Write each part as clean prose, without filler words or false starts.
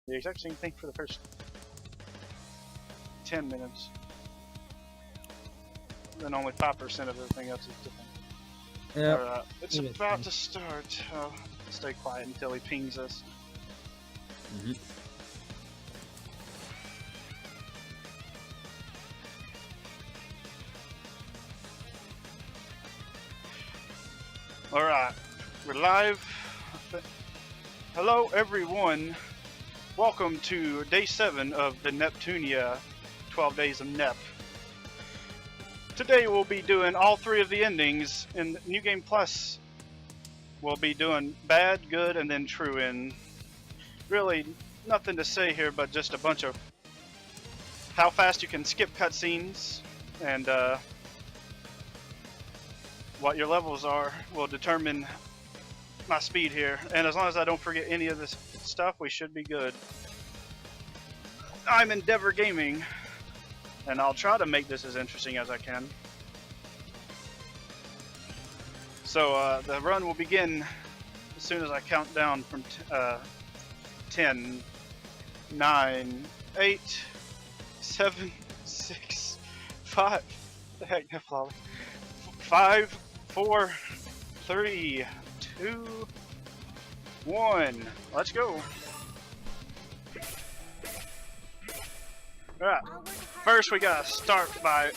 The exact same thing for the first 10 minutes. Then only 5% of everything else is different. Yeah. Alright, it's about to start. Stay quiet until he pings us. Alright, we're live. Hello everyone. Welcome to day 7 of the Neptunia 12 Days of Nep. Today we'll be doing all 3 of the endings in New Game Plus. We'll be doing bad, good, and then true, and really nothing to say here but just a bunch of how fast you can skip cutscenes and what your levels are will determine my speed here. And as long as I don't forget any of this stuff, we should be good. I'm Endeavorgaming, and I'll try to make this as interesting as I can. So the run will begin as soon as I count down from 10, 9, 8, 7, 6, 5. What the heck, no flower. 5, 4, 3, 2, 1. Let's go. Alright. First, we gotta start by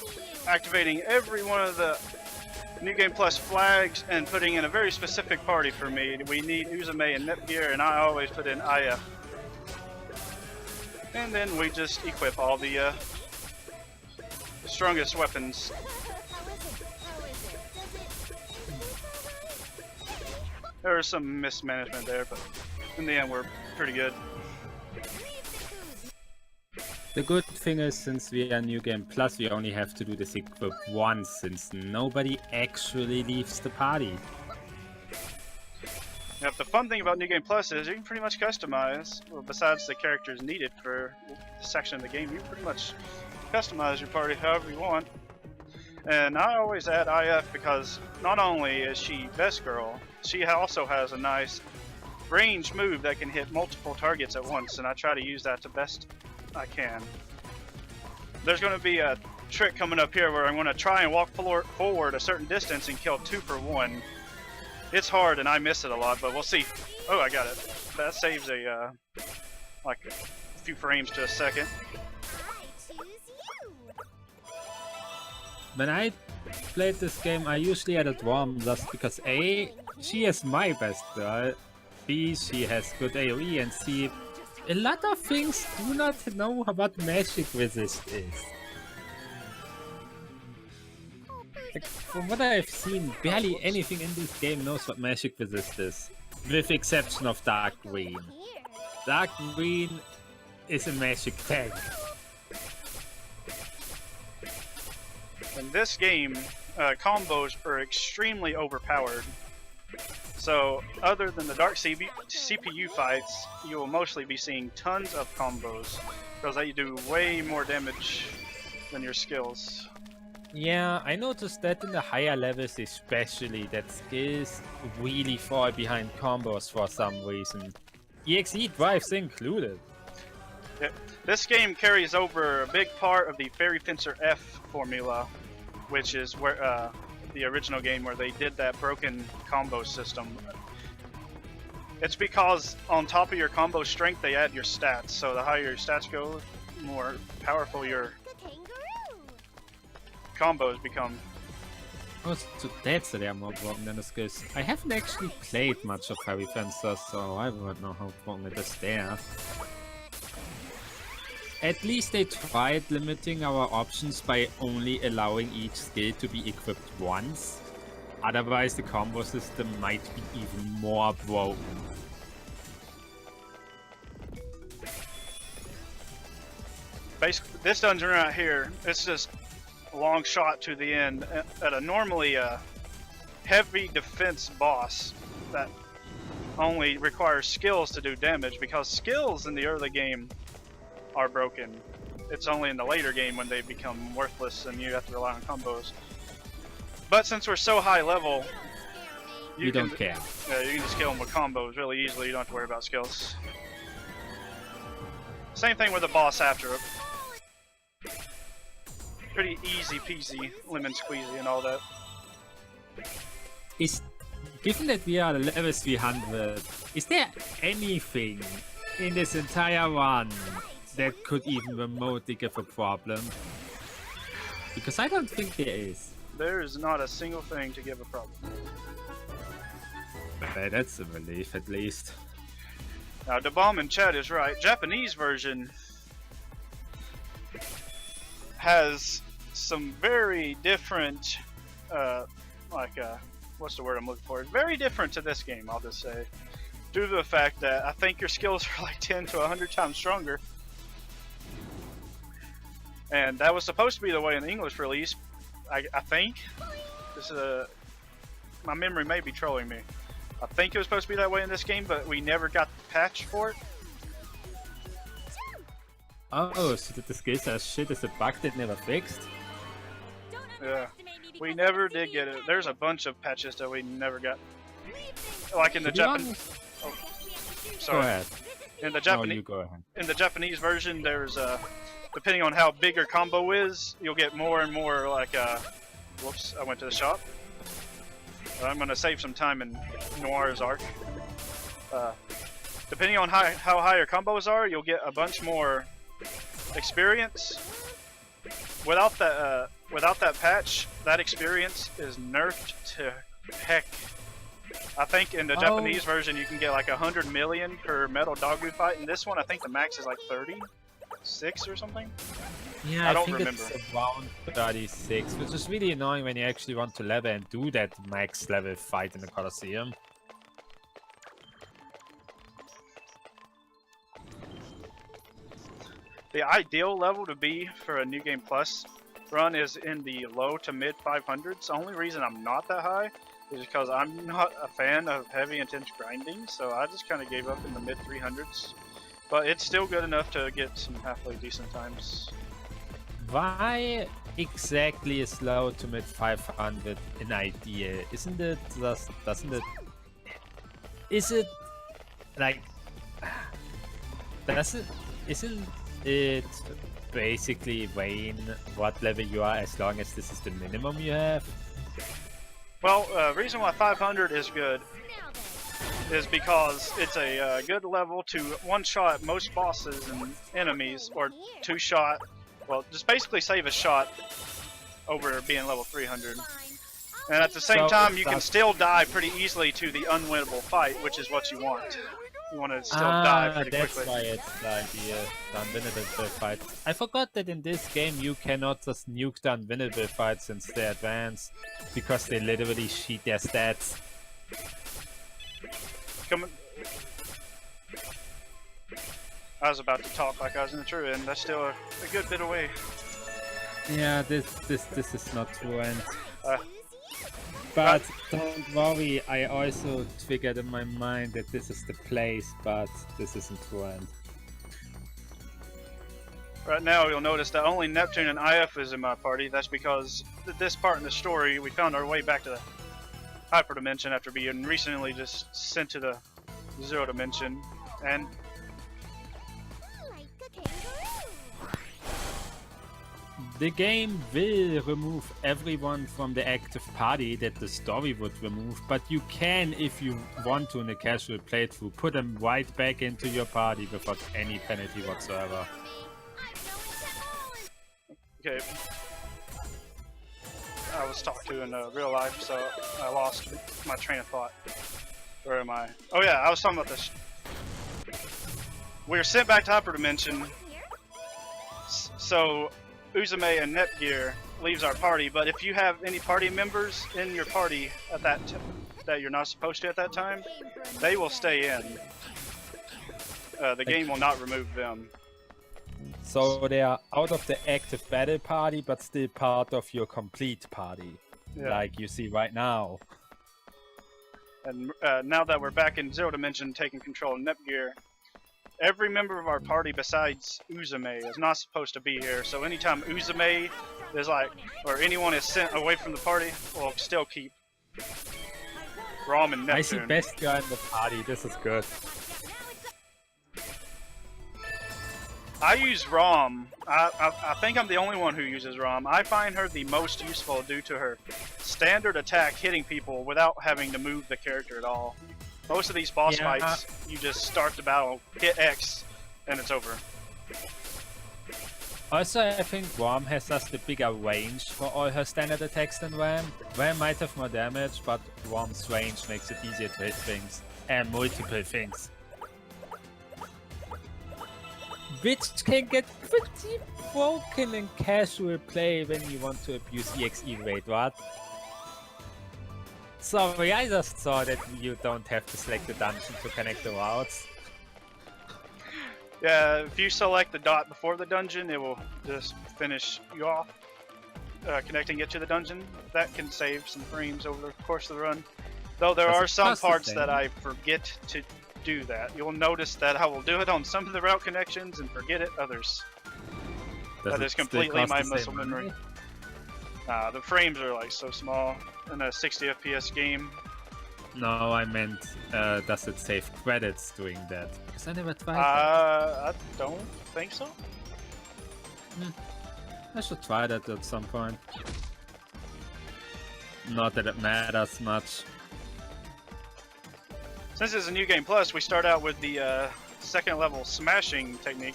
activating every one of the New Game Plus flags and putting in a very specific party for me. We need Uzume and Netgear, and I always put in IF. And then we just equip all the strongest weapons. There was some mismanagement there, but in the end we're pretty good. The good thing is, since we are New Game Plus, we only have to do this equip once, since nobody actually leaves the party. Yep, the fun thing about New Game Plus is you can pretty much customize, well, besides the characters needed for the section of the game, you can pretty much customize your party however you want. And I always add IF because not only is she Best Girl, she also has a nice ranged move that can hit multiple targets at once, and I try to use that to best I can. There's going to be a trick coming up here where I'm going to try and walk forward a certain distance and kill 2 for 1. It's hard and I miss it a lot, but we'll see. Oh, I got it. That saves a like a few frames to a second. When I played this game, I usually added Worm just because A, she is my best girl, B, she has good AoE, and C, a lot of things do not know what magic resist is. Like, from what I've seen, barely anything in this game knows what magic resist is, with exception of Dark Green. Dark Green is a magic tank. In this game, combos are extremely overpowered. So, other than the dark CPU fights, you will mostly be seeing tons of combos, because they do way more damage than your skills. Yeah, I noticed that in the higher levels especially, that skills really fall behind combos for some reason. EXE drives included. Yeah, this game carries over a big part of the Fairy Fencer F formula, which is where the original game where they did that broken combo system. It's because on top of your combo strength they add your stats, so the higher your stats go, the more powerful your combos become. Oh, so that's they are more broken than the skills. I haven't actually played much of Fairy Fencer, so I don't know how broken it is there. At least they tried limiting our options by only allowing each skill to be equipped once. Otherwise the combo system might be even more broken. Basically, this dungeon right here, it's just a long shot to the end at a normally heavy defense boss that only requires skills to do damage, because skills in the early game are broken. It's only in the later game when they become worthless and you have to rely on combos. But since we're so high level, you don't care. Yeah, you can just kill them with combos really easily. You don't have to worry about skills. Same thing with the boss after it. Pretty easy peasy, lemon squeezy and all that. Given that we are level 300, is there anything in this entire run that could even remotely give a problem? Because I don't think there is. There is not a single thing to give a problem. Okay, that's a relief at least. Now, the bomb in chat is right. Japanese version has some very different, what's the word I'm looking for? Very different to this game, I'll just say. Due to the fact that I think your skills are like 10 to 100 times stronger. And that was supposed to be the way in the English release, I think. This is my memory may be trolling me. I think it was supposed to be that way in this game, but we never got the patch for it. Oh, so the skills are shit is a bug that never fixed? Yeah, we never did get it. There's a bunch of patches that we never got. Like in the Japanese. Oh, sorry. Go ahead. In the Japanese. No, you go ahead. In the Japanese version, there's depending on how big your combo is, you'll get more and more like whoops! I went to the shop. I'm gonna save some time in Noir's arc. Depending on how high your combos are, you'll get a bunch more experience. Without that patch, that experience is nerfed to heck. I think in the Japanese version you can get like 100 million per metal doggu fight. In this one, I think the max is like 36 or something. Yeah, I don't think remember. It's around 36, which is really annoying when you actually want to level and do that max level fight in the Colosseum. The ideal level to be for a New Game Plus run is in the low to mid 500s. The only reason I'm not that high is because I'm not a fan of heavy intense grinding, so I just kind of gave up in the mid 300s. But it's still good enough to get some halfway decent times. Why exactly is low to mid 500 an idea? Isn't it just, is it like, isn't it basically vain what level you are as long as this is the minimum you have? Well, reason why 500 is good is because it's a good level to one-shot most bosses and enemies, or two-shot, well, just basically save a shot over being level 300. And at the same time, you can still die pretty easily to the unwinnable fight, which is what you want. You want to still die pretty quickly. That's why it's the idea, the unwinnable fight. I forgot that in this game you cannot just nuke the unwinnable fights since they advance, because they literally cheat their stats. I was about to talk like I was in the true end. That's still a good bit away. Yeah, this is not true end. But don't worry, I also figured in my mind that this is the place, but this isn't true end. Right now you'll notice that only Neptune and IF is in my party. That's because this part in the story, we found our way back to the Hyper Dimension after being recently just sent to the Zero Dimension. And the game will remove everyone from the active party that the story would remove, but you can, if you want to in a casual playthrough, put them right back into your party without any penalty whatsoever. okay, I was talked to in real life, so I lost my train of thought. Where am I? Oh yeah, I was talking about this. We were sent back to Hyper Dimension, so Uzume and Netgear leaves our party, but if you have any party members in your party at that you're not supposed to at that time, they will stay in. The game will not remove them. So they are out of the active battle party, but still part of your complete party, like you see right now. And now that we're back in Zero Dimension taking control of Netgear, every member of our party besides Uzume is not supposed to be here, so anytime Uzume is or anyone is sent away from the party, we'll still keep Rom and Neptune. I see best guy in the party, this is good. I use ROM. I think I'm the only one who uses ROM. I find her the most useful due to her standard attack hitting people without having to move the character at all. Most of these boss fights, you just start the battle, hit X, and it's over. Also, I think Worm has just a bigger range for all her standard attacks than Ram. Ram might have more damage, but Worm's range makes it easier to hit things. And multiple things. Which can get pretty broken in casual play when you want to abuse EXE rate, right? Sorry, I just saw that you don't have to select the dungeon to connect the routes. Yeah, if you select the dot before the dungeon, it will just finish you off, connecting it to the dungeon. That can save some frames over the course of the run. Though there are some parts that I forget to do that. You'll notice that I will do it on some of the route connections and forget it others. That is completely my muscle memory. The frames are like so small in a 60 FPS game. No, I meant does it save credits doing that? Because I never tried that. I don't think so. I should try that at some point. Not that it matters much. Since it's a new game plus, we start out with the second level smashing technique.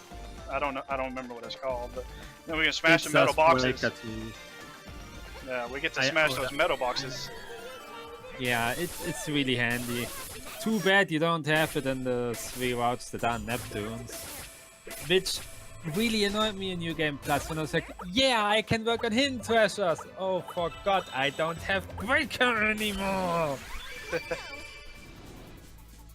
I don't remember what it's called, but then we can smash the metal boxes. Yeah, we get to smash those metal boxes. Yeah, it's really handy. Too bad you don't have it in the 3 routes that are Neptunes. Which really annoyed me in New Game Plus when I was like, yeah, I can work on hidden treasures! Oh, for God, I don't have Breaker anymore!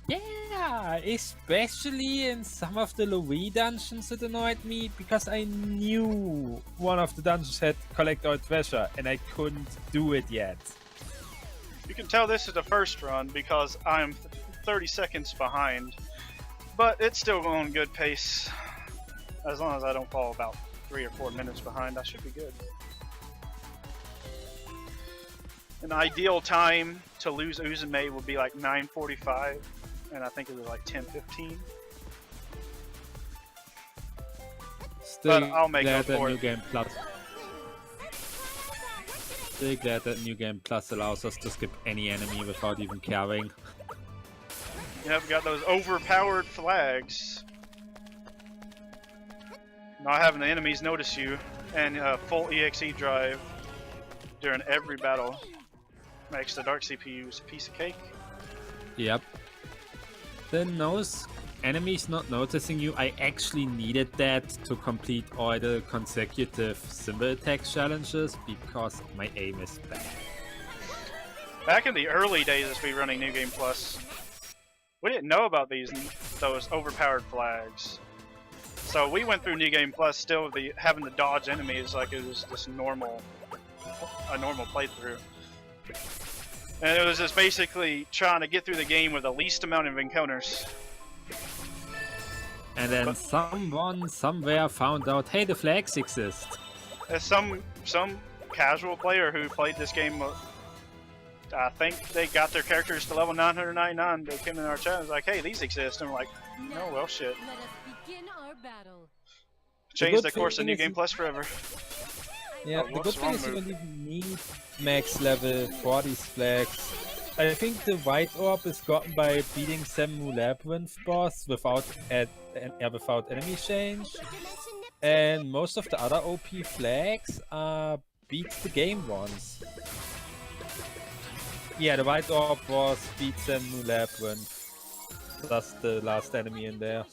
Yeah, especially in some of the Louis dungeons it annoyed me because I knew one of the dungeons had collect all treasure and I couldn't do it yet. You can tell this is the first run because I'm 30 seconds behind, but it's still going good pace. As long as I don't fall about 3 or 4 minutes behind, I should be good. An ideal time to lose Uzume would be like 9:45. And I think it was like 10:15. Still but I'll make glad up that for New it. Game Plus. Still glad that New Game Plus allows us to skip any enemy without even caring. Yep, we got those overpowered flags. Not having the enemies notice you, and full EXE drive during every battle makes the Dark CPUs a piece of cake. Yep. Then those enemies not noticing you, I actually needed that to complete all the consecutive symbol attack challenges because my aim is bad. Back in the early days of speedrunning New Game Plus, we didn't know about those overpowered flags. So we went through New Game Plus still having to dodge enemies like it was just a normal playthrough. And it was just basically trying to get through the game with the least amount of encounters. And then someone somewhere found out, hey, the flags exist. As some casual player who played this game, I think they got their characters to level 999. They came in our chat and was like, hey, these exist. And we're like, no, well, shit. Let us begin our battle. Changed the course of New Game Plus forever. Yeah, the good thing is you don't even need max level for these flags. I think the white orb is gotten by beating Samu Labyrinth boss without enemy change. And most of the other OP flags are beat the game ones. Yeah, the white orb was beat Samu Labyrinth. That's the last enemy in there.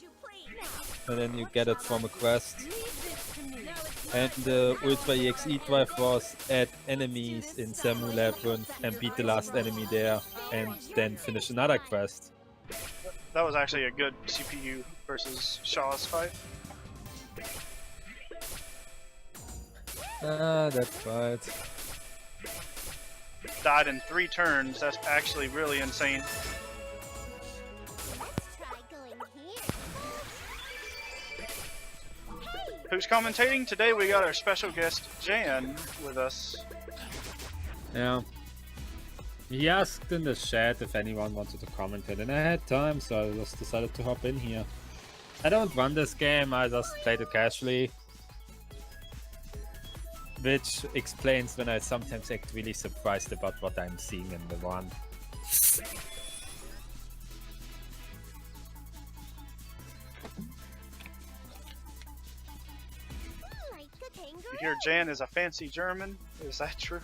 And then you get it from a quest. And the Ultra EXE drive was add enemies in Samu Labyrinth and beat the last enemy there, and then finish another quest. That was actually a good CPU versus Shaw's fight. That's right. Died in 3 turns, that's actually really insane. Who's commentating? Today we got our special guest, Jan, with us. Yeah. He asked in the chat if anyone wanted to comment it, and I had time, so I just decided to hop in here. I don't run this game, I just play it casually. Which explains when I sometimes act really surprised about what I'm seeing in the run. You hear Jan is a fancy German? Is that true?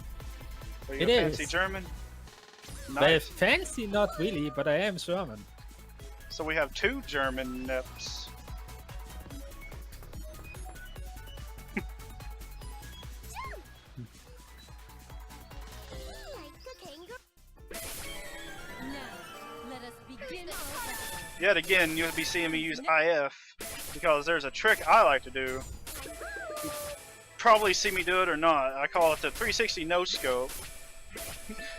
Are you It a fancy is. German? Well, Nice. fancy, not really, but I am German. So we have 2 German nips. Now, let us begin our battle. Yet again, you'll be seeing me use IF because there's a trick I like to do. You probably see me do it or not. I call it the 360 no scope.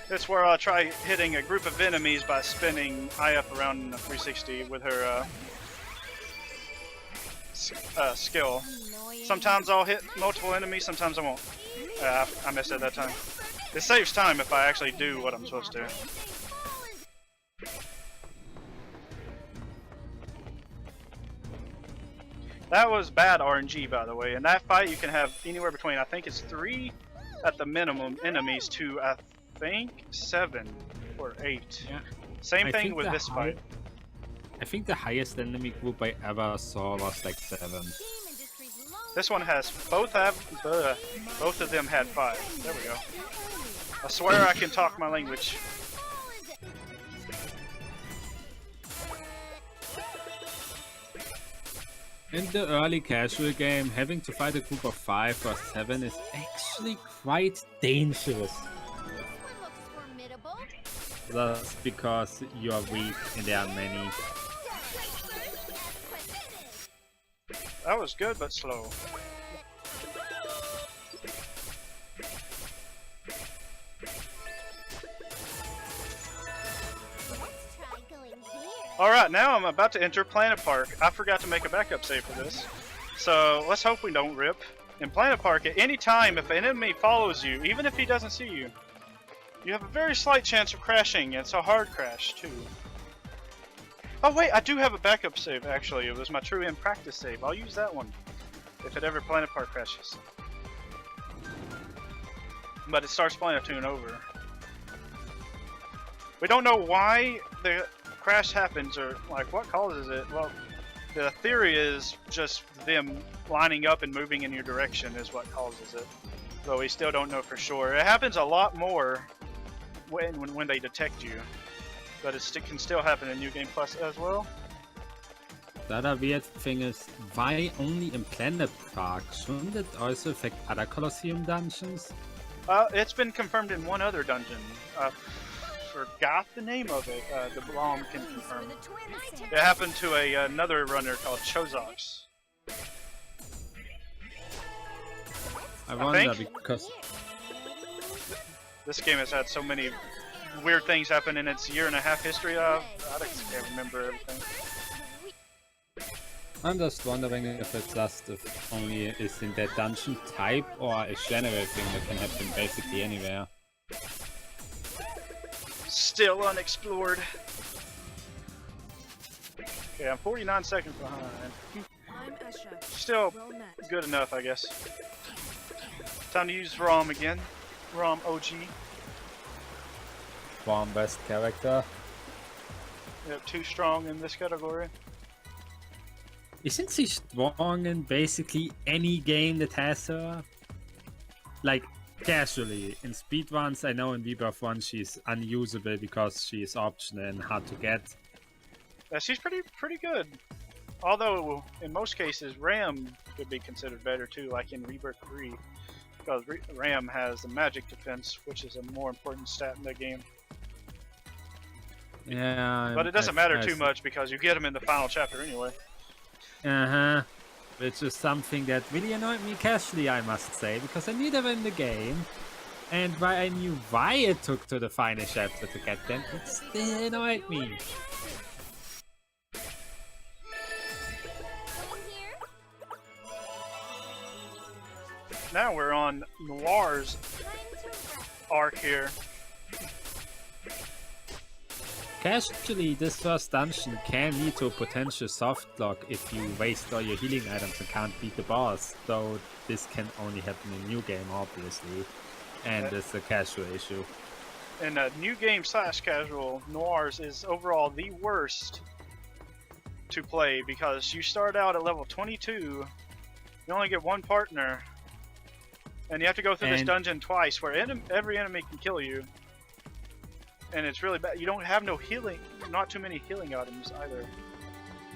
That's where I'll try hitting a group of enemies by spinning IF around in the 360 with her skill. Sometimes I'll hit multiple enemies, sometimes I won't. I missed it that time. It saves time if I actually do what I'm supposed to. That was bad RNG, by the way. In that fight, you can have anywhere between, I think it's 3 at the minimum enemies to, I think, 7 or 8. Yeah. Same I thing think with the this fight. I think the highest enemy group I ever saw was like 7. This one has both of them had 5. There we go. I swear I can talk my language. In the early casual game, having to fight a group of 5 or 7 is actually quite dangerous. Just because you are weak and there are many. That was good, but slow. Alright, now I'm about to enter Planet Park. I forgot to make a backup save for this. So let's hope we don't rip. In Planet Park, at any time, if an enemy follows you, even if he doesn't see you, you have a very slight chance of crashing. It's a hard crash, too. Oh wait, I do have a backup save, actually. It was my True End practice save. I'll use that one if it ever Planet Park crashes. But it starts Planetoon over. We don't know why the crash happens or like what causes it. Well, the theory is just them lining up and moving in your direction is what causes it. But we still don't know for sure. It happens a lot more when they detect you. But it can still happen in New Game Plus as well. The other weird thing is, why only in Planet Park? Shouldn't it also affect other Colosseum dungeons? It's been confirmed in one other dungeon. Forgot the name of it. The Blom can confirm. It happened to another runner called Chozox. I wonder think because this game has had so many weird things happen in its 1.5 year history. I can't remember everything. I'm just wondering if it's just if only is in that dungeon type or a general thing that can happen basically anywhere. Still unexplored. Okay, I'm 49 seconds behind. Still good enough, I guess. Time to use ROM again. ROM OG. One best character. We have 2 strong in this category. Isn't she strong in basically any game that has her? Like, casually. In speedruns, I know in Rebirth 1 she's unusable because she is optional and hard to get. Yeah, she's pretty good. Although, in most cases, RAM could be considered better too, like in Rebirth 3. Because RAM has the magic defense, which is a more important stat in the game. Yeah. But it doesn't matter too much because you get them in the final chapter anyway. Uh-huh. Which is something that really annoyed me casually, I must say, because I knew them in the game. And while I knew why it took to the final chapter to get them, it still annoyed me. Now we're on Noir's arc here. Casually, this first dungeon can lead to a potential soft lock if you waste all your healing items and can't beat the boss, though this can only happen in new game, obviously, and it's a casual issue. In a new game / casual, Noirs is overall the worst to play because you start out at level 22, you only get one partner, and you have to go through this dungeon twice where every enemy can kill you. And it's really bad. You don't have no healing, not too many healing items either.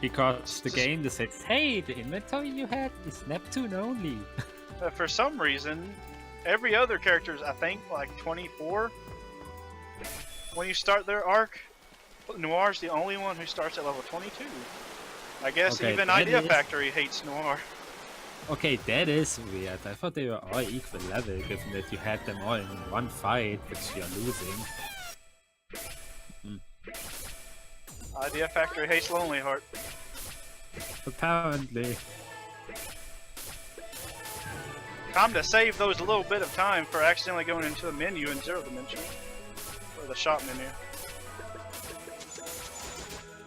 Because the game decides, hey, the inventory you had is Neptune only. For some reason, every other character is, I think, like 24. When you start their arc, Noir's the only one who starts at level 22. I guess even Idea Factory hates Noir. Okay, that is weird. I thought they were all equal level, given that you had them all in one fight, which you're losing. Idea Factory hates Lonely Heart. Apparently. Time to save those little bit of time for accidentally going into the menu in Zero Dimension. Or the shop menu.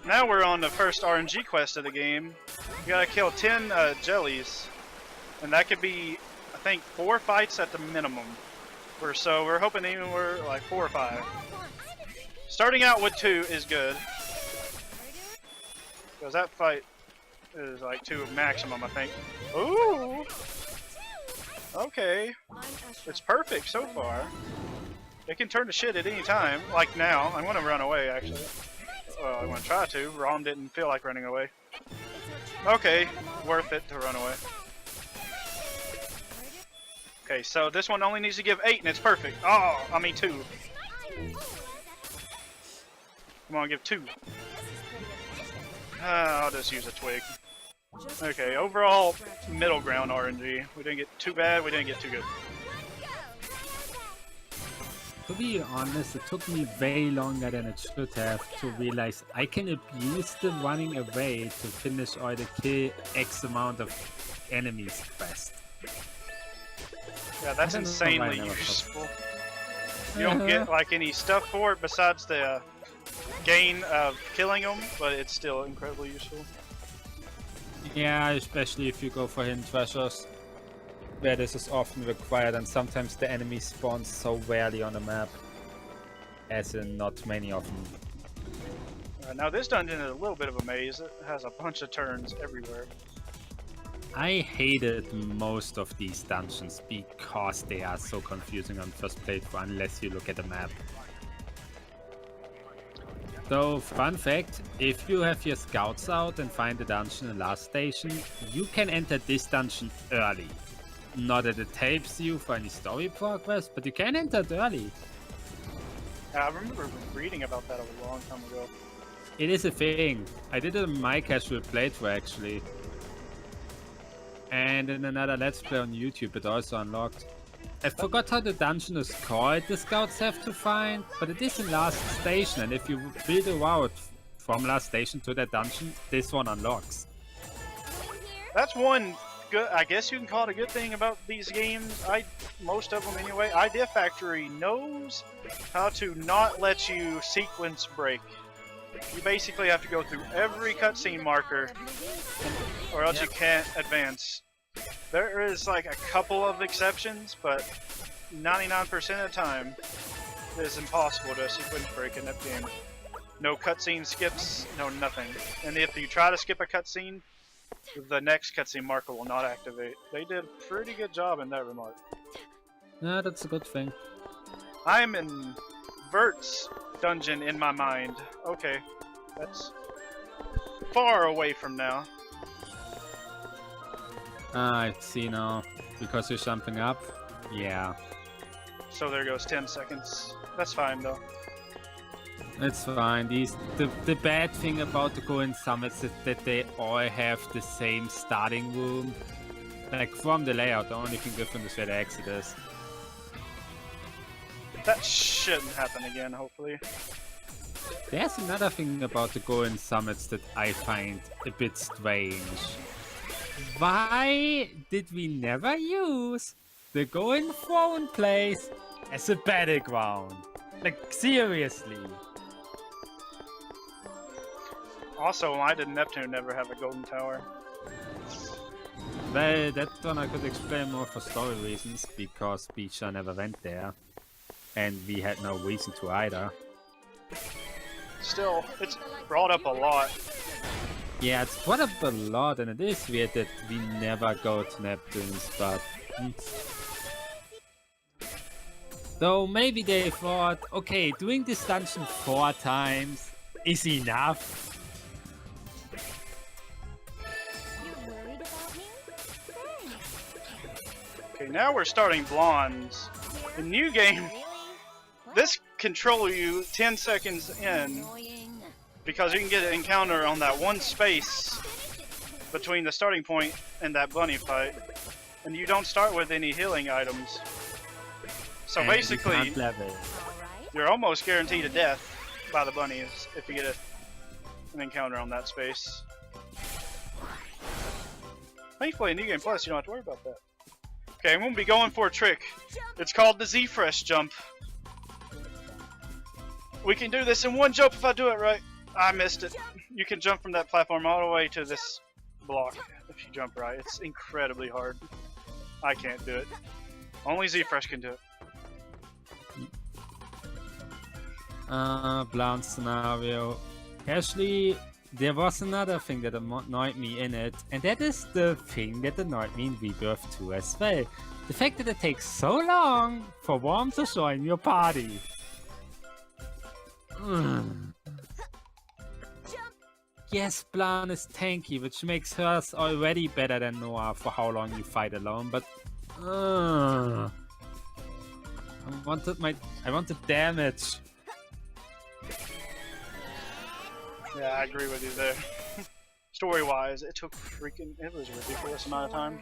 Now we're on the first RNG quest of the game. You gotta kill 10 jellies. And that could be, I think, 4 fights at the minimum. So we're hoping even we're like 4 or 5. Starting out with 2 is good. Because that fight is like 2 maximum, I think. Ooh! Okay. It's perfect so far. It can turn to shit at any time, like now. I'm gonna run away, actually. Well, I'm gonna try to. Rom didn't feel like running away. Okay, worth it to run away. Okay, so this one only needs to give 8 and it's perfect. Oh, I mean 2. Come on, give 2. I'll just use a twig. Okay, overall middle ground RNG. We didn't get too bad, we didn't get too good. To be honest, it took me way longer than it should have to realize I can abuse the running away to finish all the kill X amount of enemies quest. Yeah, that's insanely useful. You don't get like any stuff for it besides the gain of killing them, but it's still incredibly useful. Yeah, especially if you go for hidden treasures, where this is often required, and sometimes the enemy spawns so rarely on the map, as in not many of them. Now this dungeon is a little bit of a maze. It has a bunch of turns everywhere. I hated most of these dungeons because they are so confusing on first playthrough unless you look at the map. So, fun fact, if you have your scouts out and find the dungeon in the last station, you can enter this dungeon early. Not that it tapes you for any story progress, but you can enter it early. I remember reading about that a long time ago. It is a thing. I did it in my casual playthrough actually. And in another Let's Play on YouTube it also unlocked. I forgot how the dungeon is called the scouts have to find, but it is in last station, and if you build a route from last station to that dungeon, this one unlocks. That's one good, I guess you can call it a good thing about these games. Most of them anyway. Idea Factory knows how to not let you sequence break. You basically have to go through every cutscene marker, or else you can't advance. There is like a couple of exceptions, but 99% of the time, it is impossible to sequence break in that game. No cutscene skips, no nothing. And if you try to skip a cutscene, the next cutscene marker will not activate. They did a pretty good job in that remark. Yeah, that's a good thing. I'm in Vert's dungeon in my mind. Okay, that's far away from now. I see now. Because you're jumping up? Yeah. So there goes 10 seconds. That's fine though. It's fine. The bad thing about the Golden Summits is that they all have the same starting room. Like from the layout, the only thing different is where the exit is. That shouldn't happen again, hopefully. There's another thing about the Golden Summits that I find a bit strange. Why did we never use the Golden Throne place as a battleground? Like, seriously. Also, why did Neptune never have a golden tower? Well, that one I could explain more for story reasons, because Bisha never went there. And we had no reason to either. Still, it's brought up a lot. Yeah, it's brought up a lot, and it is weird that we never go to Neptune's, but... Though maybe they thought, okay, doing this dungeon 4 times is enough. You worried about me? Thanks. Okay, now we're starting blondes. The new game, Really? this control you 10 seconds in, Annoying. because you can get an encounter on that one space between the starting point and that bunny fight, and you don't start with any healing items. So And you basically, can't level. All right. you're almost guaranteed a death by the bunnies if you get an encounter on that space. Thankfully, in New Game Plus, you don't have to worry about that. Okay, I'm going to be going for a trick. It's called the Z-Fresh jump. We can do this in one jump if I do it right. I missed it. You can jump from that platform all the way to this block if you jump right. It's incredibly hard. I can't do it. Only Z-Fresh can do it. Blunt scenario. Actually, there was another thing that annoyed me in it, and that is the thing that annoyed me in Rebirth 2 as well. The fact that it takes so long for Worm to join your party. Yes, Blanc is tanky, which makes hers already better than Noah for how long you fight alone, but I wanted damage. Yeah, I agree with you there. Story-wise, it was a ridiculous amount of time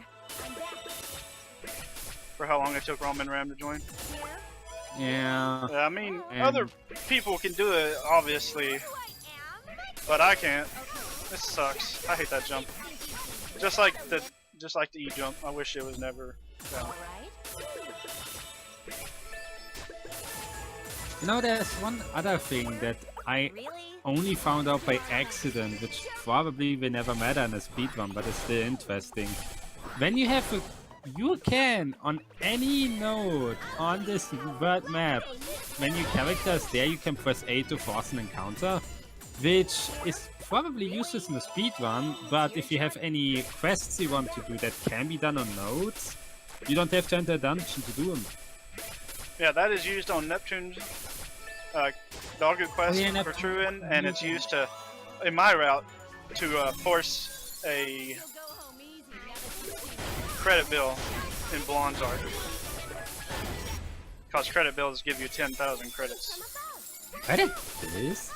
for how long it took Roman Ram to join. Yeah. I mean, And- other people can do it, obviously, but I can't. This sucks. I hate that jump. Just like the E jump. I wish it was never down. All right. You know, there's one other thing that I Really? only found out by accident, which probably will never matter in a speedrun, but it's still interesting. When you have you can, on any node on this world map, when your character is there, you can press A to force an encounter, which is probably useless in a speedrun, but if you have any quests you want to do that can be done on nodes, you don't have to enter a dungeon to do them. Yeah, that is used on Neptune's Doggo quest yeah, for Truin, and it's used to, in my route, to force a Go home easy now that you've seen credit bill in Blonde's arc. Because credit bills give you 10,000 credits. Credit this?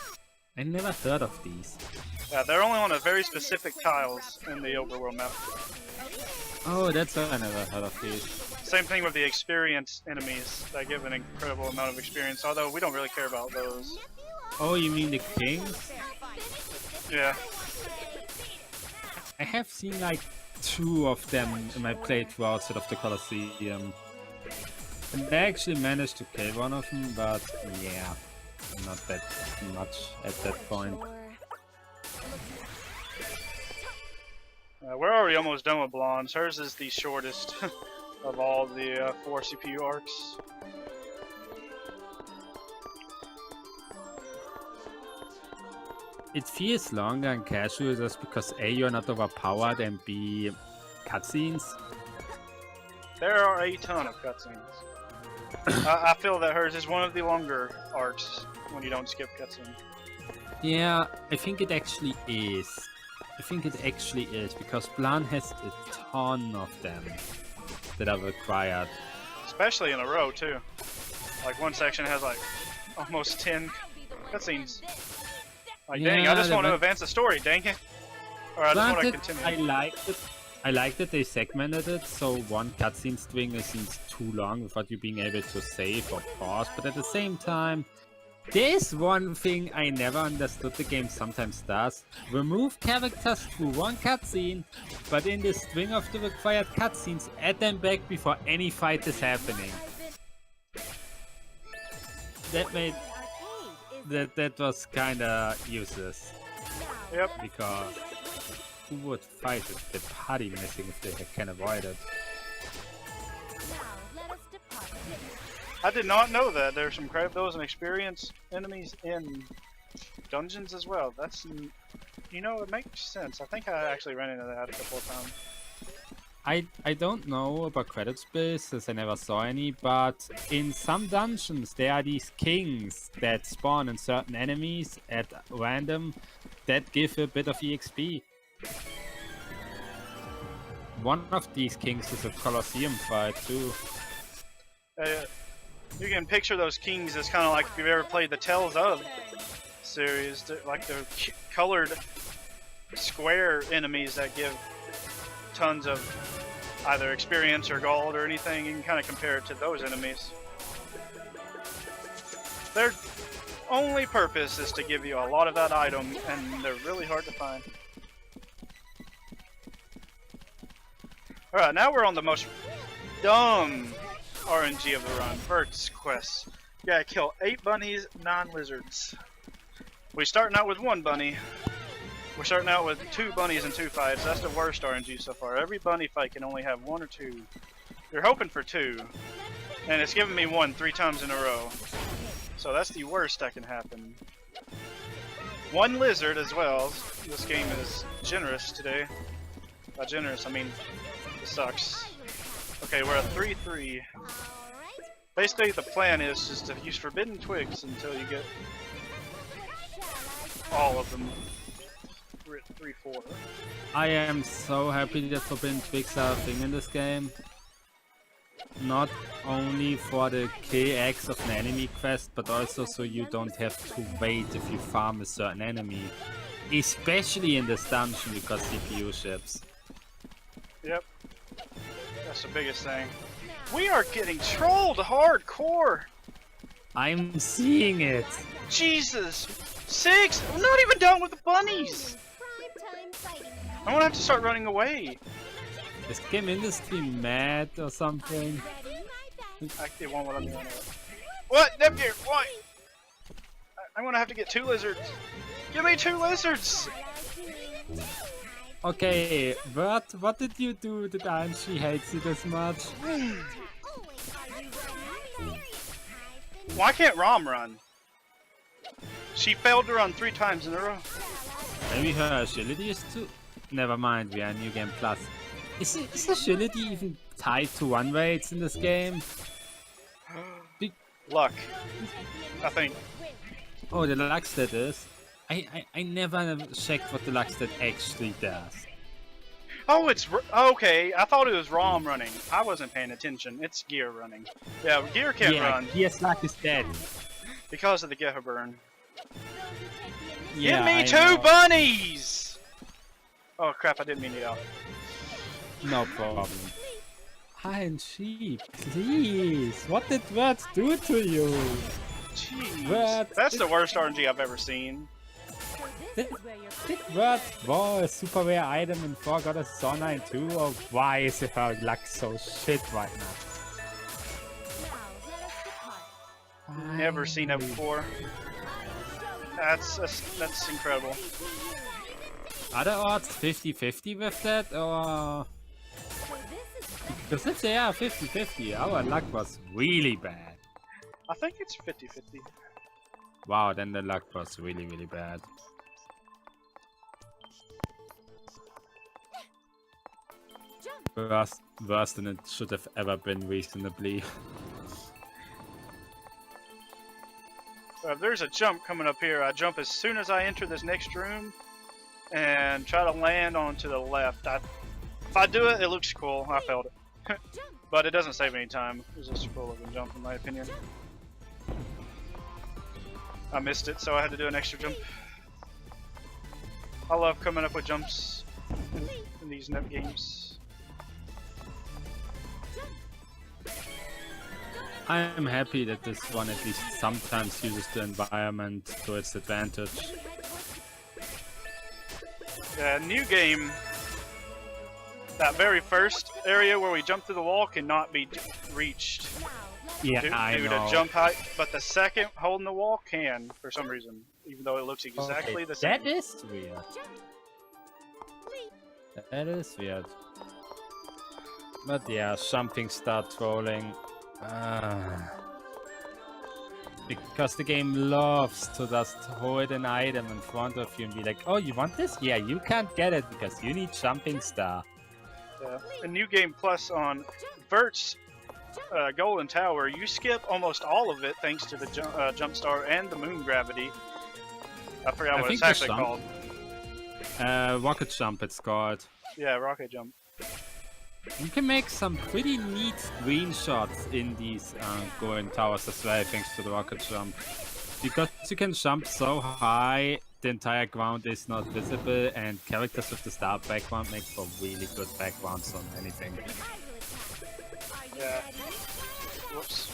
I never heard of these. Yeah, they're only on a very specific tiles in the overworld map. Oh, that's why I never heard of these. Same thing with the experienced enemies. They give an incredible amount of experience, although we don't really care about those. Oh, you mean the kings? Yeah. I have seen like 2 of them in my playthrough outside of the Colosseum. And I actually managed to kill one of them, but yeah, not that much at that point. We're already almost done with Blondes. Hers is the shortest of all the 4 CPU arcs. It feels longer and casual just because A, you're not overpowered, and B, cutscenes. There are a ton of cutscenes. I feel that hers is one of the longer arcs when you don't skip cutscenes. Yeah, I think it actually is. Because Blanc has a ton of them that are required. Especially in a row, too. Like, one section has, like, almost 10 cutscenes. Like, dang, I Yeah, just want to but- advance the story, dang it. Or I just want to Granted, continue. I like that they segmented it so one cutscene string isn't too long without you being able to save or pause, but at the same time, there is one thing I never understood the game sometimes does. Remove characters through one cutscene, but in the string of the required cutscenes, add them back before any fight is happening. That made that was kinda useless. Now Yep. Because who would fight the party missing if they can avoid it? Now let us depart. I did not know that. There's some those and experienced enemies in dungeons as well. That's, you know, it makes sense. I think I actually ran into that a couple of times. I don't know about credit space as I never saw any, but in some dungeons there are these kings that spawn in certain enemies at random that give a bit of EXP. One of these kings is a Colosseum fight too. You can picture those kings as kind of like if you've ever played the Tales of series, like the colored square enemies that give tons of either experience or gold or anything. You can kind of compare it to those enemies. Their only purpose is to give you a lot of that item, and they're really hard to find. Alright, now we're on the most dumb RNG of the run. Bird's Quest. You gotta kill 8 bunnies, 9 lizards. We're starting out with 1 bunny. We're starting out with 2 bunnies and 2 fights. That's the worst RNG so far. Every bunny fight can only have 1 or 2. You're hoping for 2. And it's giving me 1 3 times in a row. So that's the worst that can happen. 1 lizard as well. This game is generous today. By generous, I mean it sucks. Okay, we're at 3-3. Basically, the plan is just to use forbidden twigs until you get all of them. 3-4. I am so happy that forbidden twigs are a thing in this game. Not only for the KX of an enemy quest, but also so you don't have to wait if you farm a certain enemy. Especially in this dungeon because CPU ships. Yep. That's the biggest thing. We are getting trolled hardcore! I'm seeing it! Jesus! 6! I'm not even done with the bunnies! I'm gonna have to start running away. Is game industry mad or something? It won't let me run away. What? Nepgear, why? I'm gonna have to get 2 lizards. Give me 2 lizards! Okay, what did you do that she hates you this much? Why can't Rom run? She failed to run 3 times in a row. Maybe her agility is too... Never mind, we are New Game Plus. Is agility even tied to run rates in this game? Luck. I think. Oh, the luck stat is? I never checked what the luck stat actually does. Oh, it's... Okay, I thought it was Rom running. I wasn't paying attention. It's Gear running. Yeah, Gear can't run. Gear's luck is dead. Because of the Geha burn. Yeah, Give me I 2 know. bunnies! Oh crap, I didn't mean to yell. No problem. Hi and sheep, please. What did words do to you? Jeez. What? That's the worst RNG I've ever seen. Did words war a super rare item in 4 Goddess Sonine too? Or why is her luck so shit right now? Never seen it before. That's incredible. Are the odds 50-50 with that, or... Because if they are 50-50, our luck was really bad. I think it's 50-50. Wow, then the luck was really, really bad. Worse than it should have ever been reasonably. If there's a jump coming up here, I jump as soon as I enter this next room and try to land onto the left. If I do it, it looks cool. I failed it. But it doesn't save any time. It's just a cool looking jump in my opinion. I missed it, so I had to do an extra jump. I love coming up with jumps in these net games. I'm happy that this one at least sometimes uses the environment to its advantage. The new game, that very first area where we jump through the wall cannot be reached. Yeah, I due know. to jump height, but the second holding the wall can for some reason, even though it looks exactly Okay, the same. that is weird. That is weird. But yeah, something starts rolling. Because the game loves to just hold an item in front of you and be like, oh, you want this? Yeah, you can't get it because you need jumping star. Yeah. In New Game Plus on Vert's Golden Tower, you skip almost all of it thanks to the jump star and the moon gravity. I forgot I what think it's actually the called. Rocket jump, it's called. Yeah, rocket jump. You can make some pretty neat screenshots in these Golden Towers as well, thanks to the rocket jump. Because you can jump so high, the entire ground is not visible, and characters with the star background make for really good backgrounds on anything. Yeah. Whoops.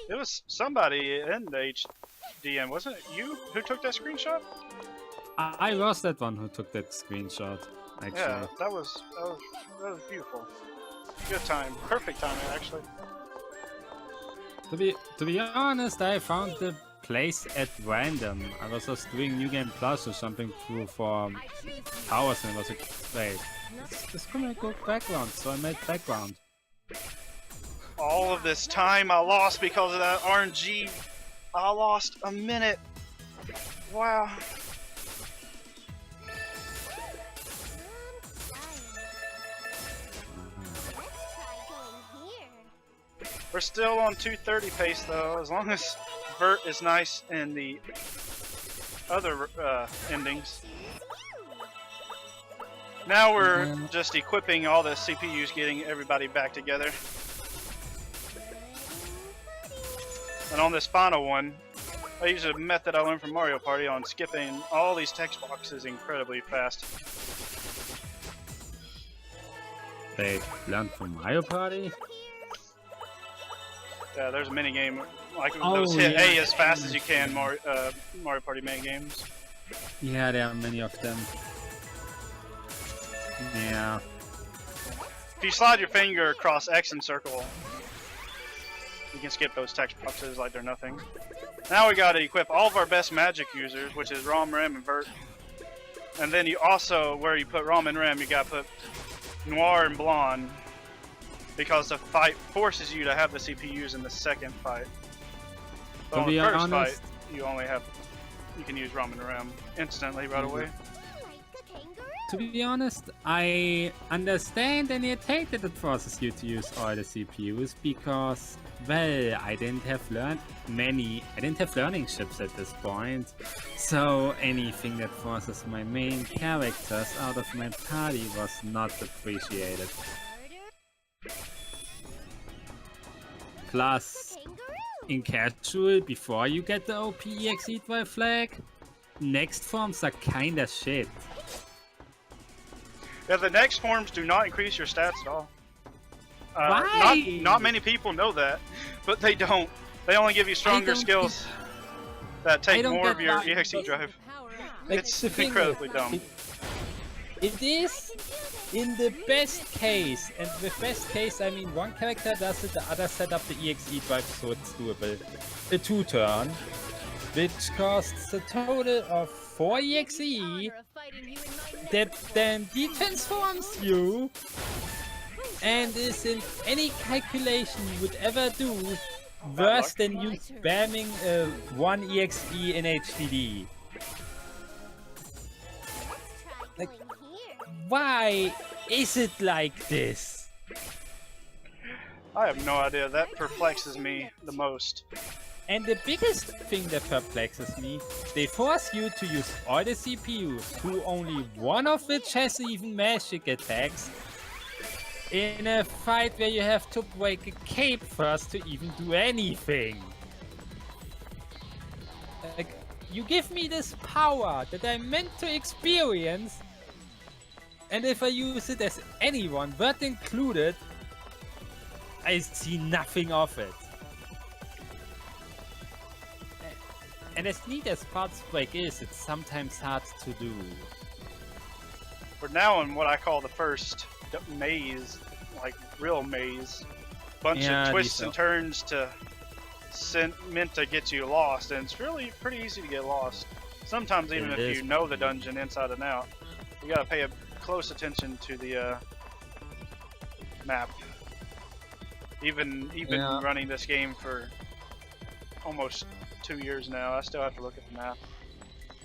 It was somebody in the HDM, wasn't it you who took that screenshot? I was that one who took that screenshot, actually. Yeah, that was beautiful. Good time, perfect timing actually. To be honest, I found the place at random. I was just doing New Game Plus or something through for towers, and I was like, wait, this could make good background, so I made background. All of this time I lost because of that RNG. I lost a minute. Wow. We're still on 230 pace though, as long as Vert is nice in the other endings. Now we're just equipping all the CPUs, getting everybody back together. And on this final one, I use a method I learned from Mario Party on skipping all these text boxes incredibly fast. They learned from Mario Party? Yeah, there's a mini game like Oh, those hit yeah. A as fast as you can Mario Party mini games. Yeah, there are many of them. Yeah. If you slide your finger across X and circle, you can skip those text boxes like they're nothing. Now we gotta equip all of our best magic users, which is Rom, Rem, and Vert. And then you also, where you put Rom and Rem, you gotta put Noir and Blonde, because the fight forces you to have the CPUs in the second fight. But To on the be first honest- fight, you can use Rom and Rem instantly right away. To be honest, I understand and it hate that it forces you to use all the CPUs because, well, I didn't have learning chips at this point. So anything that forces my main characters out of my party was not appreciated. Plus, in casual, before you get the OP EXE by flag, next forms are kinda shit. Yeah, the next forms do not increase your stats at all. Why? Not many people know that, but they don't. They only give you stronger don't skills that take don't more get of your why, EXE but- drive. Like, It's the thing incredibly is, dumb. It is in the best case, and with best case I mean one character does it, the other set up the EXE drive so it's doable. A 2-turn, which costs a total of 4 EXE, that then detransforms you, and is in any calculation you would ever do worse than you spamming 1 EXE in HDD. Like, why is it like this? I have no idea. That perplexes me the most. And the biggest thing that perplexes me, they force you to use all the CPUs, who only one of which has even magic attacks, in a fight where you have to break a cape first to even do anything. Like, you give me this power that I'm meant to experience, and if I use it as anyone, Vert included, I see nothing of it. And as neat as Parts Break is, it's sometimes hard to do. We're now on what I call the first maze, like real maze. Bunch Yeah, of twists these and turns meant to get you lost, and it's really pretty easy to get lost. Sometimes even It if is. you know the dungeon inside and out, you gotta pay close attention to the map. Even Yeah. running this game for almost 2 years now, I still have to look at the map.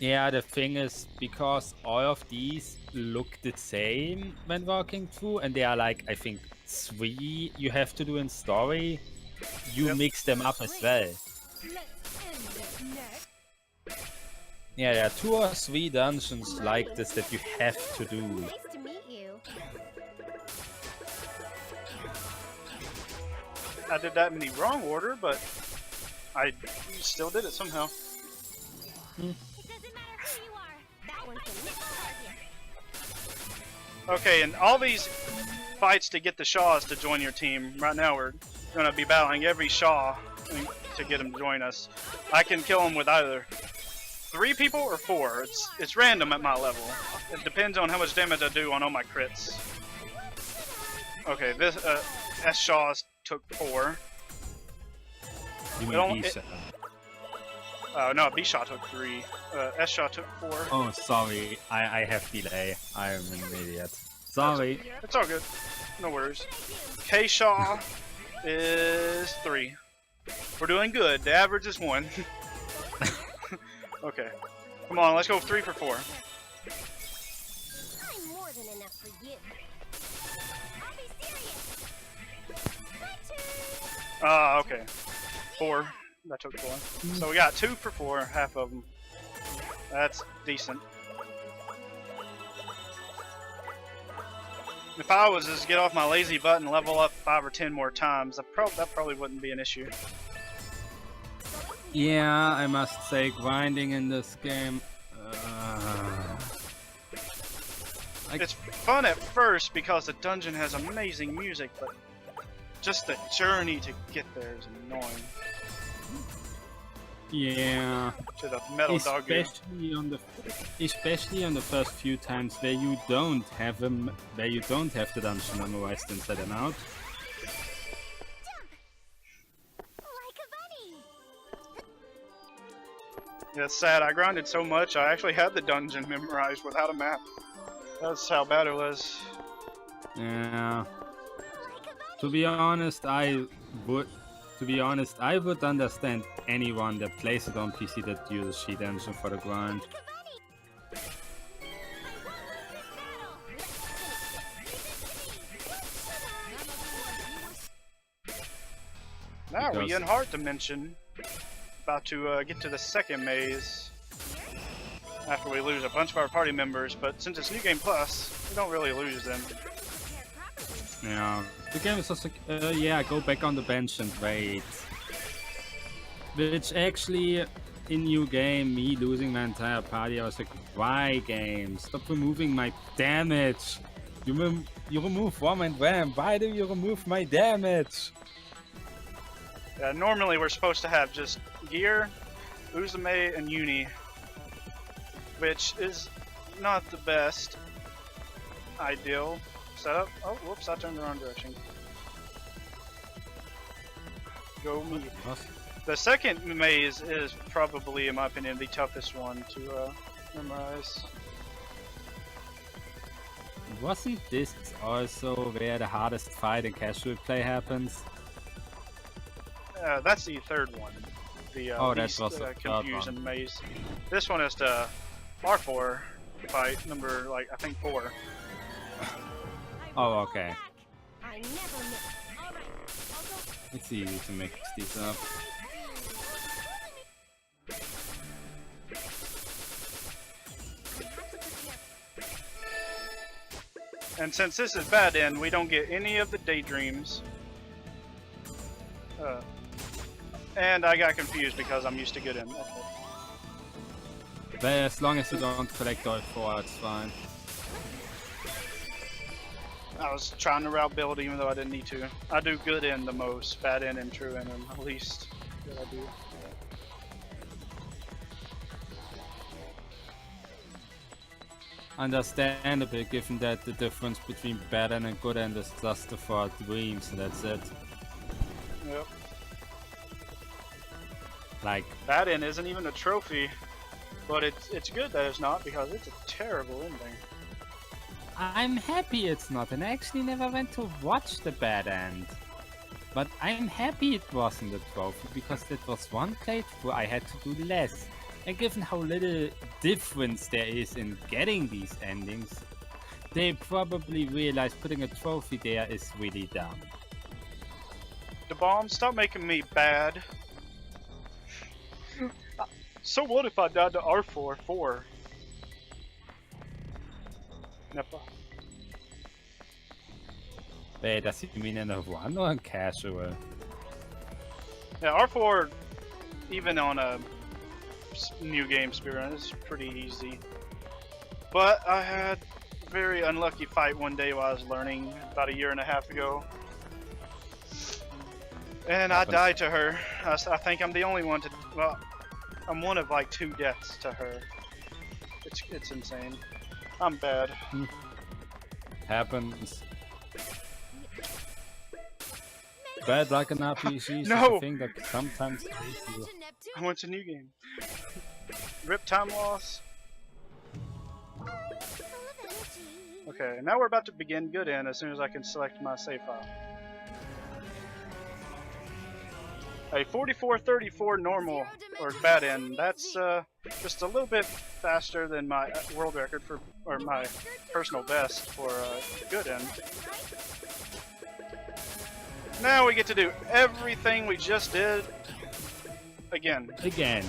Yeah, the thing is, because all of these look the same when walking through, and they are like, I think, 3 you have to do in story, you Yep. mix them up as well. Let's end this next. Yeah, there are 2 or 3 dungeons like this that you have to do. Nice to meet you. I did that in the wrong order, but I still did it somehow. It doesn't matter who you are. That one's the next target. Okay, and all these fights to get the Shaws to join your team. Right now we're going to be battling every Shaw to get him to join us. I can kill him with either 3 people or 4. It's random at my level. It depends on how much damage I do on all my crits. Okay, this S Shaws took 4. You It don't- mean it- Isha. No, B Shaw took 3. S Shaw took 4. Oh, sorry, I have delay. I am an idiot. Sorry. It's all good. No worries. K Shaw is 3. We're doing good. The average is 1. Okay. Come on, let's go 3 for 4. I'm more than enough for you. I'll be serious. Okay. 4. That took 4. So we got 2 for 4, half of them. That's decent. If I was just get off my lazy butt and level up 5 or 10 more times, that probably wouldn't be an issue. Yeah, I must say, grinding in this game. It's fun at first because the dungeon has amazing music, but just the journey to get there is annoying. Yeah. To the metal dog. Especially on the first few times where you don't have the dungeon memorized inside and out. Like a bunny. Yeah, it's sad. I grinded so much, I actually had the dungeon memorized without a map. That's how bad it was. Yeah. To be honest, I would understand anyone that plays it on PC that uses Sheet Engine for the grind. Now Because- we in Heart Dimension. About to get to the second maze. After we lose a bunch of our party members, but since it's New Game Plus, we don't really lose them. Yeah. The game is just like, yeah, go back on the bench and wait. Which actually, in New Game, me losing my entire party, I was like, why game? Stop removing my damage! You remove Worm and Ram, why do you remove my damage? Normally we're supposed to have just Gear, Uzume, and Uni, which is not the best ideal setup. Oh, whoops, I turned the wrong direction. Go me. The second maze is probably, in my opinion, the toughest one to memorize. Wasn't this also where the hardest fight in casual play happens? That's the third one. The Oh, that least was the third confusing maze. This one is the R4 fight, number, like, I think 4. Oh, okay. I never miss. All right, I'll go. It's easy to mix these up. And since this is bad end, we don't get any of the daydreams. And I got confused because I'm used to good end. Okay. But as long as you don't collect all 4, it's fine. I was trying to route build even though I didn't need to. I do good end the most, bad end and true end the least that I do. Understandable, given that the difference between bad end and good end is just the 4 dreams, and that's it. Yep. Like, That end isn't even a trophy, but it's good that it's not because it's a terrible ending. I'm happy it's not, and I actually never went to watch the bad end. But I'm happy it wasn't a trophy, because that was one playthrough I had to do less. And given how little difference there is in getting these endings, they probably realized putting a trophy there is really dumb. The bomb, stop making me bad. So what if I died to R4? 4. Never. Wait, does he mean in a 1 or in casual? Yeah, R4, even on a new game speedrun, is pretty easy. But I had a very unlucky fight one day while I was learning about a year and a half ago. And I died to her. I think I'm the only one to, well, I'm one of like 2 deaths to her. It's insane. I'm bad. Happens. Bad luck in RPGs is No! a thing that sometimes kills you. I went to new game. Rip time loss. Okay, now we're about to begin good end as soon as I can select my save file. A 4434 normal or bad end. That's just a little bit faster than my world record for, or my personal best for good end. Now we get to do everything we just did again. Again.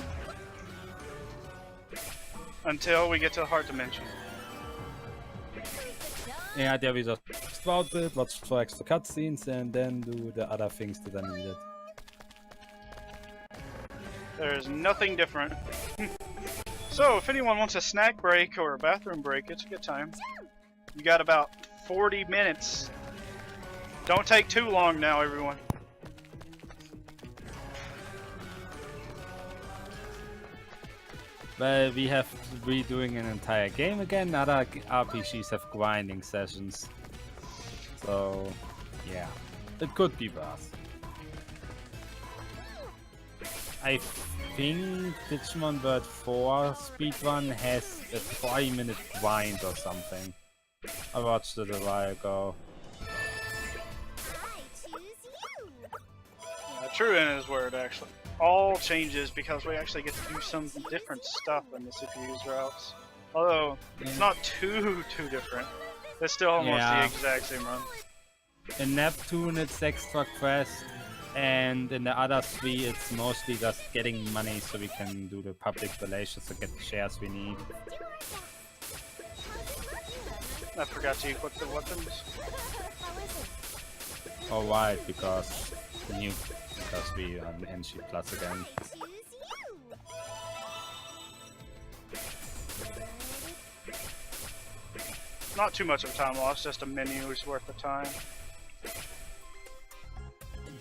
Until we get to the heart dimension. Yeah, there we just start it, watch for extra cutscenes, and then do the other things that are needed. There's nothing different. So, if anyone wants a snack break or a bathroom break, it's a good time. You got about 40 minutes. Don't take too long now, everyone. Well, we have redoing an entire game again. Other RPGs have grinding sessions. So, yeah. It could be worse. I think Digimon World 4 speedrun has a 40-minute grind or something. I watched it a while ago. True in his word, actually. All changes because we actually get to do some different stuff in the CPU's routes. Although, it's not too different. It's still almost the exact same run. In Neptune it's extra quest, and in the other 3 it's mostly just getting money so we can do the public relations to get the shares we need. I forgot to equip the weapons. Oh, why? Because we are on NG Plus again. Not too much of time lost, just a menu's worth of time.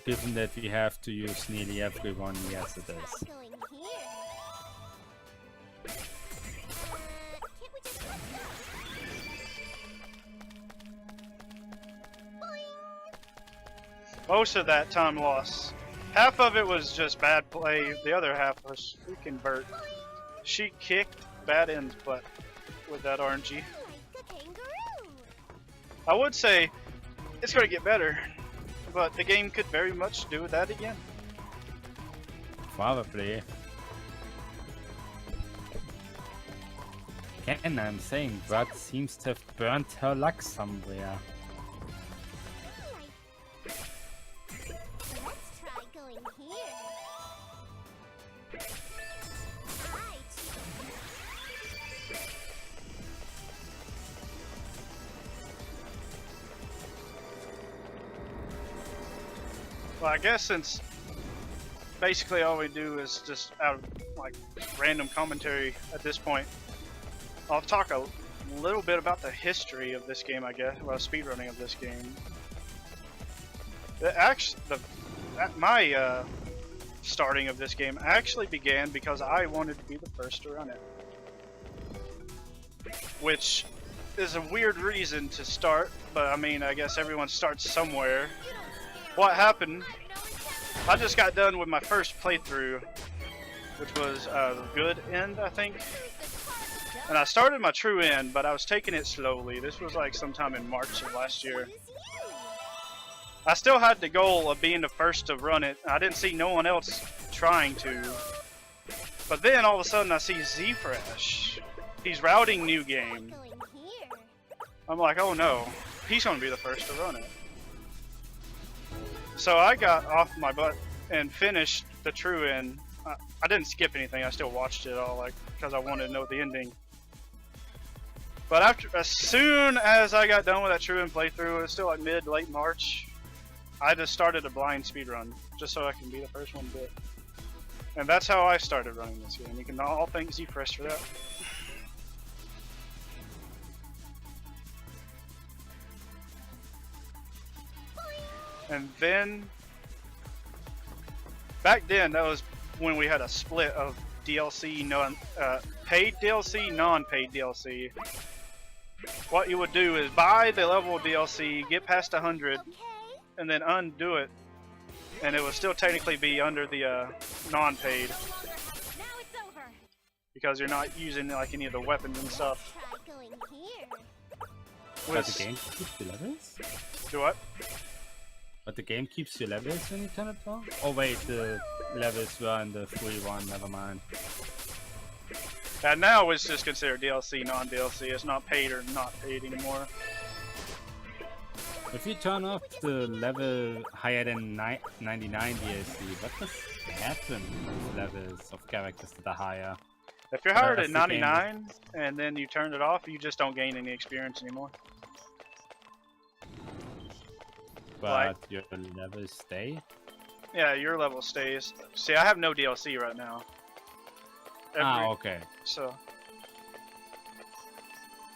Given that we have to use nearly everyone, yes it is. Most of that time lost. Half of it was just bad play, the other half was freaking Bert. She kicked bad end's butt with that RNG. I would say it's going to get better, but the game could very much do that again. Probably. Again, I'm saying Brad seems to have burnt her luck somewhere. Well, I guess since basically all we do is just out of like random commentary at this point, I'll talk a little bit about the history of this game, I guess, well, speedrunning of this game. My starting of this game actually began because I wanted to be the first to run it. Which is a weird reason to start, but I mean, I guess everyone starts somewhere. What happened? I just got done with my first playthrough, which was good end, I think. And I started my true end, but I was taking it slowly. This was like sometime in March of last year. I still had the goal of being the first to run it. I didn't see no one else trying to. But then all of a sudden I see Z-Fresh. He's routing new game. I'm like, oh no, he's gonna be the first to run it. So I got off my butt and finished the true end. I didn't skip anything, I still watched it all, like, because I wanted to know the ending. But as soon as I got done with that true end playthrough, it was still like late March, I just started a blind speedrun, just so I can be the first one to do it. And that's how I started running this game. You can all thank Z-Fresh for that. And then, back then, that was when we had a split of DLC, paid DLC, non-paid DLC. What you would do is buy the level DLC, get past 100, and then undo it, and it would still technically be under the non-paid, because you're not using like any of the weapons and stuff. But the game keeps the levels? Do what? But the game keeps your levels when you turn it on? Oh wait, the levels were in the free one, never mind. And now it's just considered DLC, non-DLC. It's not paid or not paid anymore. If you turn off the level higher than 99 DLC, what does happen with levels of characters that are higher? If you're higher than 99 and then you turn it off, you just don't gain any experience anymore. But your levels stay? Yeah, your level stays. See, I have no DLC right now. Okay. So.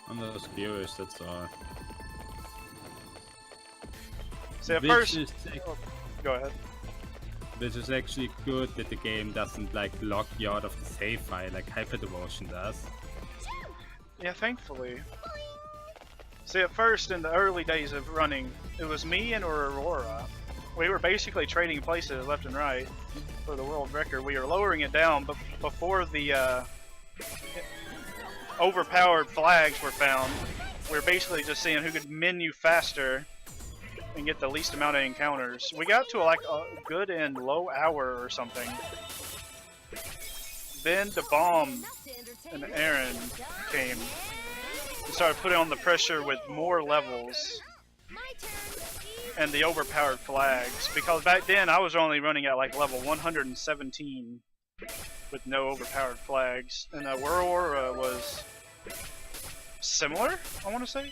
I'm just curious, that's all. See, at first... go ahead. Which is actually good that the game doesn't like lock you out of the save file like Hyper Devotion does. Yeah, thankfully. See, at first, in the early days of running, it was me and Aurora. We were basically trading places left and right for the world record. We were lowering it down, but before the overpowered flags were found, we were basically just seeing who could menu faster and get the least amount of encounters. We got to like a good and low hour or something. Then the bomb and Aaron came and started putting on the pressure with more levels and the overpowered flags, because back then I was only running at like level 117 with no overpowered flags, and Aurora was similar, I want to say.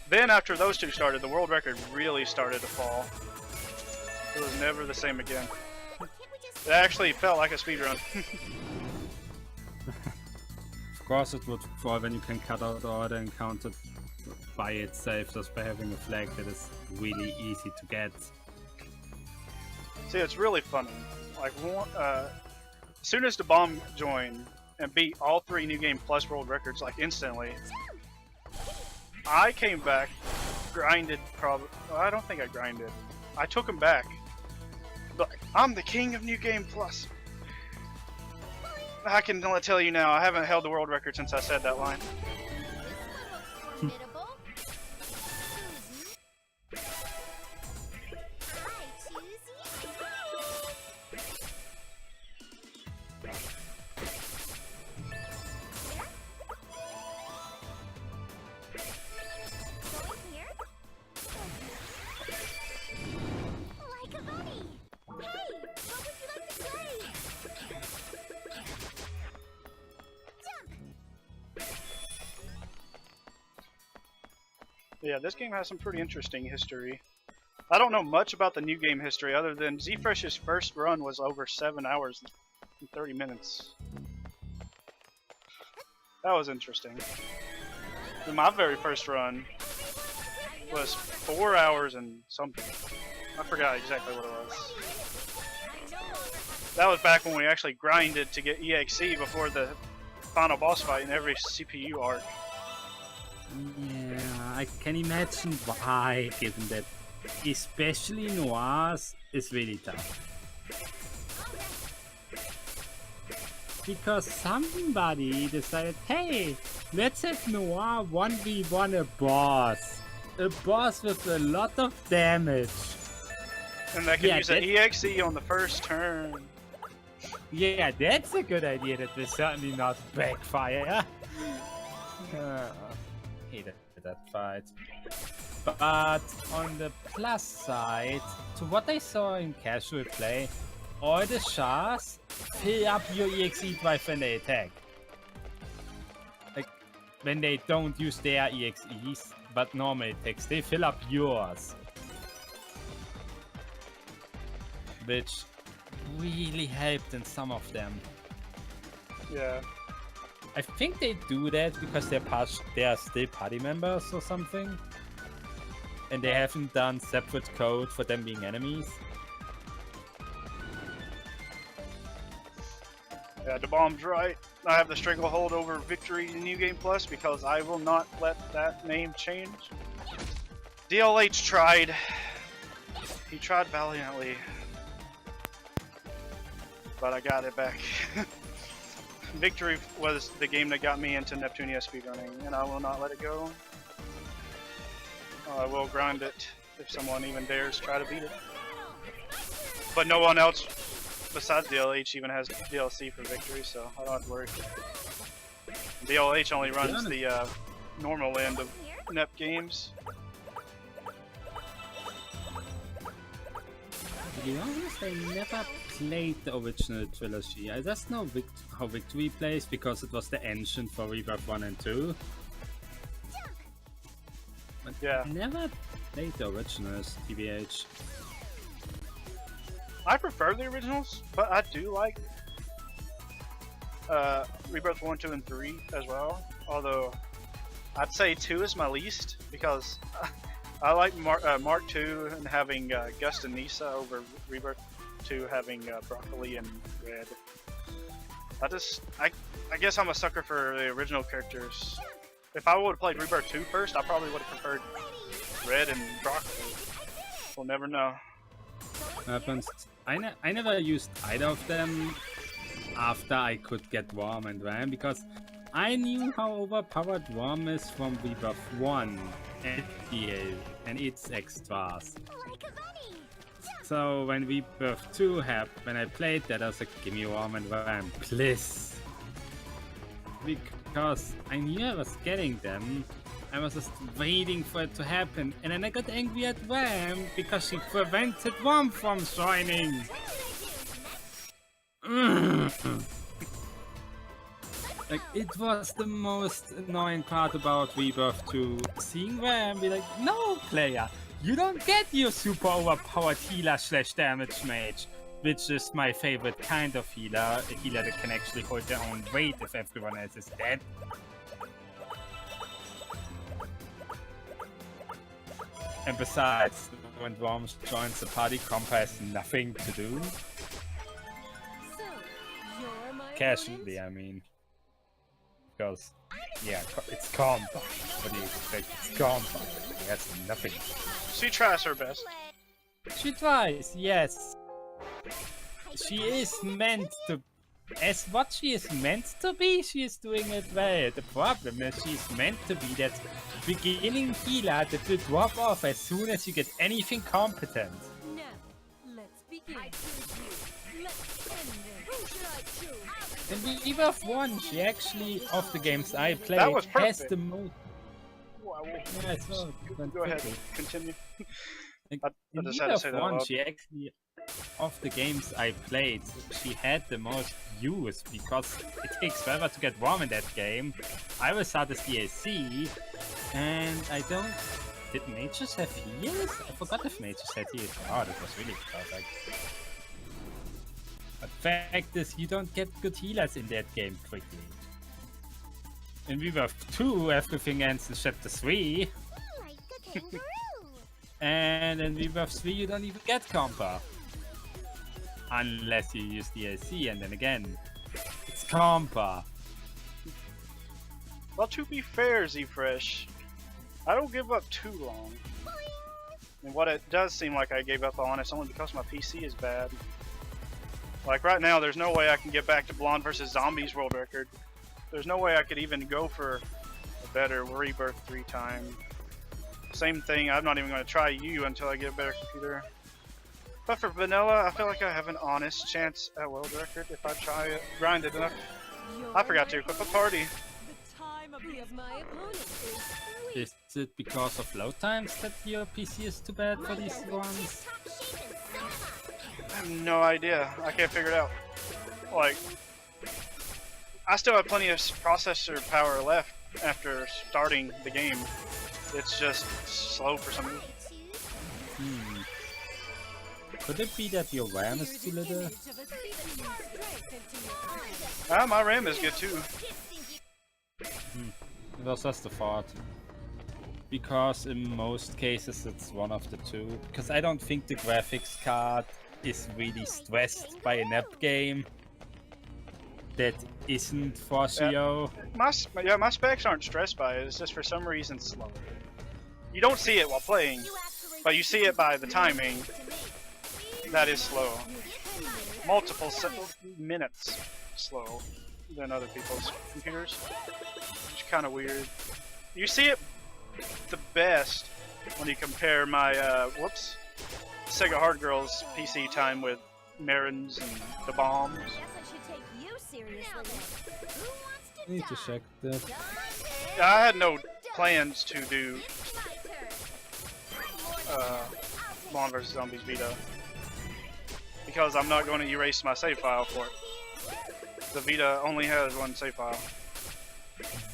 Then after those two started, the world record really started to fall. It was never the same again. It actually felt like a speedrun. Of course it would fall when you can cut out all the encounters by itself just by having a flag that is really easy to get. See, it's really funny. Like, as soon as the bomb joined and beat all 3 New Game Plus world records like instantly, I came back, grinded probably. Well, I don't think I grinded. I took him back. Like, I'm the king of New Game Plus. I can tell you now, I haven't held the world record since I said that line. Yeah, this game has some pretty interesting history. I don't know much about the new game history other than Z-Fresh's first run was over 7 hours and 30 minutes. That was interesting. And my very first run was 4 hours and something. I forgot exactly what it was. That was back when we actually grinded to get EXE before the final boss fight in every CPU arc. Yeah, I can imagine why, given that especially Noir's is really tough. Because somebody decided, hey, let's have Noir 1v1 a boss. A boss with a lot of damage. And that can use an EXE on the first turn. Yeah, that's a good idea. That will certainly not backfire. Hated that fight. But on the plus side, to what I saw in casual play, all the chars fill up your EXE drive when they attack. Like, when they don't use their EXEs, but normal attacks, they fill up yours. Which really helped in some of them. Yeah. I think they do that because they are still party members or something. And they haven't done separate code for them being enemies. Yeah, the bomb's right. I have the stranglehold over Victory in New Game Plus because I will not let that name change. DLH tried. He tried valiantly. But I got it back. Victory was the game that got me into Neptunia speedrunning, and I will not let it go. I will grind it if someone even dares try to beat it. But no one else besides DLH even has DLC for Victory, so I don't have to worry. DLH only runs the normal end of Nep games. To be honest, I never played the original trilogy. I just know how Victory plays because it was the engine for Rebirth 1 and 2. But Yeah. I never played the originals, TBH. I prefer the originals, but I do like Rebirth 1, 2, and 3 as well. Although I'd say 2 is my least because I like Mark 2 and having Gust and Nisa over Rebirth 2 having Broccoli and Red. I guess I'm a sucker for the original characters. If I would have played Rebirth 2 first, I probably would have preferred Red and Broccoli. We'll never know. Happens. I never used either of them after I could get Worm and Ram because I knew how overpowered Worm is from Rebirth 1 and its extras. So when Rebirth 2 happened, when I played that, I was like, give me Worm and Ram, please. Because I knew I was getting them. I was just waiting for it to happen, and then I got angry at Ram because she prevented Worm from joining. Like, it was the most annoying part about Rebirth 2, seeing Ram be like, no player, you don't get your super overpowered healer / damage mage, which is my favorite kind of healer, a healer that can actually hold their own weight if everyone else is dead. And besides, when Worms joins the party, Compa has nothing to do. So, you're my Casually, I mean. Because, yeah, it's Compa. What do you expect? It's Compa. He has nothing. She tries her best. She tries, yes. She is meant to... As what she is meant to be, she is doing it well. The problem is she's meant to be that beginning healer that will drop off as soon as you get anything competent. Now, let's begin. I choose you. Let's end it. Who should I choose? In Rebirth 1, she actually, of the games I played, That was has perfect. the most... Wow. Yeah, I saw it went Go ahead, quickly. continue. Like, I in just had to say Rebirth that 1, out. she actually, of the games I played, she had the most use because it takes forever to get warm in that game. I will start as DLC, and I don't... Did mages have heals? I forgot if mages had heals. Oh, that was really perfect. But fact is, you don't get good healers in that game quickly. In Rebirth 2, everything ends in Chapter 3. Like a kangaroo. And in Rebirth 3 you don't even get Compa. Unless you use DLC, and then again, it's Compa. Well, to be fair, Z-Fresh, I don't give up too long. And what it does seem like I gave up on is only because my PC is bad. Like right now, there's no way I can get back to Blonde vs. Zombies world record. There's no way I could even go for a better Rebirth 3 time. Same thing, I'm not even going to try you until I get a better computer. But for vanilla, I feel like I have an honest chance at world record if I try it, grind it enough. I forgot to equip a party. The time of my opponent is Is it because of load times that your PC is too bad for these ones? I have no idea. I can't figure it out. Like, I still have plenty of processor power left after starting the game. It's just slow for some reason. Could it be that your RAM is too little? My RAM is good too. It was just a thought. Because in most cases it's one of the two. Because I don't think the graphics card is really stressed by an app game that isn't for CO. My specs aren't stressed by it. It's just for some reason slow. You don't see it while playing, but you see it by the timing. That is slow. Multiple minutes slow than other people's computers. Which is kind of weird. You see it the best when you compare my Sega Hard Girls PC time with Marin's and the Bombs. I need to check that. I had no plans to do Blonde vs. Zombies Vita because I'm not going to erase my save file for it. The Vita only has one save file.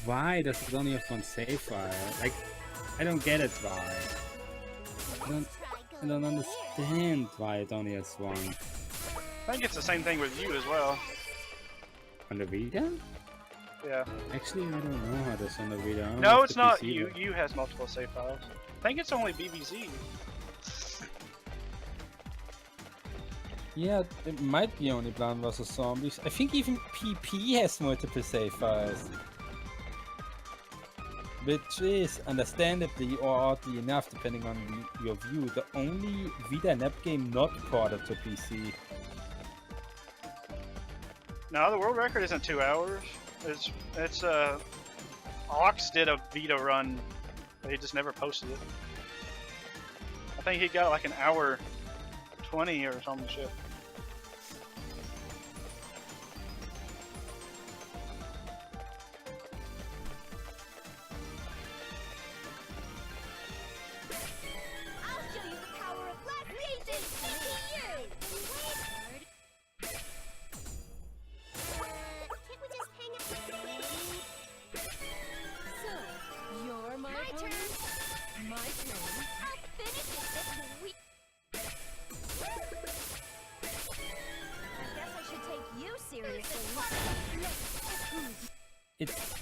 Why does it only have one save file? Like, I don't get it why. I don't understand why it only has one. I think it's the same thing with you as well. On the Vita? Yeah. Actually, I don't know how this on the Vita. I don't No, have it's the not PC, you. but- You has multiple save files. I think it's only BBZ. Yeah, it might be only Blonde vs. Zombies. I think even PP has multiple save files. Which is, understandably or oddly enough, depending on your view, the only Vita and app game not ported to PC. No, the world record isn't 2 hours. It's Ox did a Vita run, but he just never posted it. I think he got like an hour 20 or some shit.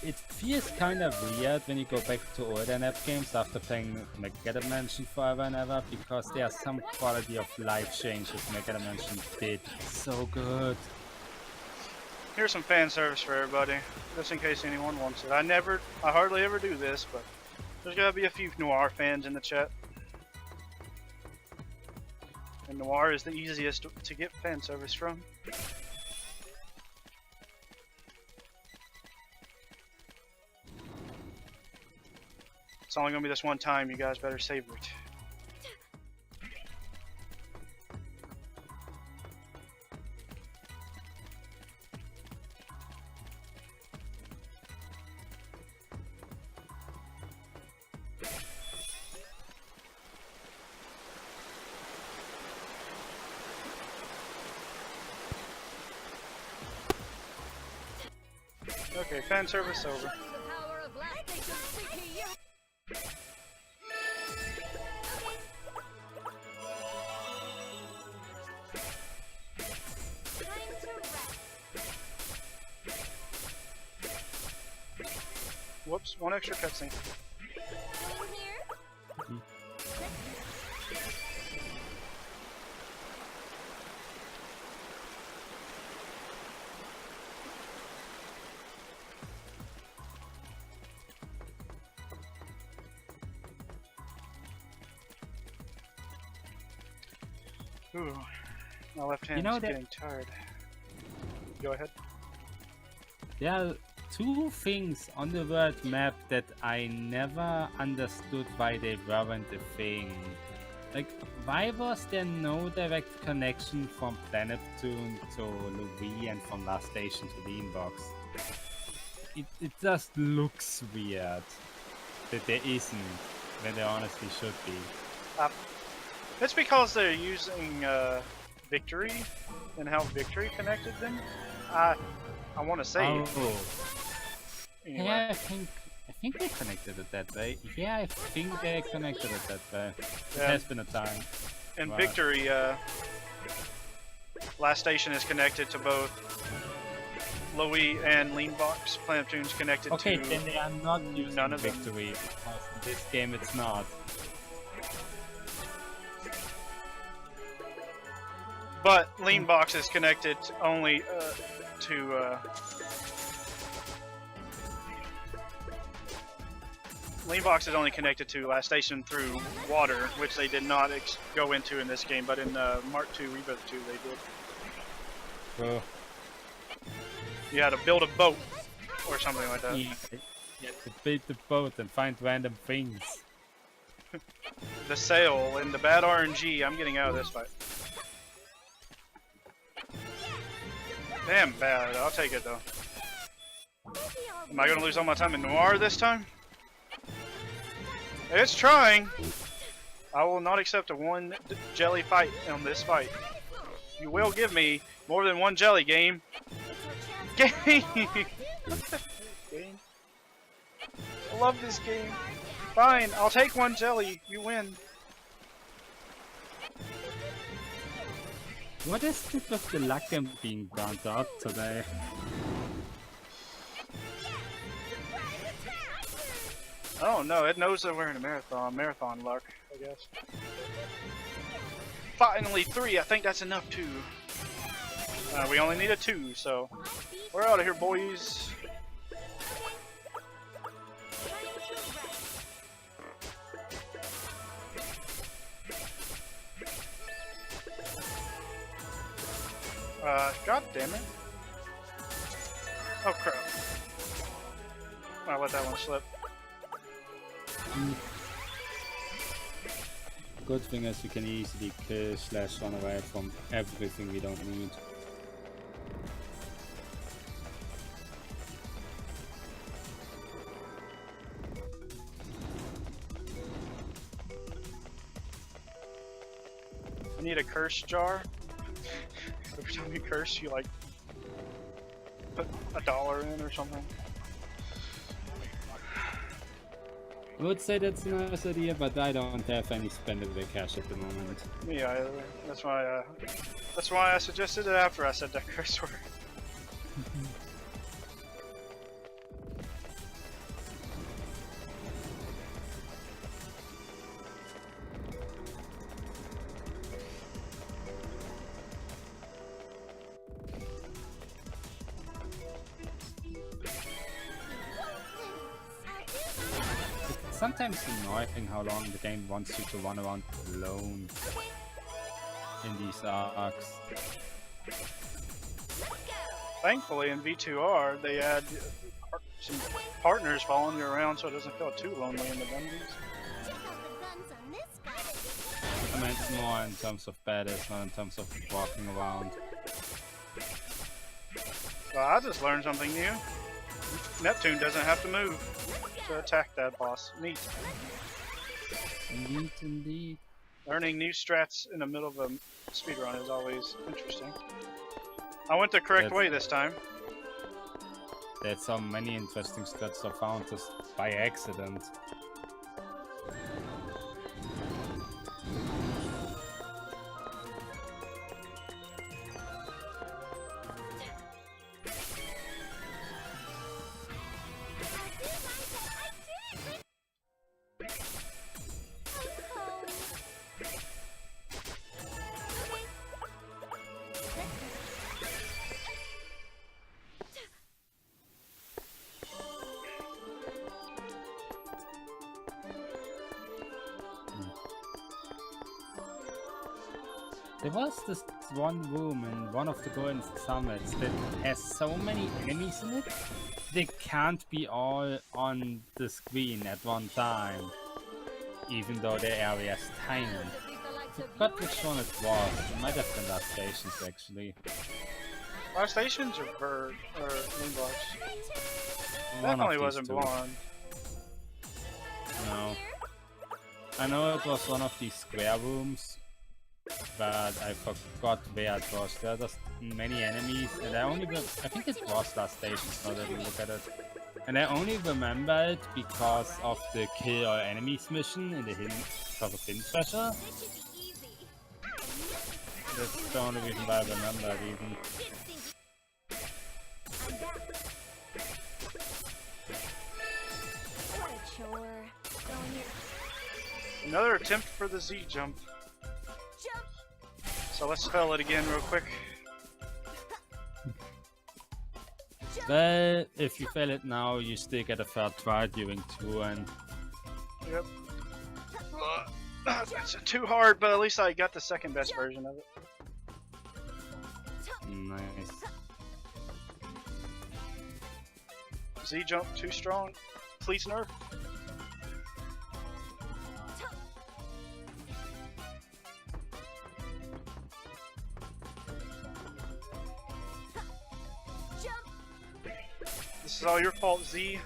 It feels kind of weird when you go back to older NAP games after playing Megadimension forever and ever, because there are some quality of life changes Megadimension did so good. Here's some fan service for everybody, just in case anyone wants it. I hardly ever do this, but there's gotta be a few Noir fans in the chat. And Noir is the easiest to get fan service from. It's only gonna be this one time, you guys better savor it. Okay, fan service over. Whoops, one extra cutscene. Ooh, my left hand's know that- getting tired. Go ahead. There are two things on the world map that I never understood why they weren't a thing. Like, why was there no direct connection from Planeptune to Louis and from Last Station to Leanbox? It just looks weird that there isn't, when there honestly should be. It's because they're using Victory and how Victory connected them. I want to say. Oh. Anyway. Yeah, I think they connected it that way. Yeah, I think they connected it that way. It Yeah. has been a time. In Wow. Victory, Last Station is connected to both Louis and Leanbox. Planeptune's connected Okay, to. then they are not using none of them. Victory, because in this game it's not. But Leanbox is connected only to. Leanbox is only connected to Last Station through water, which they did not go into in this game, but in Mark II Rebirth 2 they did. So, You had to build a boat or something like that. you have to build the boat and find random things. The sail and the bad RNG. I'm getting out of this fight. Damn bad. I'll take it though. Am I gonna lose all my time in Noir this time? It's trying. I will not accept a one jelly fight on this fight. You will give me more than one jelly game. Game. Game. I love this game. Fine, I'll take one jelly. You win. What is it with the luck and being burnt out today? Oh no, it knows that we're in a marathon. Marathon luck, I guess. Finally 3, I think that's enough too. We only need a 2, so we're out of here, boys. God damn it. Oh crap. I let that one slip. Good thing is we can easily kill / run away from everything we don't need. I need a curse jar. Every time you curse, you like put $1 in or something. I would say that's a nice idea, but I don't have any spendable cash at the moment. Me either. That's why I suggested it after I said that curse word. It's sometimes annoying how long the game wants you to run around alone in these arcs. Thankfully, in V2R, they add some partners following you around so it doesn't feel too lonely in the dungeons. I mean, it's more in terms of battles, not in terms of walking around. Well, I just learned something new. Neptune doesn't have to move to attack that boss. Neat. Neat indeed. Learning new strats in the middle of a speedrun is always interesting. I went the correct way this time. There's so many interesting strats I found just by accident. There was this one room in one of the Golden Summits that has so many enemies in it, they can't be all on the screen at one time, even though the area is tiny. Forgot which one it was. It might have been Last Stations actually. Last Stations or Bird or Moonblocks? One of Definitely these wasn't two. Blonde. No. I know it was one of these square rooms, but I forgot where it was. There are just many enemies, and I think it was Last Stations now that I look at it. And I only remember it because of the kill all enemies mission in the because of hidden treasure. That's the only reason why I remember it even. Another attempt for the Z jump. So let's spell it again real quick. Well, if you fail it now, you still get a third try during 2 and... Yep. It's too hard, but at least I got the second best version of it. Nice. Z jump too strong. Please nerf. This is all your fault, Z.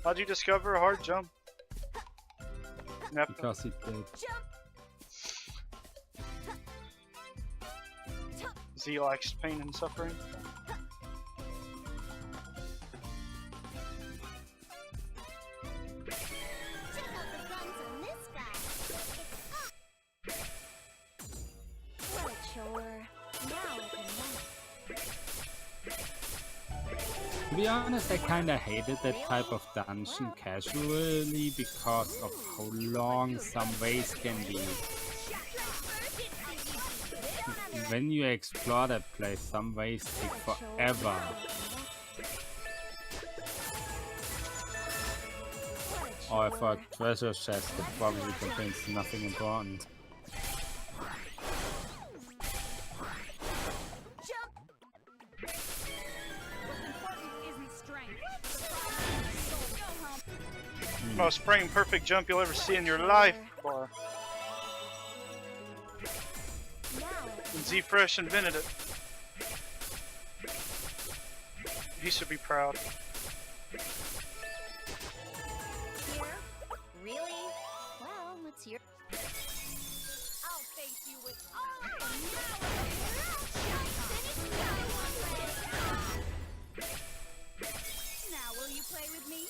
How'd you discover a hard jump? Yep. Because it did. Z likes pain and suffering. To be honest, I kinda hated that type of dungeon casually because of how long some ways can be. When you explore that place, some ways take forever. Or for a treasure chest that probably contains nothing important. Most frame perfect jump you'll ever see in your life, bar. Z Fresh invented it. He should be proud. Here? Really? Well, let's hear. I'll face you with all of them now will you play with me?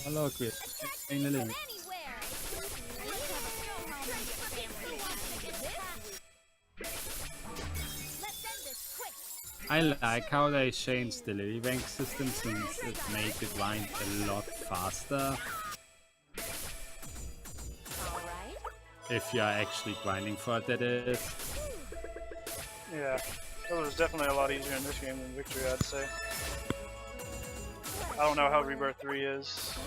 Hello, Chris. Finally. I like how they changed the lily bank system since it made the grind a lot faster. If you are actually grinding for it, that is. Yeah, it was definitely a lot easier in this game than Victory, I'd say. I don't know how Rebirth 3 is.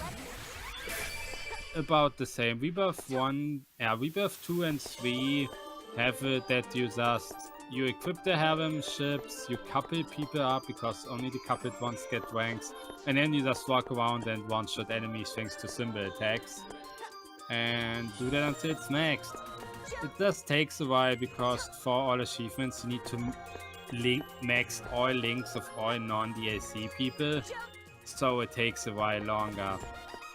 About the same. Rebirth 2 and 3 have it that you equip the harem ships, you couple people up because only the coupled ones get ranks, and then you just walk around and one-shot enemies thanks to symbol attacks. And do that until it's maxed. It just takes a while because for all achievements you need to max all links of all non-DLC people, so it takes a while longer.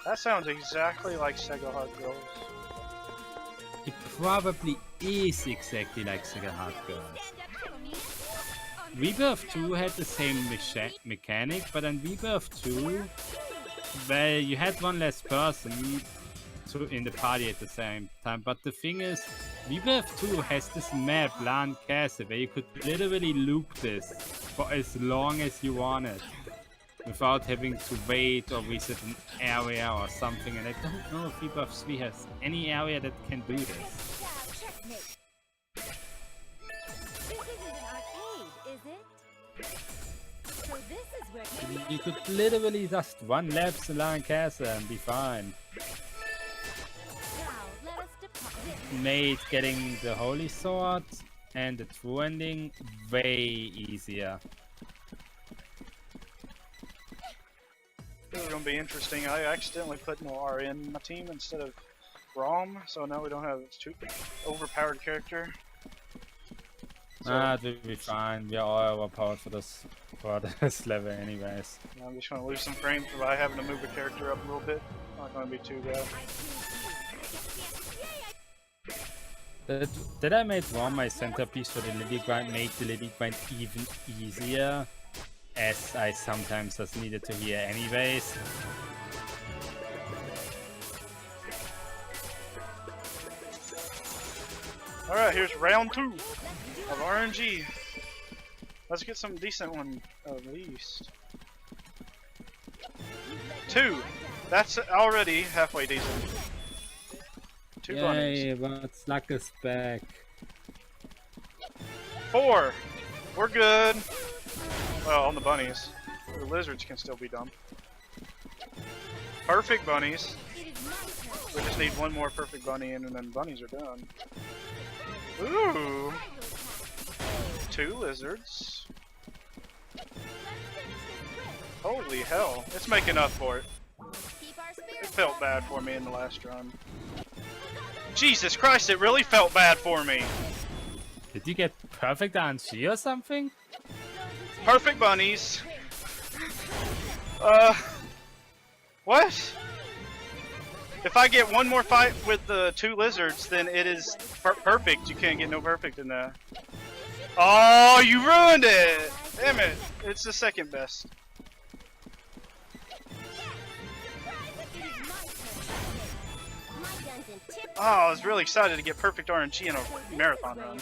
That sounds exactly like Sega Hard Girls. It probably is exactly like Sega Hard Girls. Rebirth 2 had the same mechanic, but in Rebirth 2, well, you had one less person in the party at the same time, but the thing is, Rebirth 2 has this map, Land Castle, where you could literally loop this for as long as you wanted, without having to wait or visit an area or something, and I don't know if Rebirth 3 has any area that can do this. You could literally just run laps around Castle and be fine. Now, let us depart. made getting the Holy Sword and the True Ending way easier. This is gonna be interesting. I accidentally put Noir in my team instead of Rom, so now we don't have a too overpowered character. So It will be fine. We are all overpowered for this level anyways. I'm just gonna lose some frames by having to move a character up a little bit. Not gonna be too bad. Did I make Rom my centerpiece for the Lily grind, make the Lily grind even easier? As I sometimes just needed to hear anyways. Alright, here's round 2 of RNG. Let's get some decent one at least. 2. That's already halfway decent. 2 Yay, bunnies. but luck is back. 4. We're good. Well, on the bunnies. The lizards can still be done. Perfect bunnies. We just need one more perfect bunny and then bunnies are done. Ooh. 2 lizards. Holy hell. It's making up for it. It felt bad for me in the last run. Jesus Christ, it really felt bad for me. Did you get perfect RNG or something? Perfect bunnies. What? If I get one more fight with the 2 lizards, then it is perfect. You can't get no perfect in that. Oh, you ruined it! Damn it. It's the second best. Oh, I was really excited to get perfect RNG in a marathon run.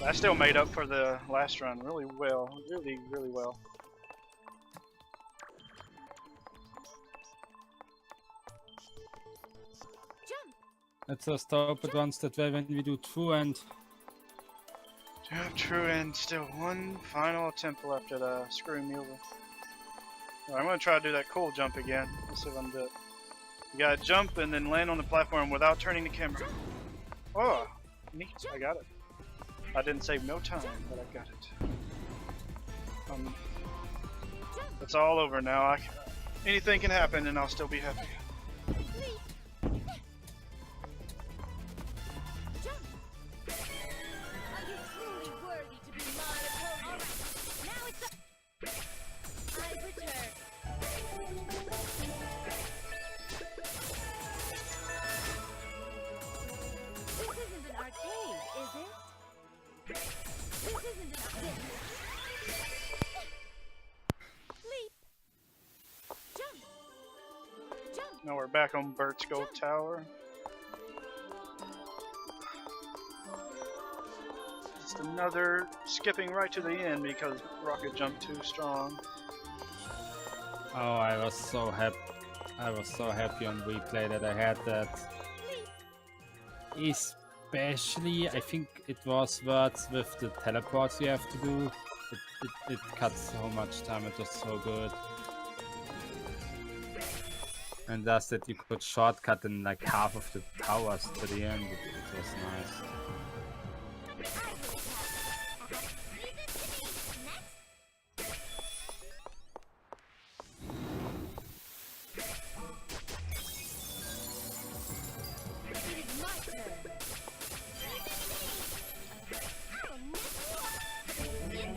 I still made up for the last run really well. Really well. Let's just hope it runs that way when we do True End. Yeah, True End. Still one final attempt left at screwing me over. Alright, I'm gonna try to do that cool jump again. Let's see if I can do it. You gotta jump and then land on the platform without turning the camera. Oh, neat. I got it. I didn't save no time, but I got it. It's all over now. Anything can happen and I'll still be happy. Now we're back on Bert's Gold Tower. Just another skipping right to the end because Rocket jumped too strong. Oh, I was so happy. I was so happy on replay that I had that. Especially, I think it was words with the teleports you have to do. It cuts so much time. It was so good. And thus that you could shortcut in like half of the towers to the end. It was nice.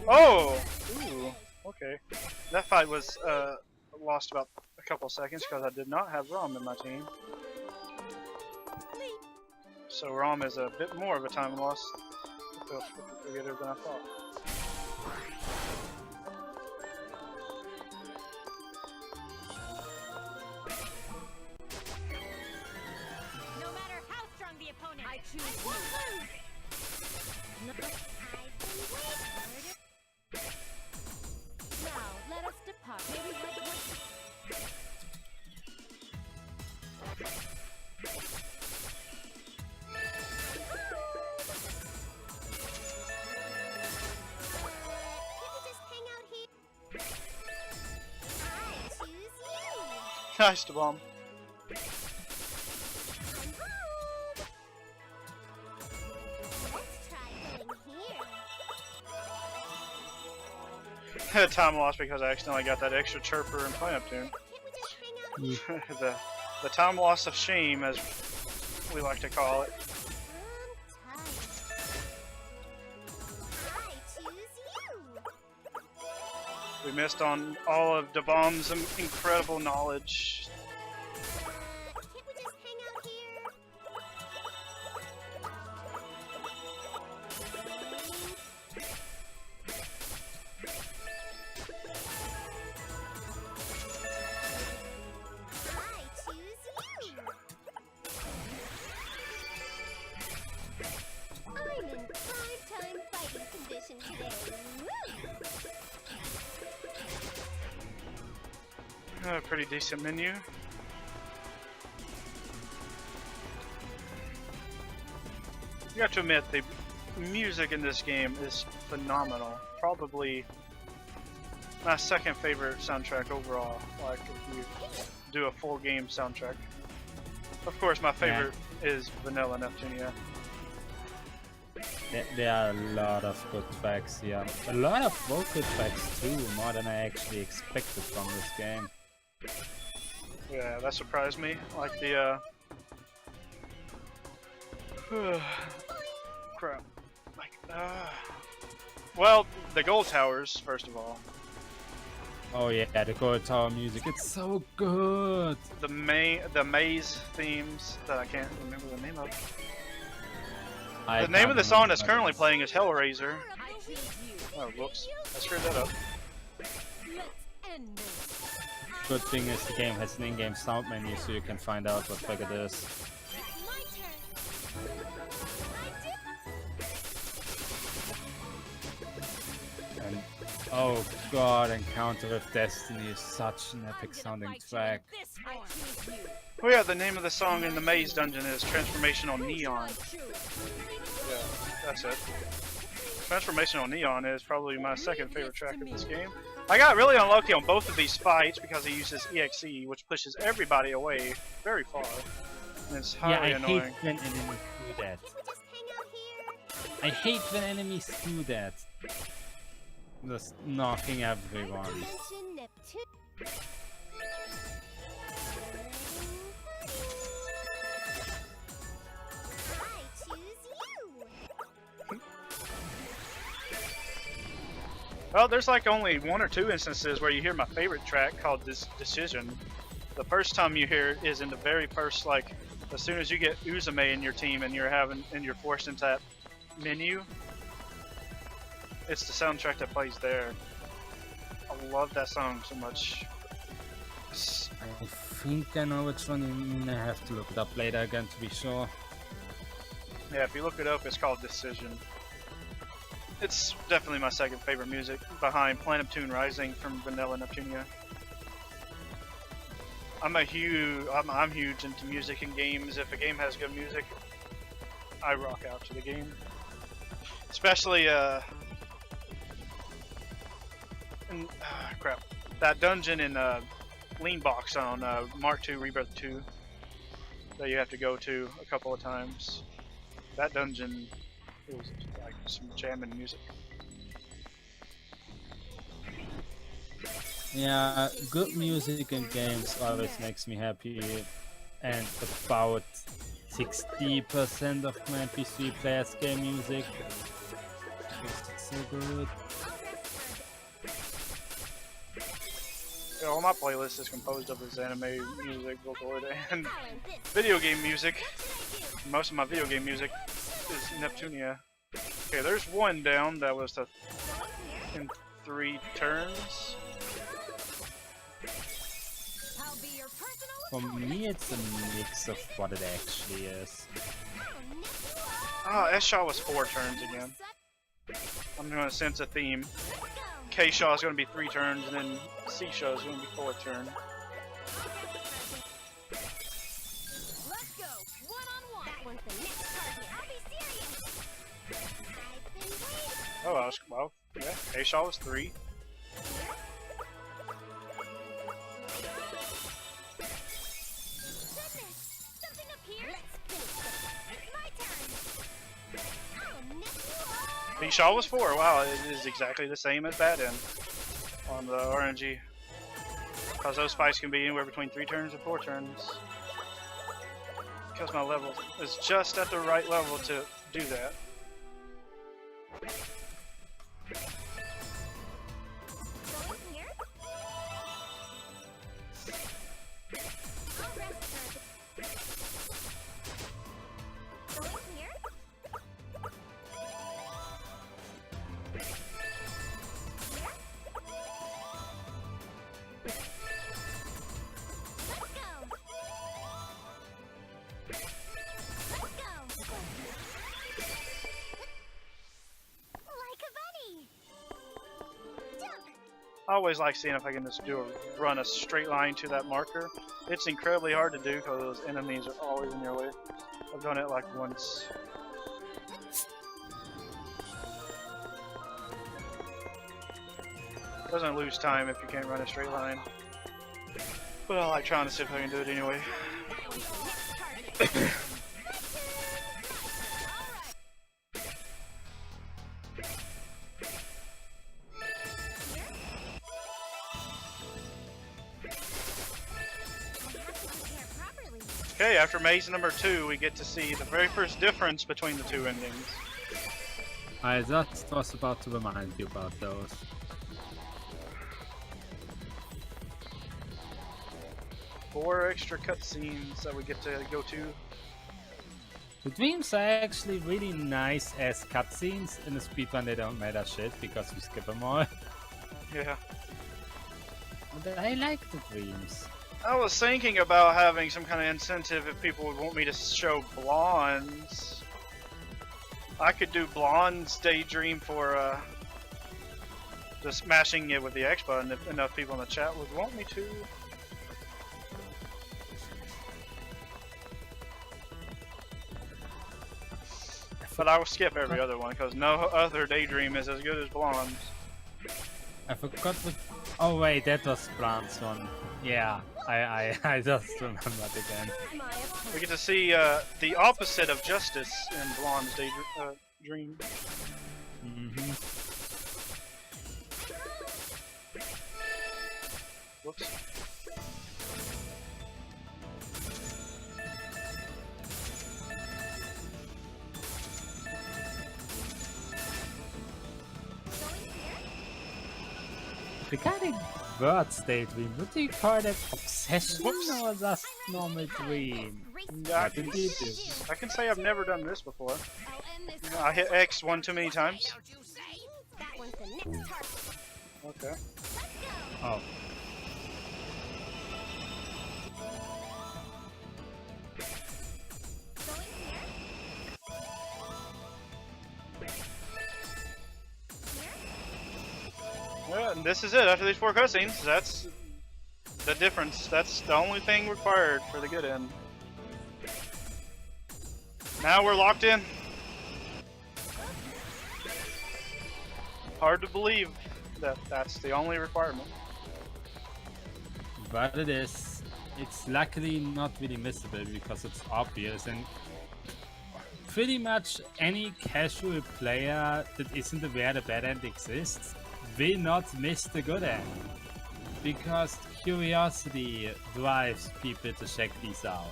Oh! Ooh, okay. That fight was lost about a couple seconds because I did not have Rom in my team. So Rom is a bit more of a time loss than I thought. No matter how strong the opponent, I choose you. Now let us depart. Nice to bomb. Time lost because I accidentally got that extra chirper in Play Neptune. the time loss of shame, as we like to call it. We missed on all of DeBomb's incredible knowledge. Pretty decent menu. You have to admit, the music in this game is phenomenal. Probably my second favorite soundtrack overall. Like if you do a full game soundtrack. Of course, my favorite is Vanilla Neptunia. There are a lot of good tracks here. A lot of vocal tracks too, more than I actually expected from this game. Yeah, that surprised me. Like the crap. Like well, the gold towers first of all. Oh yeah, the gold tower music, it's so good. The maze themes that I can't remember the name of. The name of the song that's currently playing is Hellraiser. Oh, whoops. I screwed that up. Good thing is the game has an in-game sound menu, so you can find out what track it is. And oh god, Encounter with Destiny is such an epic sounding track. Oh yeah, the name of the song in the maze dungeon is Transformational Neon. Yeah, that's it. Transformational Neon is probably my second favorite track in this game. I got really unlucky on both of these fights because he uses EXE, which pushes everybody away very far. And it's highly annoying. I hate when enemies do that. I hate when enemies do that. Just knocking everyone. Well, there's like only one or two instances where you hear my favorite track called this Decision. The first time you hear it is in the very first, like, as soon as you get Uzume in your team and you're forced into that menu. It's the soundtrack that plays there. I love that song so much. I think I know which one. I have to look it up later again to be sure. Yeah, if you look it up, it's called Decision. It's definitely my second favorite music, behind Play Neptune Rising from Vanilla Neptunia. I'm huge into music in games. If a game has good music, I rock out to the game. Especially crap, that dungeon in Lean Box on Mark II Rebirth 2 that you have to go to a couple of times. That dungeon is like some jamming music. Yeah, good music in games always makes me happy, and about 60% of my PC players game music. It's so good. Yeah, all my playlist is composed of this anime music, Vocaloid, and video game music. Most of my video game music is Neptunia. Okay, there's one down that was in 3 turns. For me, it's a mix of what it actually is. Oh, S-Shaw was 4 turns again. I'm gonna sense a theme. K-Shaw is gonna be 3 turns, and then C-Shaw is gonna be 4 turns. Oh, well, yeah. A-Shaw was 3. B-Shaw was 4. Wow, it is exactly the same as VII on the RNG. Because those fights can be anywhere between 3 turns and 4 turns. Because my level is just at the right level to do that. I always like seeing if I can just run a straight line to that marker. It's incredibly hard to do because those enemies are always in your way. I've done it like once. Doesn't lose time if you can't run a straight line. But I like trying to see if I can do it anyway. Okay, after maze number 2, we get to see the very first difference between the 2 endings. I just was about to remind you about those. Four extra cutscenes that we get to go to. The dreams are actually really nice as cutscenes. In the speedrun they don't matter shit because we skip them all. Yeah. But I like the dreams. I was thinking about having some kind of incentive if people would want me to show blondes. I could do blondes daydream for just smashing it with the X button if enough people in the chat would want me to. But I will skip every other one because no other daydream is as good as blondes. I forgot what... Oh wait, that was Brand's one. Yeah, I just remembered again. We get to see the opposite of justice in blonde's dream. Mm-hmm. Whoops. Regarding Bird's daydream, would you call that obsession or just normal dream? Yeah, What did you do? I can say I've never done this before. I hit X one too many times. Okay. Oh. Yeah, and this is it. After these 4 cutscenes, that's the difference. That's the only thing required for the good end. Now we're locked in. Hard to believe that that's the only requirement. But it is. It's luckily not really missable because it's obvious, and pretty much any casual player that isn't aware the bad end exists will not miss the good end. Because curiosity drives people to check these out.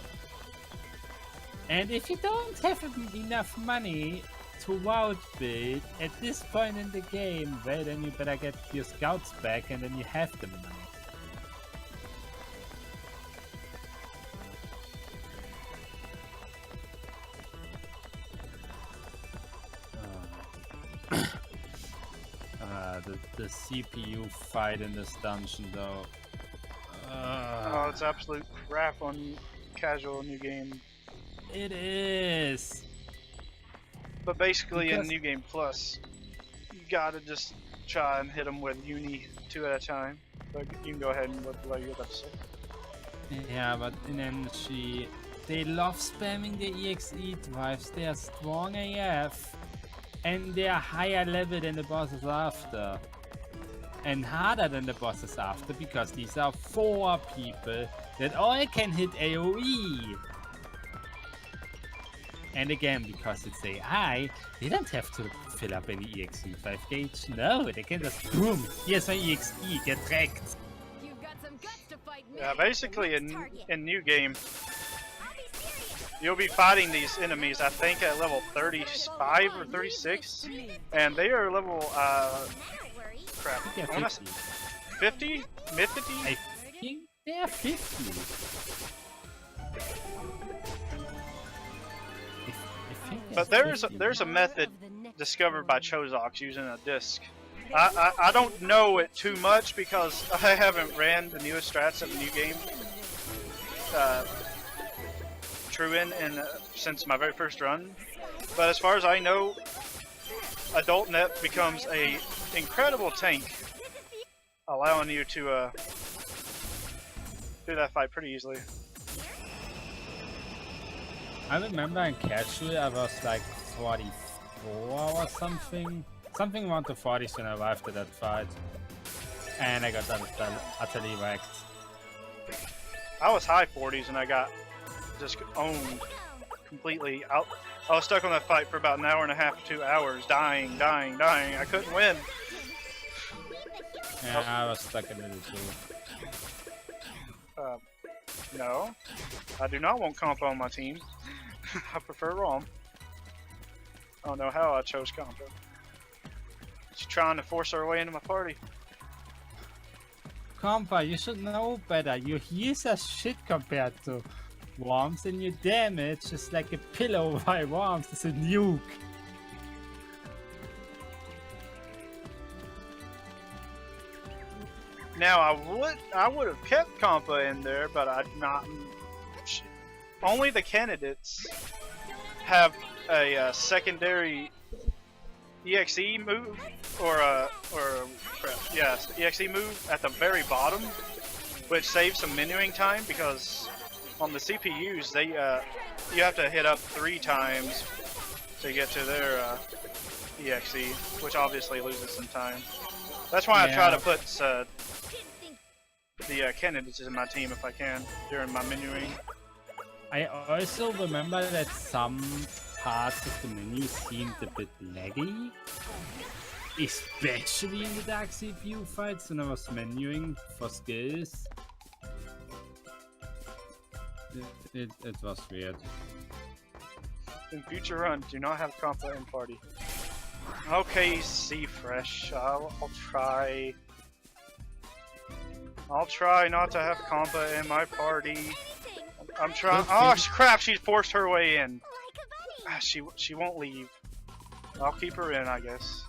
And if you don't have enough money to outbid at this point in the game, well then you better get your scouts back and then you have the money. The CPU fight in this dungeon though. Oh, it's absolute crap on casual new game. It is. But basically Because in New Game Plus, you gotta just try and hit them with Uni 2 at a time. But you can go ahead and what you got to say. Yeah, but in NG, they love spamming the EXE drives, they are strong AF, and they are higher level than the bosses after. And harder than the bosses after, because these are 4 people that all can hit AoE. And again, because it's AI, they don't have to fill up any EXE 5 gauge. No, they can just boom, here's my EXE, get wrecked. You've got some guts to fight me. Yeah, basically in new game, I'll be serious. you'll be fighting these enemies, I think at level 35 or 36, and they are level, Now worry. crap, Yeah, I wanna 50. 50? Mid 50? I think they're 50. But there's a method discovered by Chozox using a disc. I don't know it too much because I haven't ran the newest strats of the new game, Truin, since my very first run. But as far as I know, Adult Net becomes a incredible tank, allowing you to do that fight pretty easily. I remember in casual I was like 44 or something. Something around the 40s when I arrived at that fight. And I got utterly wrecked. I was high 40s and I got just owned completely. I was stuck on that fight for about an hour and a half to 2 hours, dying. I couldn't win. Yeah, I was stuck in it too. No, I do not want Compa on my team. I prefer Rom. I don't know how I chose Compa. She's trying to force her way into my party. Compa, you should know better. Your heals are shit compared to Worms, and your damage is like a pillow while Worms is a nuke. Now I would have kept Compa in there, but I'd not. Only the candidates have a secondary EXE move EXE move at the very bottom, which saves some menuing time because on the CPUs they you have to hit up 3 times to get to their EXE, which obviously loses some time. That's why I try to put the candidates in my team if I can during my menuing. I also remember that some parts of the menu seemed a bit laggy, especially in the dark CPU fights when I was menuing for skills. It was weird. In future runs, do not have Compa in party. Okay, see fresh. I'll try. I'll try not to have Compa in my party. I'm trying. Oh crap! She forced her way in. She won't leave. I'll keep her in, I guess.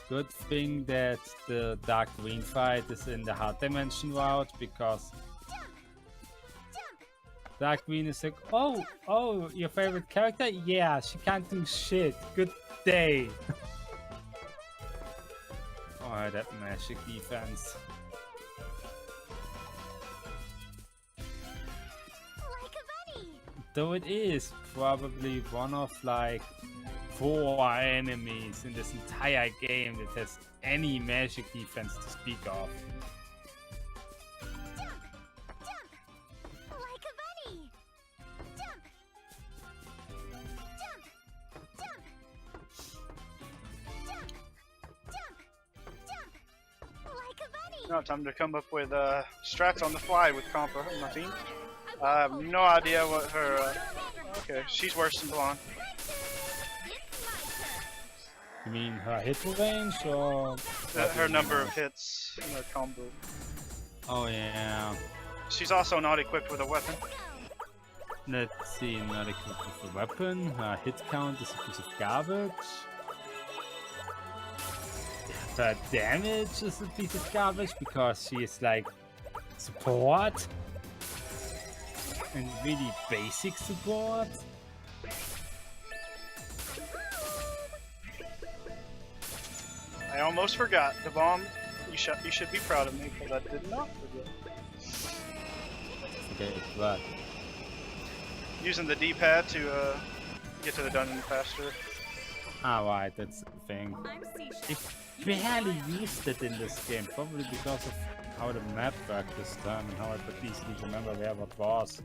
Good thing that the dark green fight is in the hard dimension route, because dark green is like, oh, your favorite character? Yeah, she can't do shit. Good day. Oh, that magic defense. Though it is probably one of like 4 enemies in this entire game that has any magic defense to speak of. Now time to come up with strats on the fly with Compa on my team. I have no idea what her. Okay, she's worse than Blonde. You mean her hit range or Her number of hits in her combo. Oh yeah. She's also not equipped with a weapon. Let's see, not equipped with a weapon. Her hit count is a piece of garbage. Her damage is a piece of garbage because she is like support. And really basic support. I almost forgot. The bomb. You should be proud of me because I did not forget. forget what. Using the D-pad to get to the dungeon faster. Ah, right, that's the thing. I'm Seashell. If we hardly used it in this game, probably because of how the map worked this time and how I could easily remember where what was.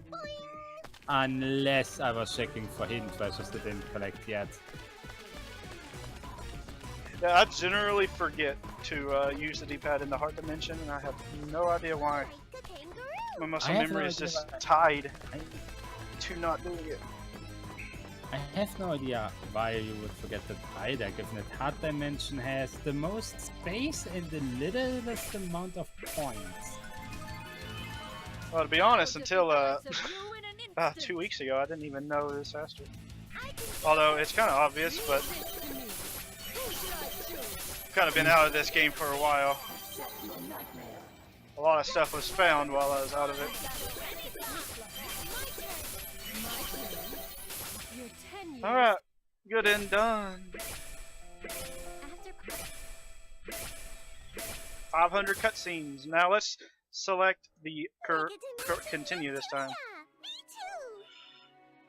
Unless I was checking for hidden treasures that didn't collect yet. Yeah, I generally forget to use the D-pad in the heart dimension, and I have no idea why. Like a kangaroo. My muscle I have memory no is idea just why. tied to not doing it. I have no idea why you would forget that either, given that Hard Dimension has the most space and the littlest amount of points. Well, to be honest, until Lots of you in an about instant. 2 weeks ago, I didn't even know it was faster. I can Although it's kind of obvious, but kind of been out of this game for a while. A lot of stuff was found while I was out of it. You're 10 years Alright, good and done. after 500 cutscenes. Now let's select the continue this time. Yeah, me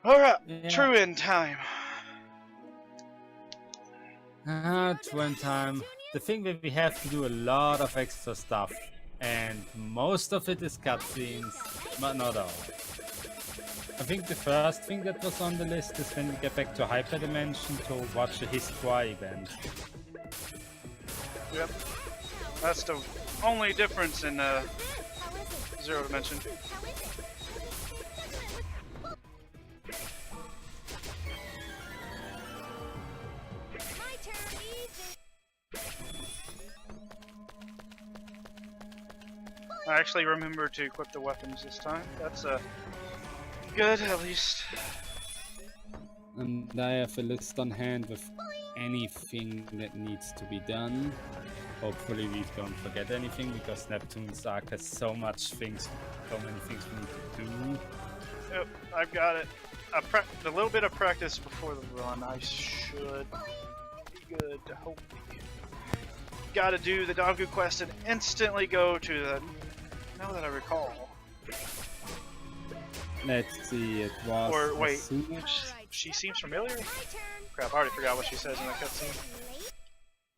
too. Alright, Yeah. true end time. Twin time. The thing that we have to do a lot of extra stuff, and most of it is cutscenes, but not all. I think the first thing that was on the list is when we get back to Hyperdimension to watch a Histoire event. Yep. That's the only difference in How is it? Zero Dimension. How is it? My turn. Easy. I actually remember to equip the weapons this time. That's good, at least. And I have a list on hand with anything that needs to be done. Hopefully we don't forget anything, because Neptune's arc has so many things we need to do. Yep, I've got it. A little bit of practice before the run. I should be good, hopefully. Gotta do the Dagu quest and instantly go to the... Now that I recall. Let's see, it was... Or, as wait. soon as- She seems familiar? My turn. Crap, I already forgot what she says in the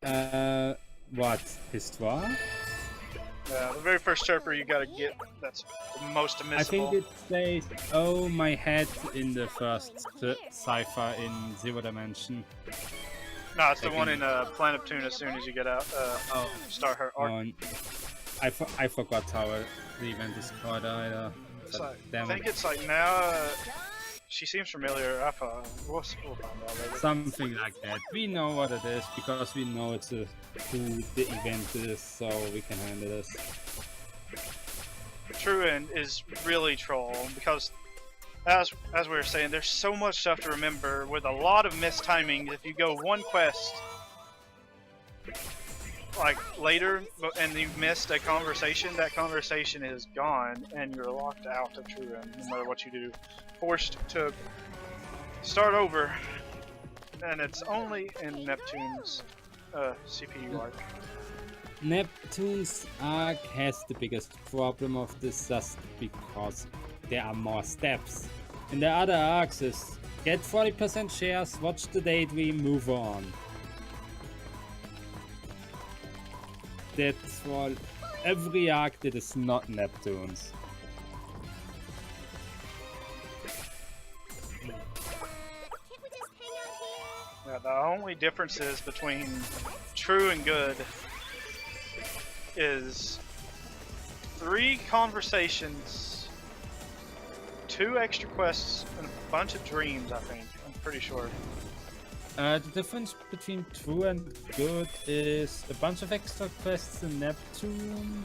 cutscene. What? Histoire? Yeah, the very first chirper you gotta get, that's the most I admissible. think it says, oh my head, in the first cipher in Zero Dimension. No, it's the one in Planet Neptune as soon as you get out, start her arc. I forgot how the event is called either. It's like, I Damn think it. it's like now, she seems familiar. We'll find out later. Something like that. We know what it is because we know it's who the event is, so we can handle this. True End is really troll because, as we were saying, there's so much stuff to remember with a lot of missed timing. If you go one quest like later and you missed a conversation, that conversation is gone and you're locked out of True End no matter what you do. Forced to start over, and it's only in Neptune's CPU arc. Neptune's arc has the biggest problem of this just because there are more steps. In the other arcs is get 40% shares, watch the daydream, move on. That's for every arc that is not Neptune's. Can't we just hang out here? Yeah, the only differences between True and Good is 3 conversations, 2 extra quests, and a bunch of dreams, I think. I'm pretty sure. The difference between True and Good is a bunch of extra quests in Neptune,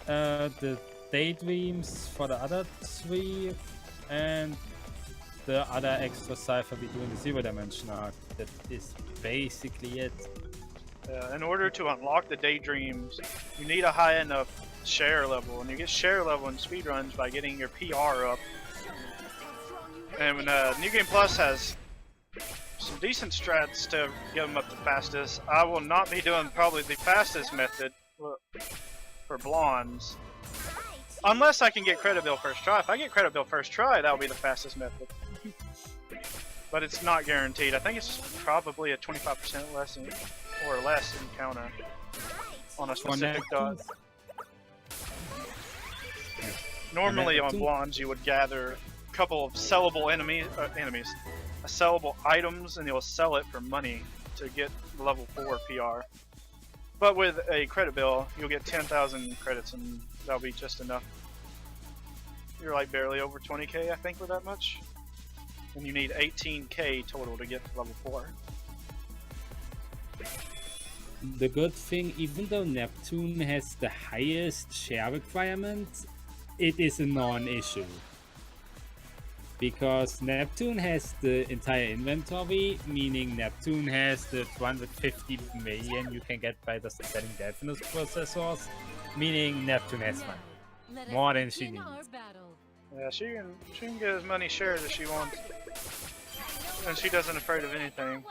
the daydreams for the other 3, and the other extra cipher we do in the Zero Dimension arc. That is basically it. In order to unlock the daydreams, you need a high enough share level, and you get share level in speedruns by getting your PR up. And when New Game Plus has some decent strats to get them up the fastest, I will not be doing probably the fastest method for blondes. Unless I can get credit bill first try. If I get credit bill first try, that'll be the fastest method. But it's not guaranteed. I think it's probably a 25% less or less encounter on a specific dot. Normally on blondes you would gather a couple of sellable sellable items, and you'll sell it for money to get level 4 PR. But with a credit bill, you'll get 10,000 credits, and that'll be just enough. You're like barely over 20k, I think, with that much. And you need 18k total to get to level 4. The good thing, even though Neptune has the highest share requirement, it is a non-issue. Because Neptune has the entire inventory, meaning Neptune has the 250 million you can get by just selling Delphinus processors, meaning Neptune has money. More than she needs. Yeah, she can get as many shares as she wants. And she doesn't afraid of anything.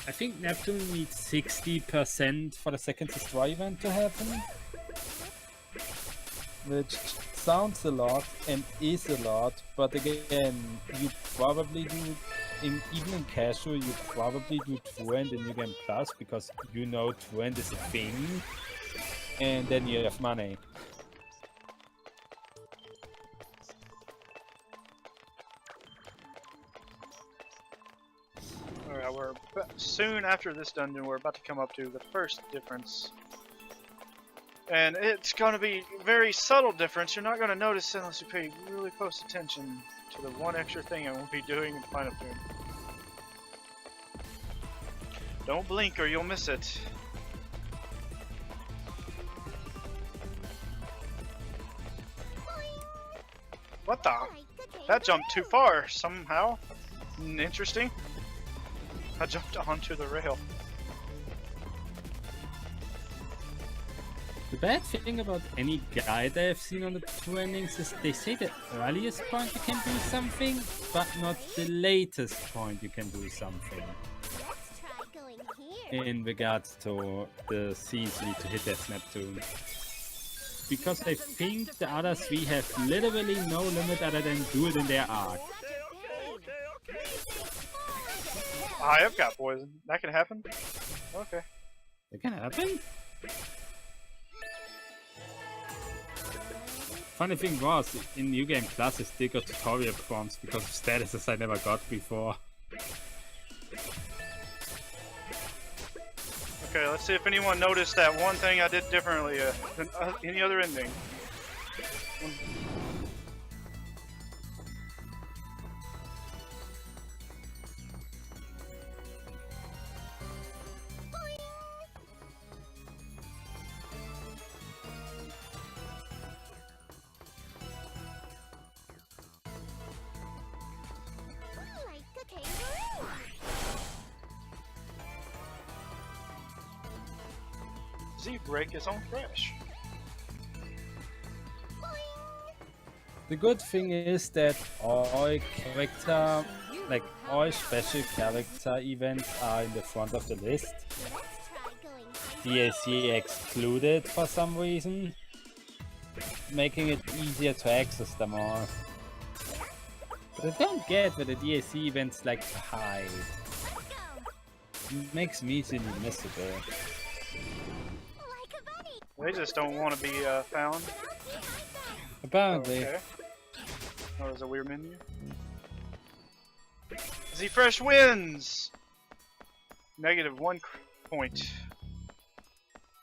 I think Neptune needs 60% For the second destroy event to happen, which sounds a lot and is a lot, but again, you probably do, even in casual, you probably do Truant in New Game Plus, because you know Truant is a thing, and then you have money. Alright, we're soon after this dungeon, we're about to come up to the first difference. And it's going to be a very subtle difference. You're not going to notice unless you pay really close attention to the one extra thing I will be doing in Final Tune. Don't blink or you'll miss it. What the? That jumped too far somehow. Interesting. I jumped onto the rail. The bad thing about any guide I've seen on the two endings is they say the earliest point you can do something, but not the latest point you can do something. In regards to the scenes you need to hit as Neptune. Because I think the other three have literally no limit other than do it in their arc. I have got poison. That can happen? Okay. It can happen? Funny thing was, in New Game Plus I still got tutorial prompts because of statuses I never got before. Okay, let's see if anyone noticed that one thing I did differently than any other ending. Z break his own crash. The good thing is that all character, like all special character events are in the front of the list. DLC excluded for some reason, making it easier to access them all. But I don't get where the DLC events like to hide. It makes me silly miserable. They just don't want to be found. Apparently. Okay. Oh, there's a weird menu. Z Fresh wins! -1 point.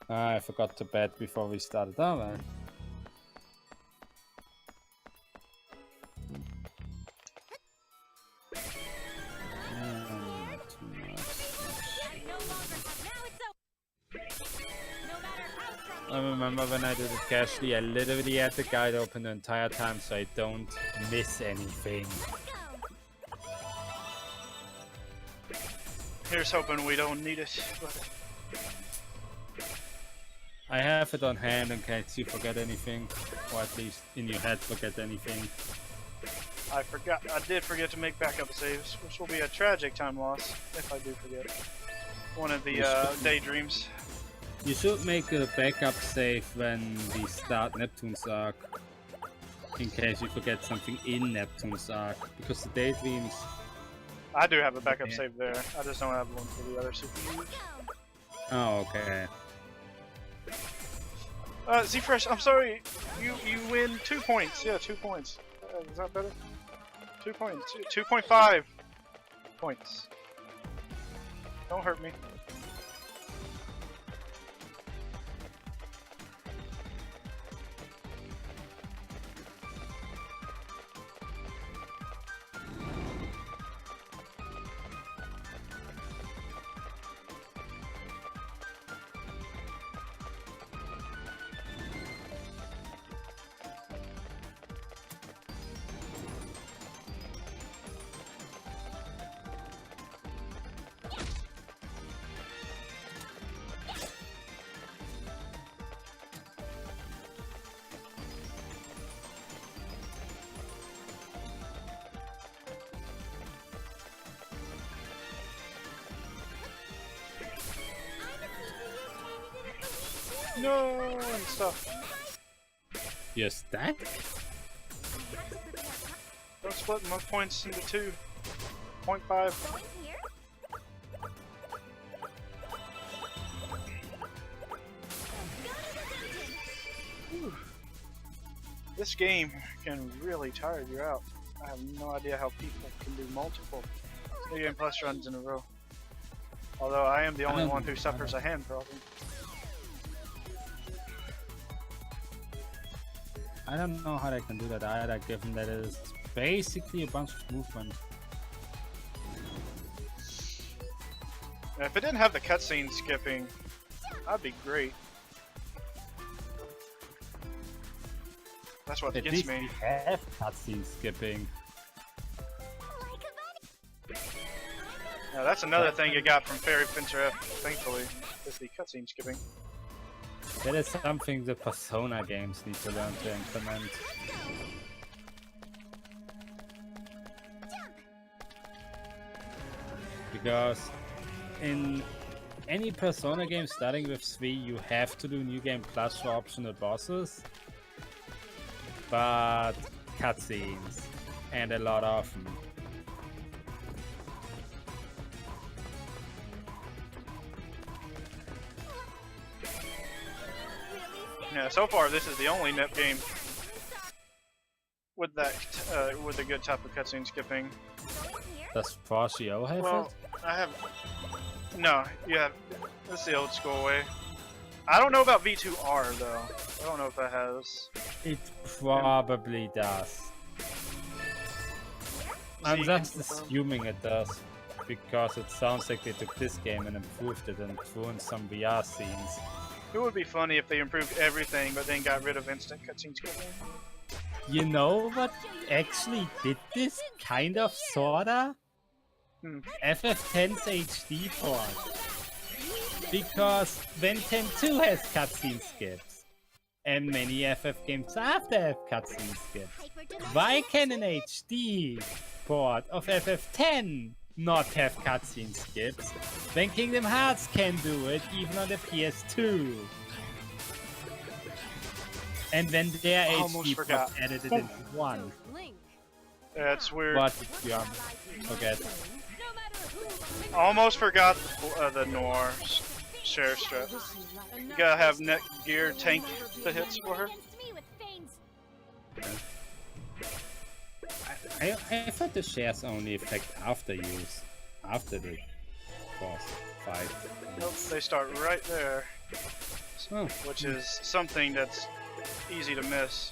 I forgot to bet before we started. Oh man. I remember when I did it casually, I literally had the guide open the entire time so I don't miss anything. Here's hoping we don't need it. But... I have it on hand in case you forget anything, or at least in your head forget anything. I did forget to make backup saves, which will be a tragic time loss if I do forget. one of the daydreams. You should make a backup save when we start Neptune's arc. In case you forget something in Neptune's arc. Because the daydreams... I do have a backup save there. I just don't have one for the other CPUs. Oh, okay. Z-Fresh, I'm sorry. You win 2 points. Yeah, 2 points. Is that better? 2 points. 2.5 points. Don't hurt me. No, and stuff. You're stacked? Don't split my points into 2.5. Going here? This game can really tire you out. I have no idea how people can do multiple 3 game plus runs in a row. Although I am the only one who suffers a hand problem. I don't know how they can do that either, given that it is basically a bunch of movement. If it didn't have the cutscene skipping, that'd be great. That's what At gets least me. we have cutscene skipping. Now that's another thing you got from Fairy Fencer F, thankfully, is the cutscene skipping. That is something the Persona games need to learn to implement. Because in any Persona game starting with 3, you have to do New Game Plus for optional bosses. But cutscenes, and a lot of them. Yeah, so far this is the only NEP game with that with a good type of cutscene skipping. Does 4CO have Well, it? I have no. Yeah, that's the old school way. I don't know about V2R though. I don't know if that has. It probably does. I'm just assuming it does, because it sounds like they took this game and improved it and threw in some VR scenes. It would be funny if they improved everything but then got rid of instant cutscene skipping. You know what actually did this? Kind of, sorta? FF10's HD port. Because Ben 10.2 has cutscene skips. And many FF games after have cutscene skips. Why can an HD port of FF10 not have cutscene skips when Kingdom Hearts can do it even on the PS2? And when their HD port edited into 1. That's weird. What did you forget? Almost forgot the Noir share strap. You gotta have net gear tank the hits for her. I thought the shares only affect after use, after the boss fight. Nope, they start right there, Oh. which is something that's easy to miss.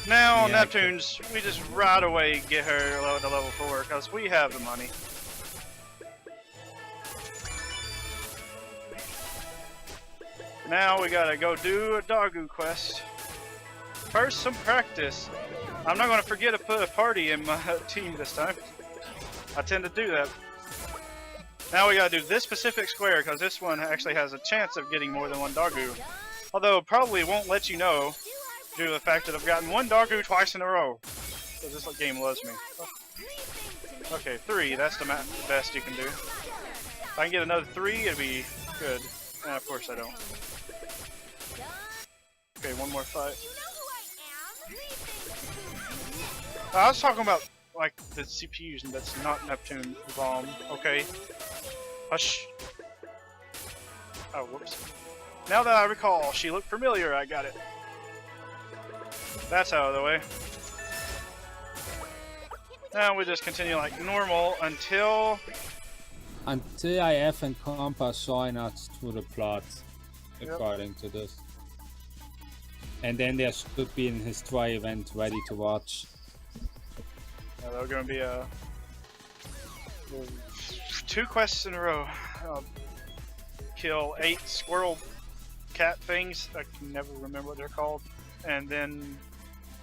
Now, Yeah, Neptunes, we just right away get her to level 4 because we have the money. Now we gotta go do a Dargu quest. First, some practice. I'm not gonna forget to put a party in my team this time. I tend to do that. Now we gotta do this specific square because this one actually has a chance of getting more than one Dargu. Although it probably won't let you know due to the fact that I've gotten one Dargu twice in a row. Because this game loves me. Oh. Okay, 3, that's the best you can do. If I can get another 3, it'd be good. And of course I don't. Okay, one more fight. I was talking about like the CPUs, and that's not Neptune bomb. Okay. Hush. Oh, whoops. Now that I recall, she looked familiar. I got it. That's out of the way. Now we just continue like normal until IF and Compass join us to the plot, according to this. And then there should be an history event ready to watch. They're going to be 2 quests in a row. Kill 8 squirrel cat things. I can never remember what they're called. And then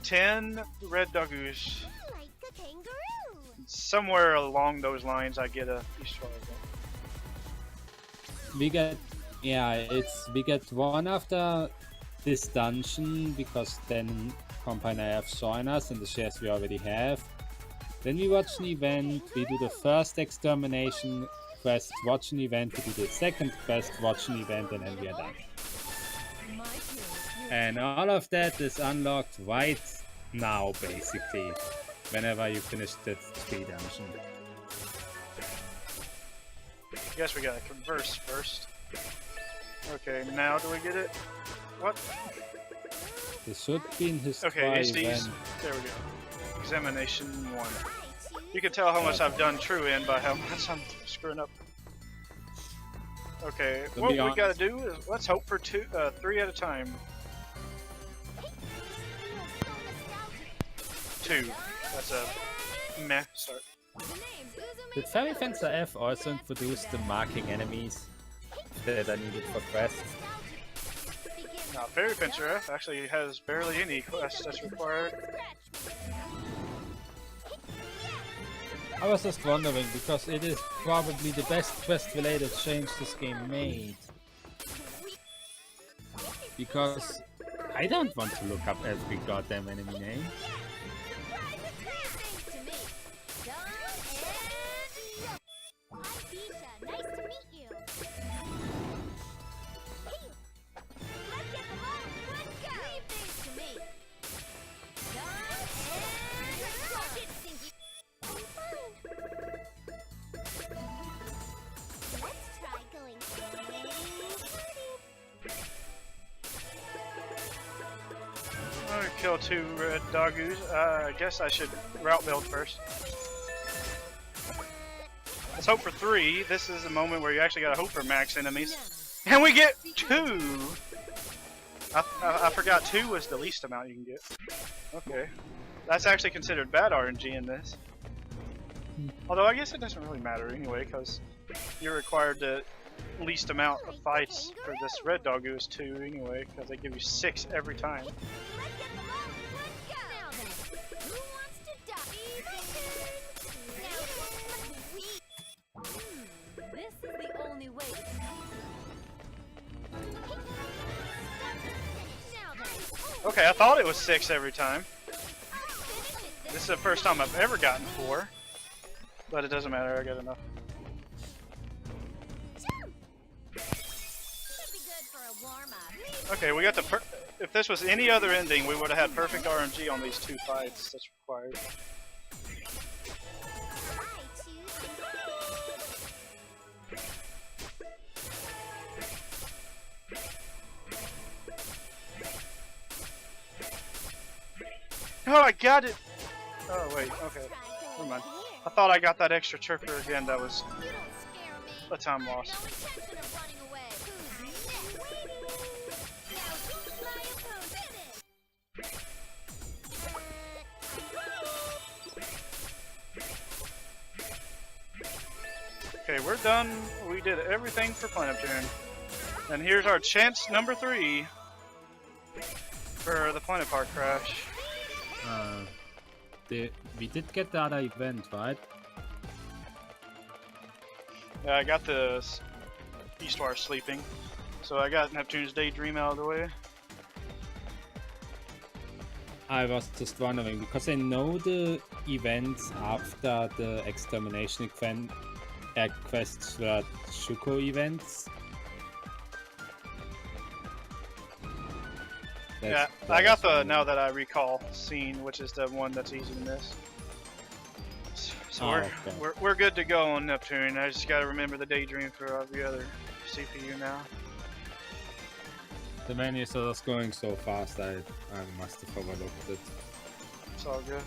10 red doggoos. Like a kangaroo. Somewhere along those lines, I get a Easter egg. We get, we get one after this dungeon, because then Compa and IF join us and the shares we already have. Then we watch an event, we do the first extermination quest, watch an event, we do the second quest, watch an event, and then we are done. And all of that is unlocked right now, basically, whenever you finish the 3 dungeon. I guess we gotta converse first. Okay, now do we get it? What? This should be in his Okay, it's these. There we go. Examination 1. You can tell how much I've done true in by how much I'm screwing up. Okay, what we gotta do is let's hope for 3 at a time. 2. That's a meh start. Did Fairy Fencer F also introduce the marking enemies that are needed for quests? Now, Fairy Fencer F actually has barely any quests that's required. I was just wondering, because it is probably the best quest-related change this game made. Because I don't want to look up every goddamn enemy name. Kill 2 red doggoos. I guess I should route build first. Let's hope for 3. This is a moment where you actually gotta hope for max enemies. And we get 2! I forgot 2 was the least amount you can get. Okay. That's actually considered bad RNG in this. Although I guess it doesn't really matter anyway, because you're required the least amount of fights for this red doggo is 2 anyway, because they give you 6 every time. Okay, I thought it was 6 every time. This is the first time I've ever gotten 4. But it doesn't matter, I got enough. Okay, we got the if this was any other ending, we would have had perfect RNG on these 2 fights that's required. Oh, I got it! Oh, wait, okay. Never mind. I thought I got that extra chirper again. That was a time loss. Okay, we're done. We did everything for Planeptune. And here's our chance number 3 for the Planet Park crash. We did get the other event, right? Yeah, I got the Eastwar sleeping, so I got Neptune's Daydream out of the way. I was just wondering, because I know the events after the extermination quests for Shuko events. Yeah, I got the now that I recall scene, which is the one that's easy to miss. So we're good to go on Neptune. I just gotta remember the daydream for every other CPU now. The menus are just going so fast, I must have overlooked it. It's all good.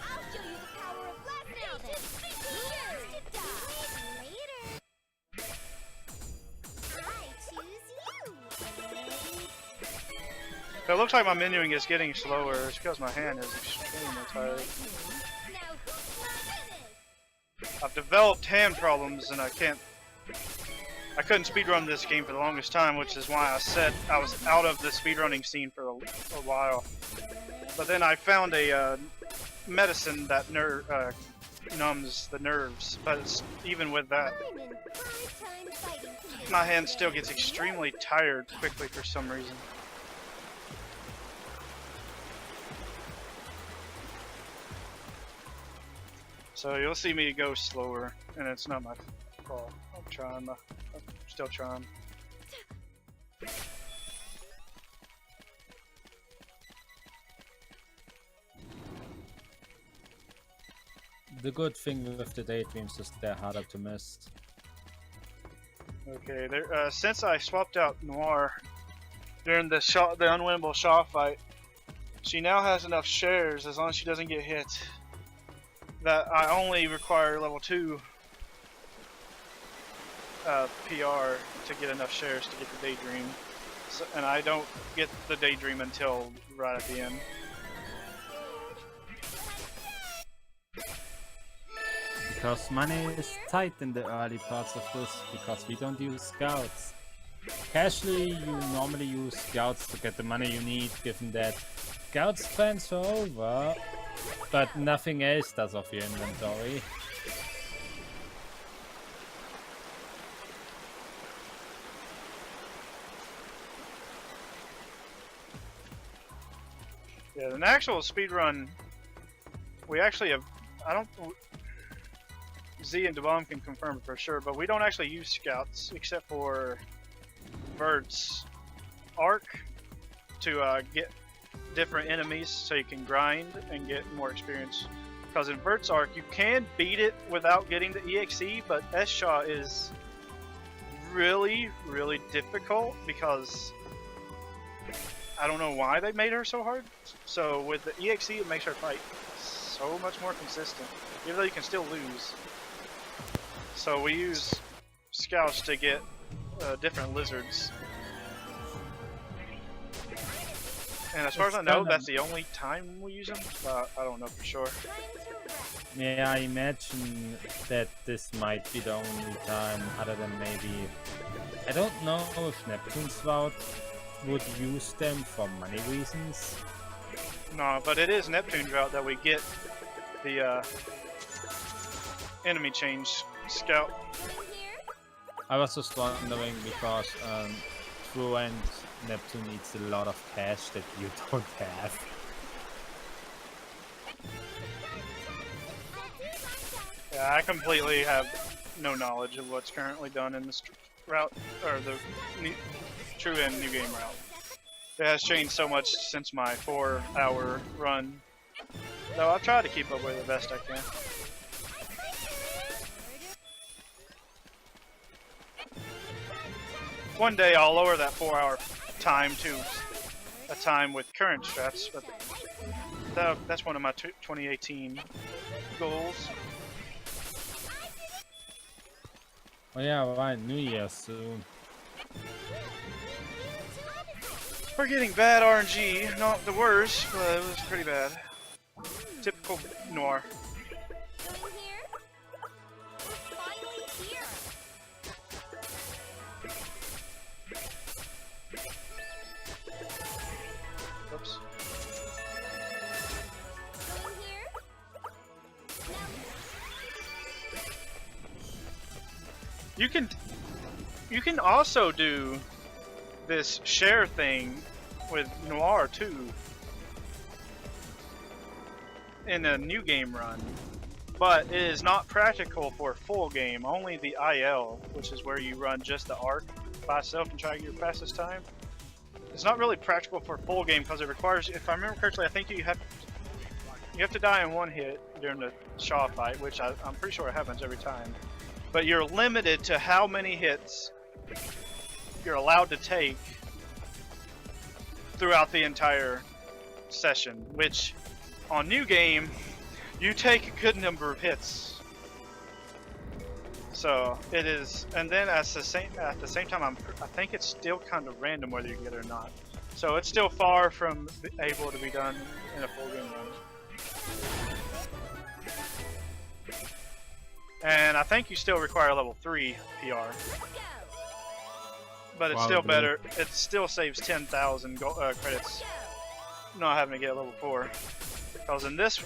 I'll show you the power of black now then. Here to die. Later. I choose you. It looks like my menuing is getting slower. It's because my hand is extremely tired. Now who's this? I've developed hand problems and I couldn't speedrun this game for the longest time, which is why I said I was out of the speedrunning scene for a while. But then I found a medicine that numbs the nerves, but even with that, I'm in prime-time fighting condition. my hand still gets extremely tired quickly for some reason. So you'll see me go slower, and it's not my fault. I'm still trying. The good thing with the daydreams is they're harder to miss. Okay, since I swapped out Noir during the unwinnable Shaw fight, she now has enough shares, as long as she doesn't get hit, that I only require level 2 PR to get enough shares to get the daydream. So, and I don't get the daydream until right at the end. Because money is tight in the early parts of this, because we don't use scouts. Casually, you normally use scouts to get the money you need, given that scouts transfer over, but nothing else does of your inventory. Yeah, an actual speedrun, we actually have, Z and DeBomb can confirm it for sure, but we don't actually use scouts except for Vert's arc to get different enemies so you can grind and get more experience. Because in Vert's arc, you can beat it without getting the EXE, but S-Shaw is really, really difficult because I don't know why they made her so hard. So with the EXE, it makes her fight so much more consistent, even though you can still lose. So we use scouts to get different lizards. And as far as I know, that's the only time we use them. I don't know for sure. Yeah, I imagine that this might be the only time, other than maybe... I don't know if Neptune's Vault would use them for money reasons. No, but it is Neptune's route that we get the enemy change scout. I was just wondering because True and Neptune needs a lot of cash that you don't have. Yeah, I completely have no knowledge of what's currently done in this route, or the True and New Game route. It has changed so much since my 4-hour run, though I've tried to keep up with it the best I can. One day I'll lower that 4-hour time to a time with current strats, but that's one of my 2018 goals. Oh yeah, right, New Year soon. We're getting bad RNG, not the worst, but it was pretty bad. Typical Noir. Going here? We're finally here. Oops. Going here? You can also do this share thing with Noir too. in a new game run, but it is not practical for a full game. Only the IL, which is where you run just the arc by itself and try to get your fastest time. It's not really practical for a full game because it requires, if I remember correctly, I think you have to die in one hit during the Shaw fight, which I'm pretty sure it happens every time. But you're limited to how many hits you're allowed to take throughout the entire session, which on new game you take a good number of hits. So it is, and then at the same time, I think it's still kind of random whether you get it or not. So it's still far from able to be done in a full game run. And I think you still require a level 3 PR. But it's still better. It still saves 10,000 credits not having to get a level 4. Because in this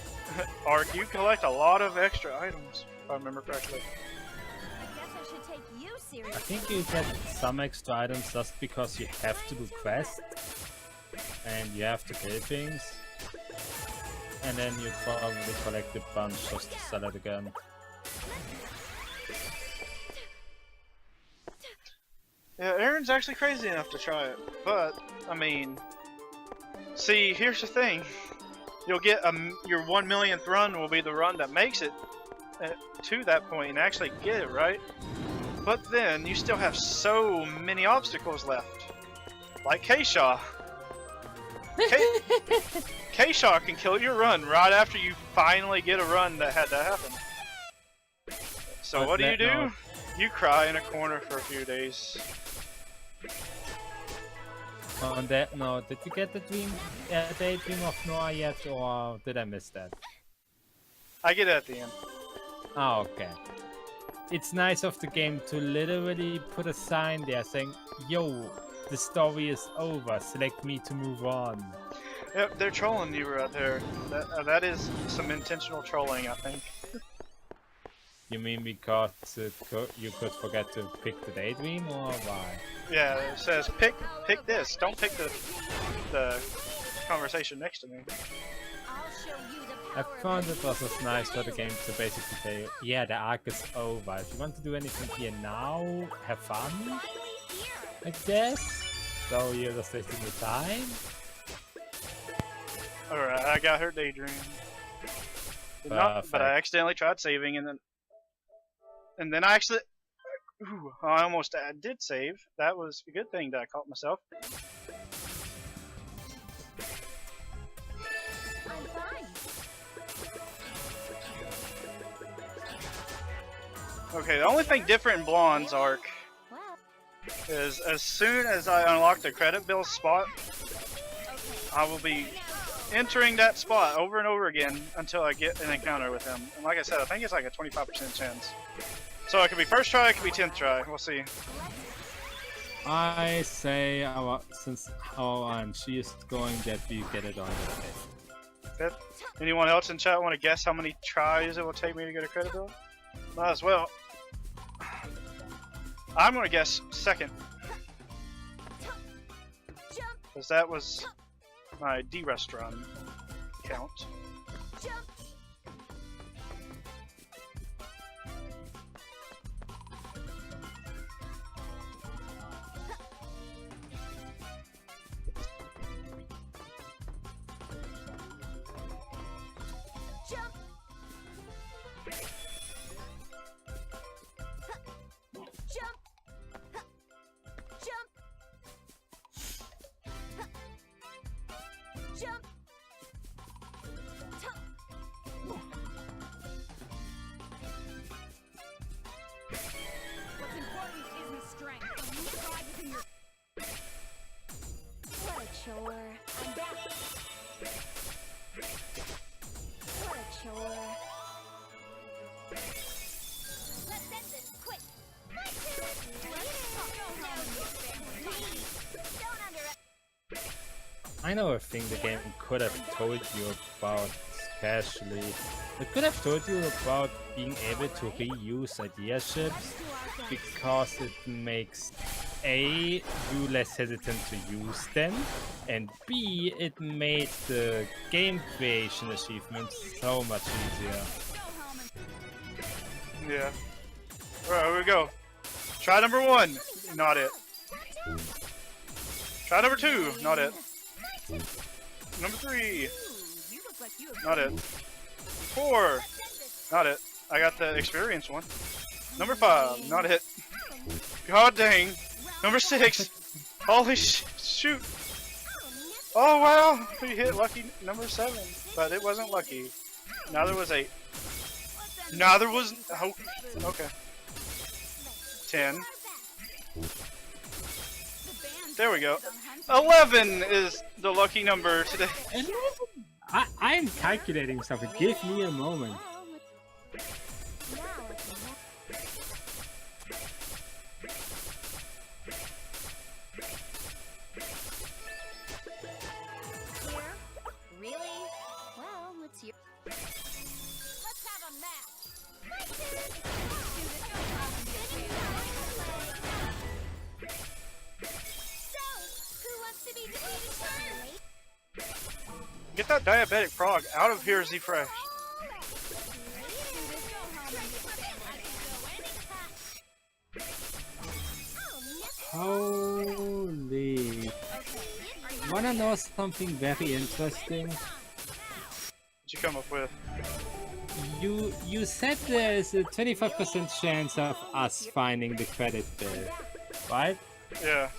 arc, you collect a lot of extra items, if I remember correctly. I think you get some extra items just because you have to do quests and you have to kill things, and then you probably collect a bunch just to sell it again. Yeah, Aaron's actually crazy enough to try it, but I mean, see, here's the thing: you'll get your 1 millionth run will be the run that makes it to that point and actually get it right. But then you still have so many obstacles left, like K-Shaw. K-Shaw can kill your run right after you finally get a run that had that happen. So what do? You cry in a corner for a few days. On that note, did you get the Daydream of Noah yet, or did I miss that? I get it at the end. Oh, okay. It's nice of the game to literally put a sign there saying, yo, the story is over, select me to move on. Yep, they're trolling you right there. That is some intentional trolling, I think. You mean because you could forget to pick the Daydream, or why? Yeah, it says pick this. Don't pick the conversation next to me. I found it was just nice for the game to basically say, yeah, the arc is over. If you want to do anything here now, have fun, I guess. So you're just wasting your time. Alright, I got her Daydream. But I accidentally tried saving, and then I actually... Ooh, I did save. That was a good thing that I caught myself. Okay, the only thing different in Blonde's arc is as soon as I unlock the credit bill spot, I will be entering that spot over and over again until I get an encounter with him. And like I said, I think it's like a 25% chance. So it could be first try, it could be 10th try. We'll see. I say, since she is going, that we get it on the 5th. Anyone else in chat want to guess how many tries it will take me to get a credit bill? Might as well. I'm going to guess 2nd. Because that was my D-Rest run count. I know a thing the game could have told you about, especially. It could have told you about being able to reuse idea ships, because it makes you less hesitant to use them, And B, it made the game creation achievement so much easier. Yeah. Alright, here we go. Try number 1. Not it. Try number 2. Not it. Number 3. Not it. 4. Not it. I got the experience one. Number 5. Not it. God dang. Number 6. Holy shoot. Oh wow. We hit lucky number 7. But it wasn't lucky. Neither was 8. Neither was... Oh, okay. 10. There we go. 11 is the lucky number today. I'm calculating something. Give me a moment. Really? Well, let's hear. Let's have a match. So, who wants to be defeated first? Get that diabetic frog out of here, Z Fresh. Holy. Wanna know something very interesting? What'd you come up with? You said there is a 25% chance of us finding the credit bill, right? Yeah.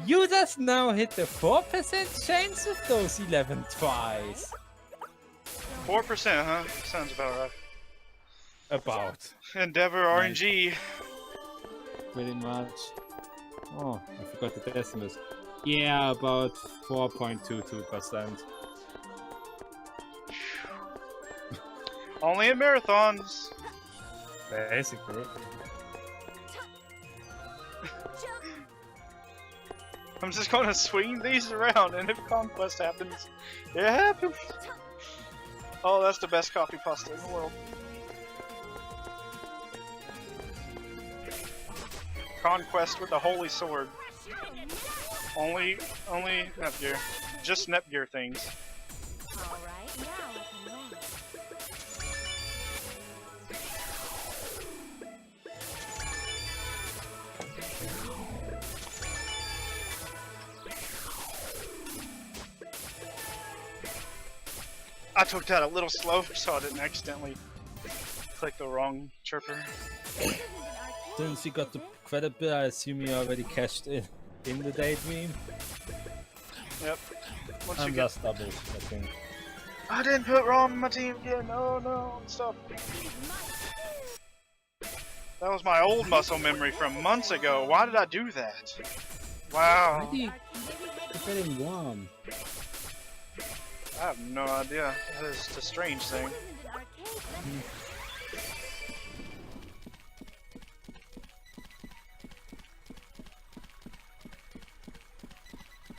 You just now hit the 4% chance of those 11 tries. 4%, huh? Sounds about right. About. Endeavor RNG. Pretty much. Oh, I forgot the decimals. Yeah, about 4.22%. Only in marathons. Basically. I'm just gonna swing these around, and if conquest happens, it happens. Oh, that's the best coffee pasta in the world. Conquest with the holy sword. Only Netgear. Just Netgear things. Alright, now we can win. I took that a little slow so I didn't accidentally click the wrong chirper. Since you got the credit bill, I assume you already cashed in the daydream. Yep. Once I'm you get... just double, I think. I didn't put Rom on my team again. Oh no, stop. That was my old muscle memory from months ago. Why did I do that? Wow. Why do you keep getting warm? I have no idea. That is a strange thing.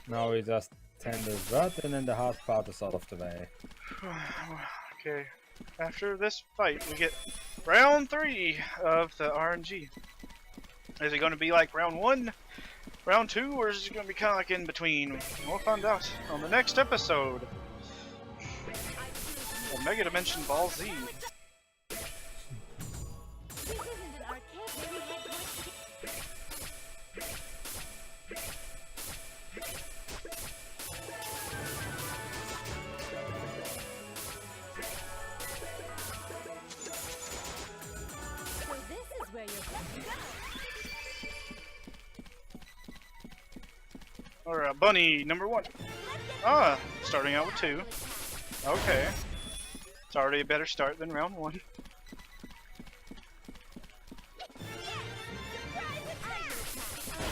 Now we just tend the rut and then the hard part is out of the way. Okay. After this fight, we get round 3 of the RNG. Is it going to be like round 1, round 2, or is it going to be kind of like in between? We'll find out on the next episode. The Megadimension Ball Z. Alright, bunny number 1. Ah, starting out with 2. Okay. It's already a better start than round 1.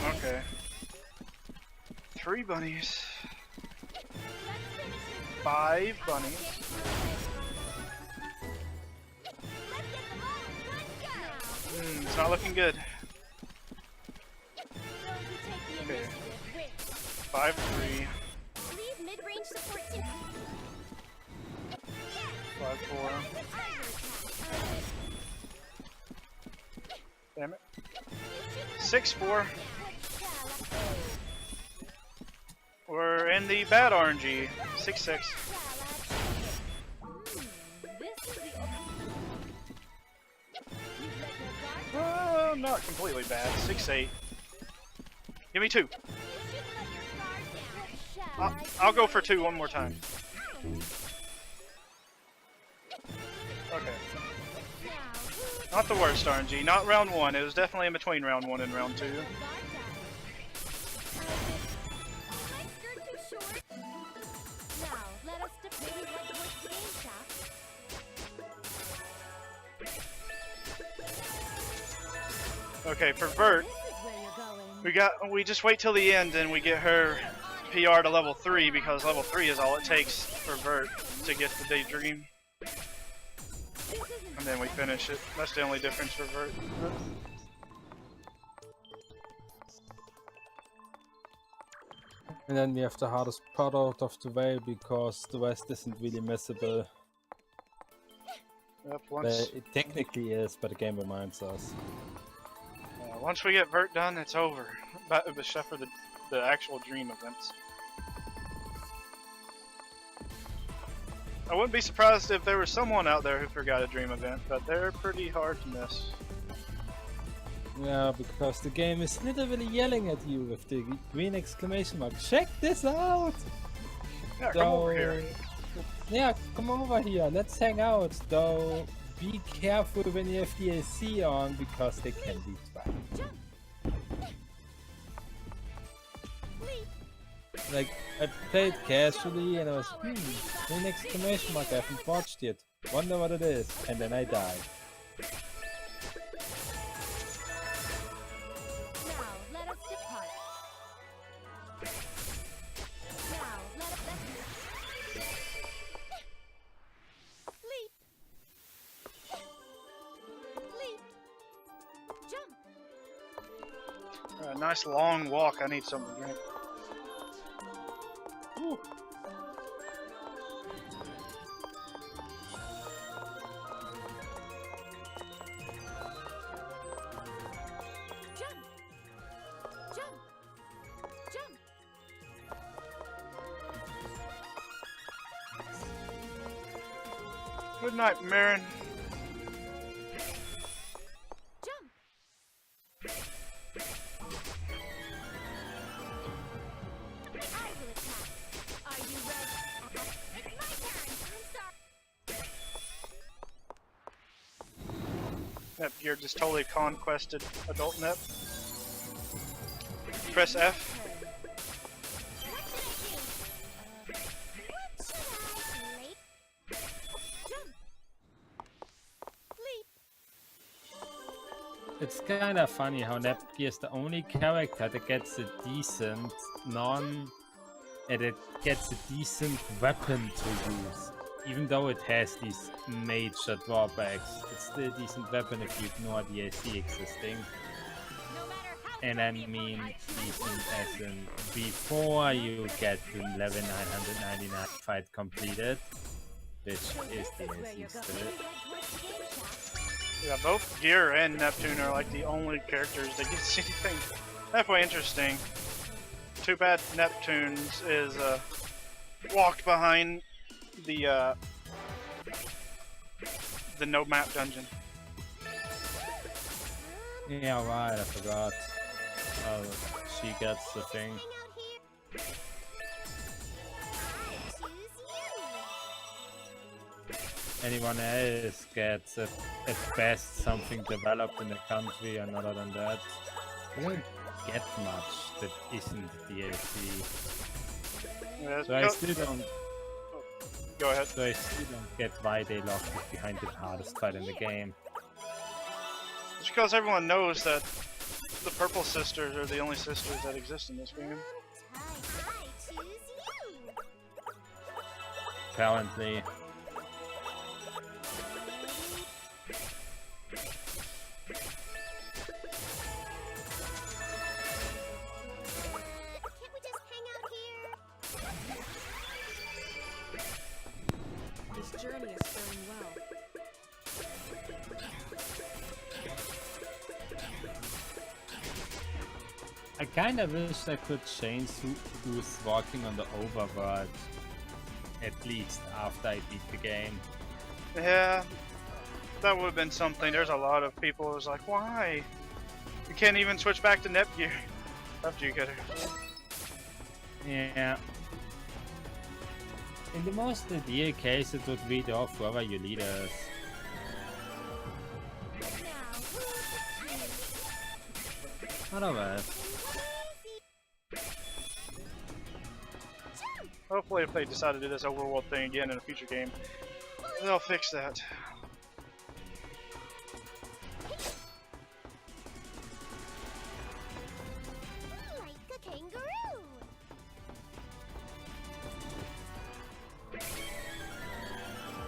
Okay. 3 bunnies. 5 bunnies. It's not looking good. Okay. 5-3. 5-4. Damn it. 6-4. We're in the bad RNG. 6-6. Not completely bad. 6-8. Give me 2. I'll go for 2 one more time. Okay. Not the worst RNG. Not round 1. It was definitely in between round 1 and round 2. Okay, for Vert, we just wait till the end and we get her PR to level 3 because level 3 is all it takes for Vert to get the Daydream. And then we finish it. That's the only difference for Vert. And then we have the hardest part out of the way because the rest isn't really missable. Yep, once, it technically is, but the game reminds us. once we get Vert done, it's over. Except for the actual dream events. I wouldn't be surprised if there was someone out there who forgot a dream event, but they're pretty hard to miss. Yeah, because the game is literally yelling at you with the green exclamation mark. Check this out! Yeah, come over here. Yeah, come over here. Let's hang out. Though, be careful when you have the AC on because they can be trapped. Like, I played casually and I was, green exclamation mark, I haven't watched it. Wonder what it is. And then I died. Nice long walk. I need something to drink. Woo. Good night, Marin. Nep Gear just totally conquested Adult Nep. Press F. It's kind of funny how Nepgear is the only character that gets a decent decent weapon to use. Even though it has these major drawbacks, it's still a decent weapon if you ignore the AC existing. And I mean decent as in before you get to level 999 fight completed, which is the AC still. Yeah, both Gear and Neptune are like the only characters that gets anything halfway interesting. Too bad Neptune's is walked behind the no map dungeon. Yeah, right, I forgot. Oh, she gets the thing. Anyone else gets at best something developed in the country, and other than that, I don't get much that isn't DLC. Yeah, so I still don't. Go ahead. So I still don't get why they locked it behind the hardest fight in the game. It's because everyone knows that the Purple Sisters are the only sisters that exist in this game. Apparently. Journey is going well. I kinda wish I could change who's walking on the overworld. At least after I beat the game. Yeah, that would have been something. There's a lot of people who's like, why? You can't even switch back to Netgear after you get it. Yeah. In the most ideal case, it would read off whoever your leader is. Not bad. Hopefully if they decide to do this overworld thing again in a future game, they'll fix that. Like a kangaroo.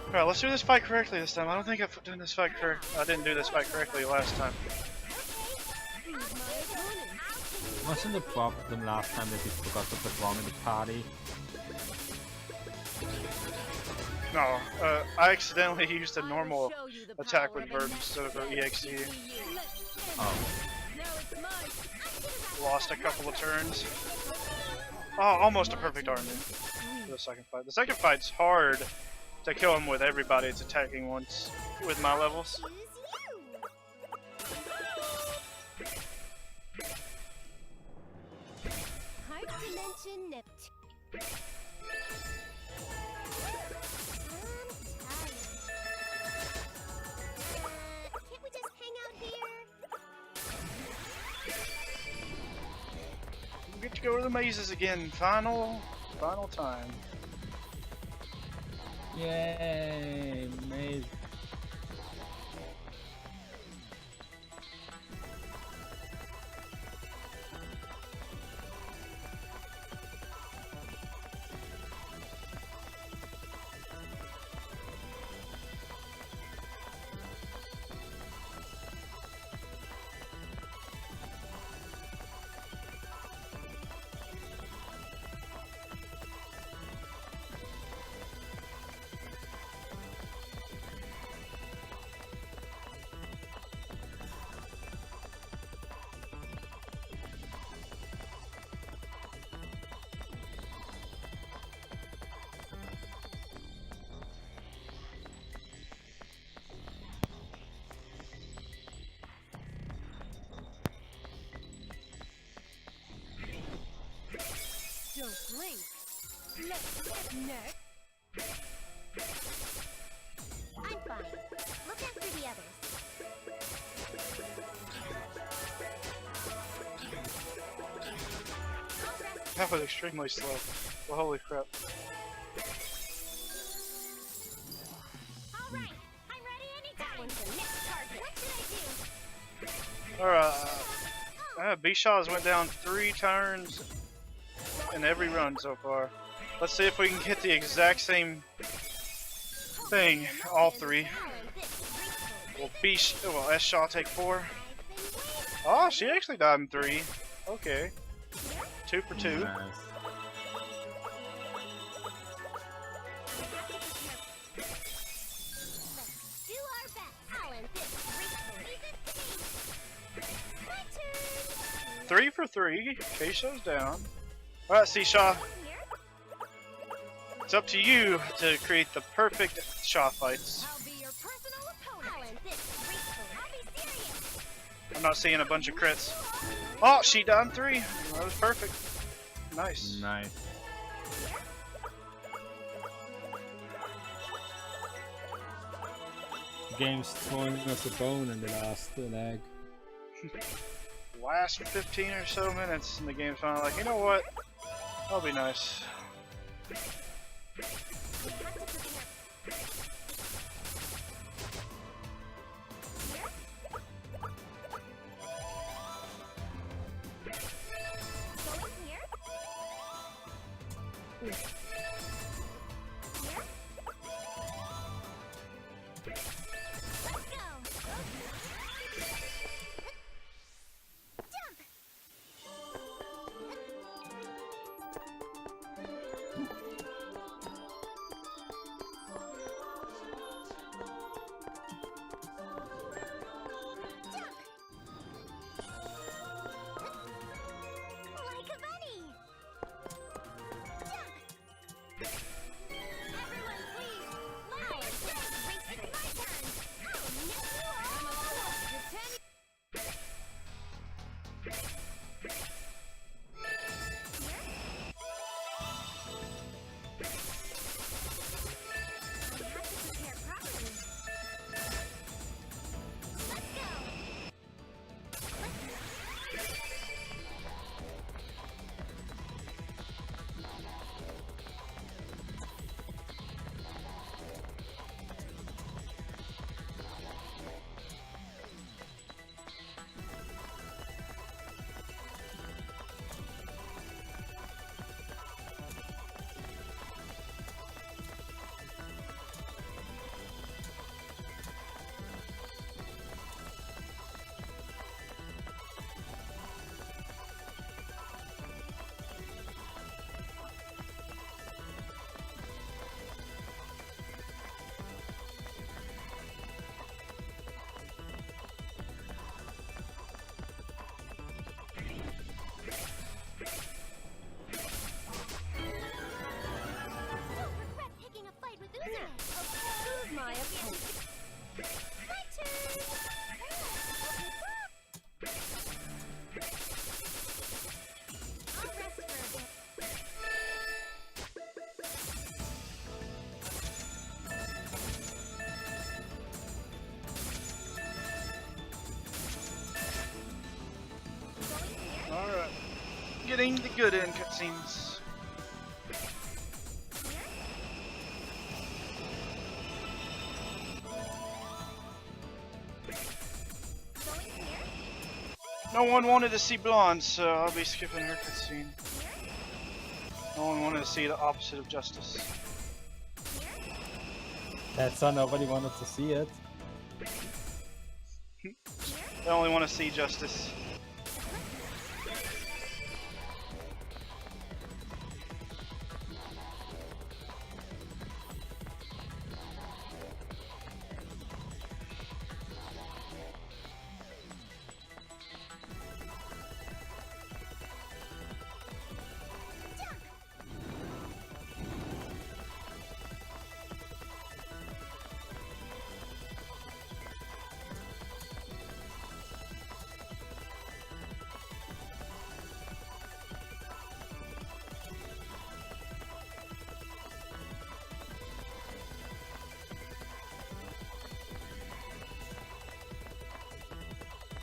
Alright, let's do this fight correctly this time. I don't think I've done this fight correct. I didn't do this fight correctly last time. Wasn't the problem last time that you forgot to put wrong in the party? No, I accidentally used a normal attack with Bird instead of an EXE. Oh. Lost a couple of turns. Oh, almost a perfect army for the second fight. The second fight's hard to kill him with everybody it's attacking once with my levels. Dimension Neptune. Can't we just hang out here? We get to go to the mazes again. Final time. Yay! Amazing. Don't blink. Let's get next. I'm fine. Look after the others. That was extremely slow. Well, holy crap. All right, I'm ready anytime. When's the next target? What should I do? Alright. B-Shaws went down 3 turns in every run so far. Let's see if we can get the exact same thing, all 3. Will S-Shaw take 4? Oh, she actually died in 3. Okay. 2 for 2. Nice. Do our best. I'll end this gracefully. My turn. 3 for 3. K-Show's down. Alright, C-Shaw. It's up to you to create the perfect Shaw fights. I'll be your personal opponent. I'll end this gracefully. I'll be serious. I'm not seeing a bunch of crits. Oh, she died in 3. That was perfect. Nice. Nice. Game's throwing us a bone in the last leg. Last 15 or so minutes, and the game's finally like, you know what? That'll be nice. Going here. Here. Let's go. Jump. getting the good end cutscenes. Going here? No one wanted to see Blonde, so I'll be skipping her cutscene. No one wanted to see the opposite of justice. That's how nobody wanted to see it. They only want to see justice.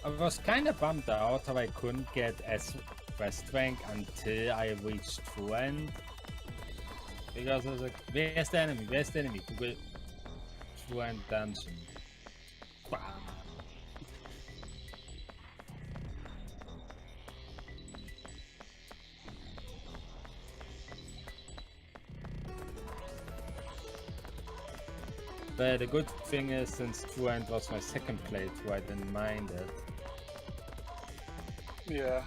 I was kind of bummed out how I couldn't get as West rank until I reached True End. Because I was like, where's the enemy? Where's the enemy? Google True End dungeon. Bam. But the good thing is, since True End was my second playthrough, I didn't mind it. Yeah.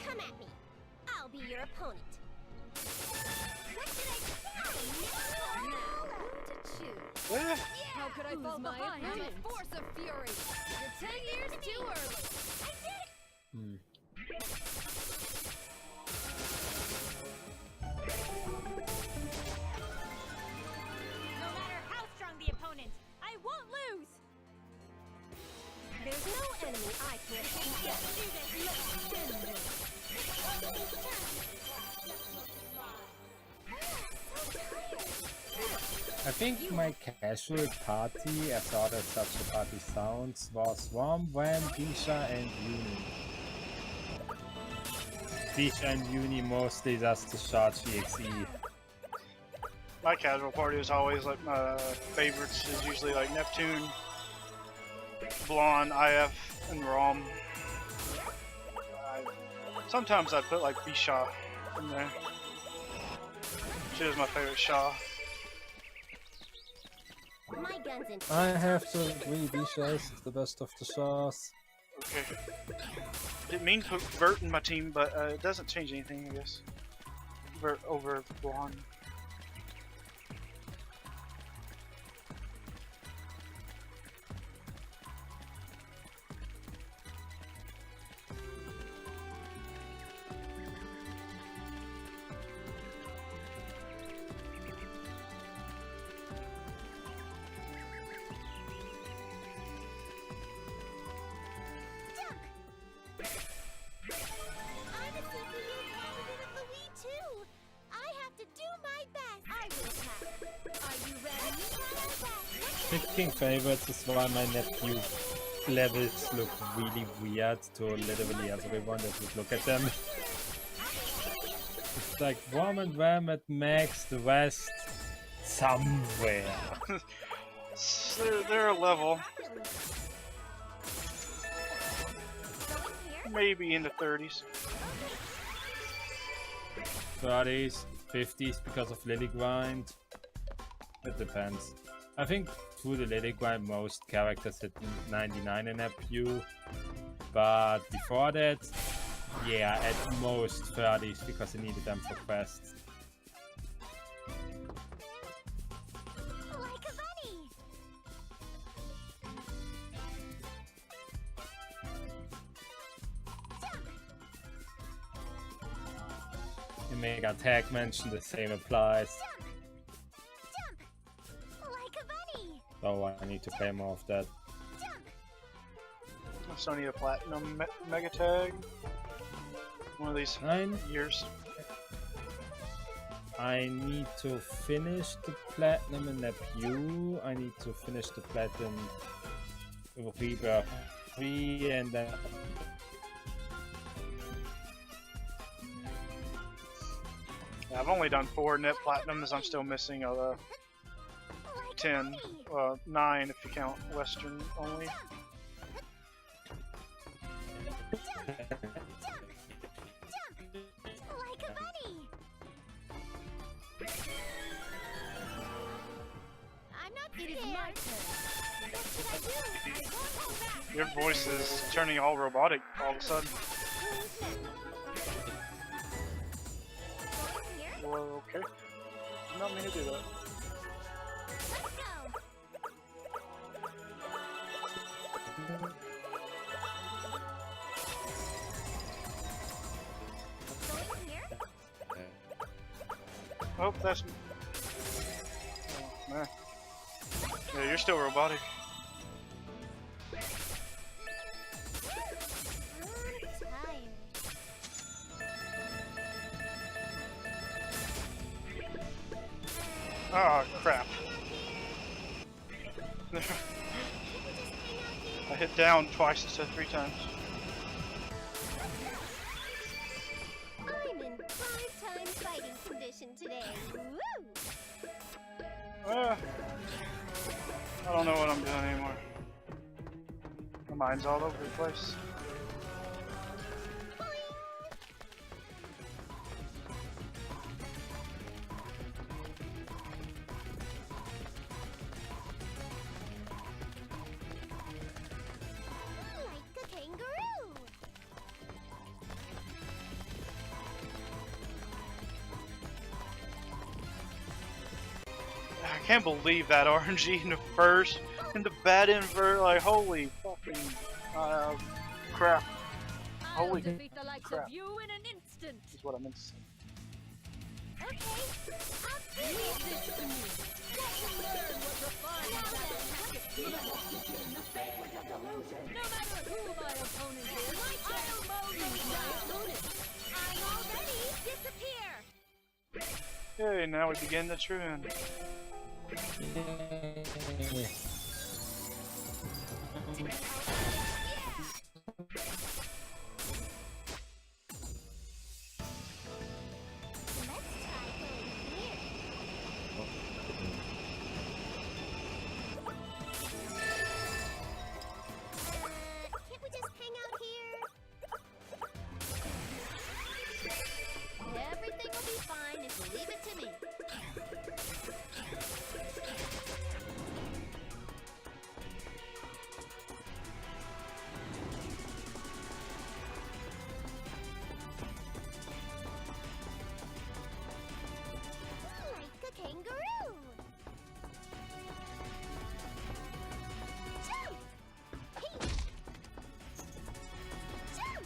Come at me. I'll be your opponent. What did I say? Now, who to choose? How could I fall behind on a force of fury? You're 10 years too early. I did it! No matter how strong the opponent, I won't lose! There's no enemy I can't defeat. I think my casual party, as odd as such a party sounds, was Worm, Van, Disha and Uni. Disha and Uni mostly just to charge EXE. My casual party is always like my favorites is usually like Neptune, Blonde, IF, and Rom. Sometimes I put like Bisha in there. She was my favorite Shaw. My guns in. I have to agree, Bisha is the best of the Shaws. Okay. Didn't mean to put Vert in my team, but it doesn't change anything, I guess. Vert over Blonde. I'm a CPU candidate of the Wii too. I have to do my best. I will attack. Are you ready? Picking favorites is why my nephew levels look really weird to literally everyone that would look at them. It's like Worm and Ram at max, the rest somewhere. They're a level, Going here? maybe in the 30s. 30s, 50s because of Lily Grind. It depends. I think through the Lily Grind most characters hit 99 in FU, but before that, yeah, at most 30s because I needed them for quests. Like a bunny. In Megadimension the same applies, Jump. Like a bunny. so I need to pay more of that. Jump. So I need a platinum mega tag. One of these years. I need to finish the platinum in Nephew. I need to finish the platinum Rebirth 3 and then. Yeah, I've only done 4 net platinums. I'm still missing 10, 9 if you count Western only. Like a bunny. I'm not scared. It is my turn. What should I do? I won't hold back. Your voice is turning all robotic all of a sudden. Who's next? Going here. Well, okay. Did not mean to do that. Let's go. Going here. Oh, that's. Oh, man. Yeah, you're still robotic. Time. Oh, crap. I hit down twice instead of 3 times. I'm in 5-time fighting condition today. Woo! I don't know what I'm doing anymore. My mind's all over the place. Like a kangaroo. I can't believe that RNG in the first, in the bad invert, like holy fucking crap. I'll Holy defeat the likes crap. of you in an instant. Is what I meant to say. Okay, I'll see Leave you. this to me. Get to learn what refined battle tactics look like. No matter who my opponent is, I'll mow them down. I'm already disappear. Okay, now we begin the true end. Let's try going here. Can't we just hang out here? Everything will be fine if you leave it to me. Like a kangaroo. Jump! Hey! Jump!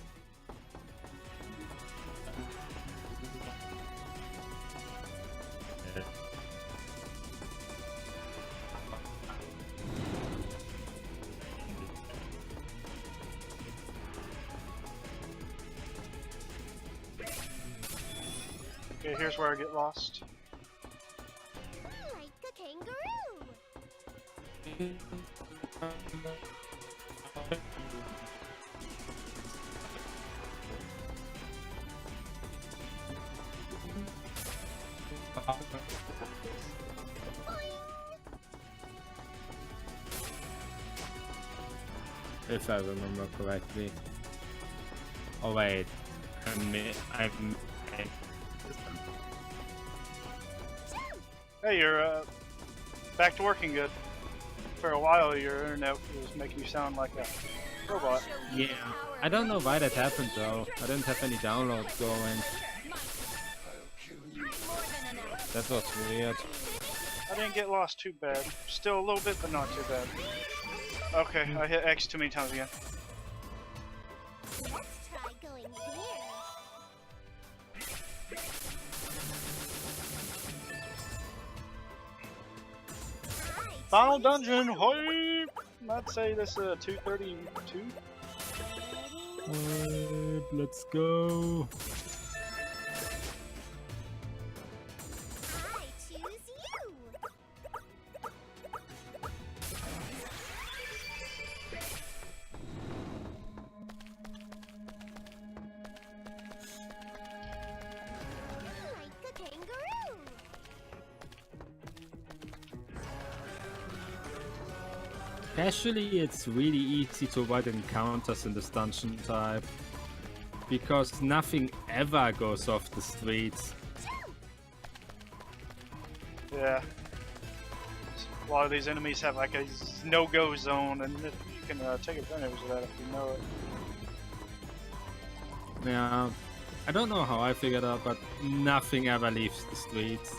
Okay, here's where I get lost. Like a kangaroo. If I remember correctly. Oh wait, Hey, you're back to working good. For a while, your internet was making you sound like a robot. yeah. I don't know why that happened though. I didn't have any downloads going. That was weird. I didn't get lost too bad. Still a little bit, but not too bad. Okay, I hit X too many times again. Let's try going here. Final dungeon, hype! I'd say this 232. Let's go. I choose you. Like a kangaroo. Actually, it's really easy to avoid encounters in this dungeon type. Because nothing ever goes off the streets. Yeah. A lot of these enemies have like a no-go zone, and you can take advantage of that if you know it. Yeah, I don't know how I figured out, but nothing ever leaves the streets.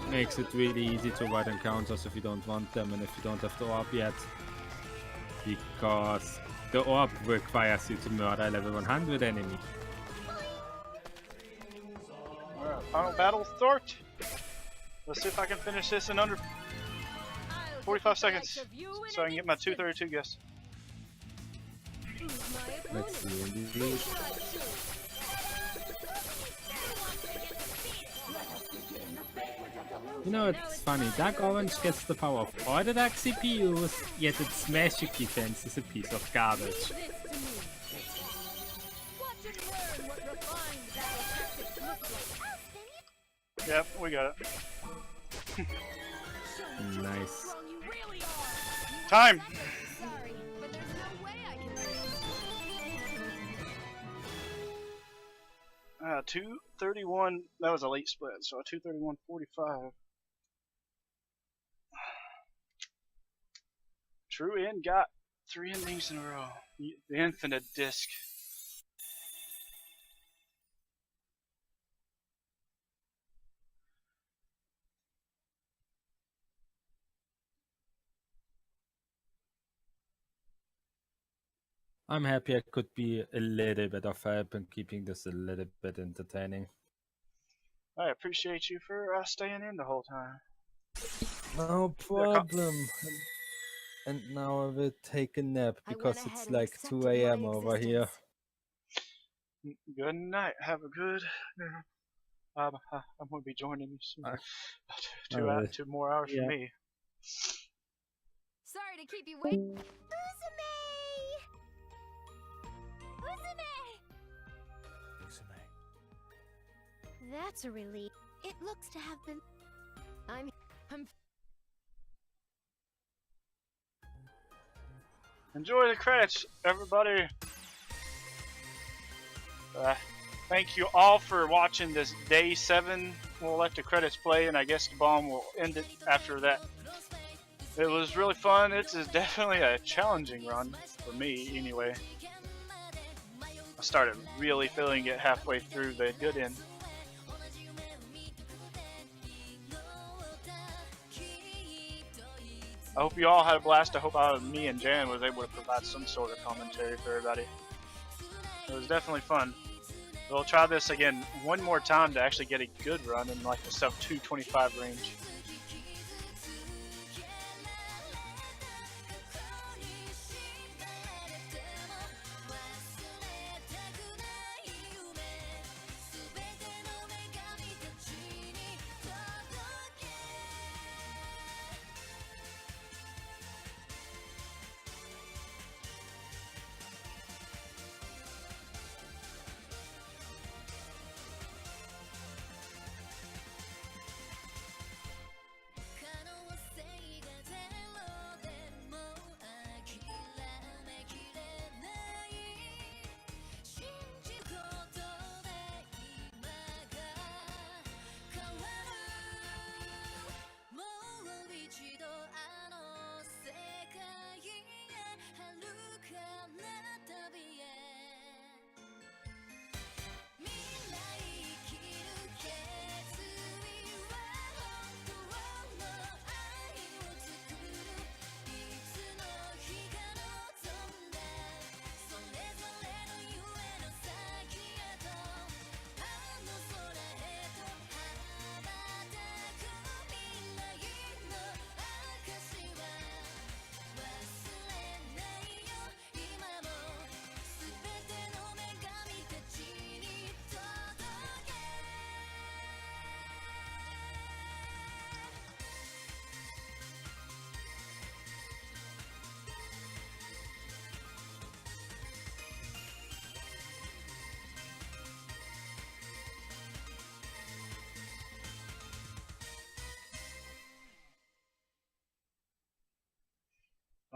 Makes it really easy to avoid encounters if you don't want them and if you don't have the orb yet. Because the orb requires you to murder a level 100 enemy. Alright, final battle start. Let's see if I can finish this in under 45 seconds, so I can get my 232 guess. Let's see indeed. You know, it's funny, Dark Orange gets the power of all the Dark CPUs, yet its magic defense is a piece of garbage. Yep, we got it. Nice. Time! Sorry, but there's no way I can lose. 231, that was a late split, so 231.45. True End got 3 endings in a row. The infinite disc. I'm happy I could be a little bit of help in keeping this a little bit entertaining. I appreciate you for staying in the whole time. No problem. And now I will take a nap I because went ahead it's and like accepted 2 a.m. my over here. existence. Good night. Have a good. I'm going to be joining you soon. Two more hours for me. Sorry to keep you waiting. That's a relief. It looks to have been. I'm Enjoy the credits, everybody. Thank you all for watching this day 7. We'll let the credits play, and I guess the bomb will end it after that. It was really fun. It is definitely a challenging run for me, anyway. I started really feeling it halfway through the good end. I hope you all had a blast. I hope me and Jan was able to provide some sort of commentary for everybody. It was definitely fun. We'll try this again one more time to actually get a good run in like the sub 225 range.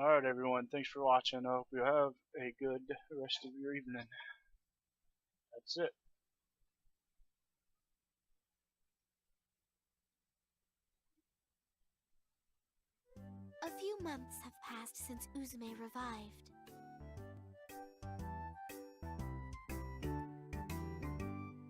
Alright, everyone. Thanks for watching. I hope you have a good rest of your evening. That's it. A few months have passed since Uzume revived.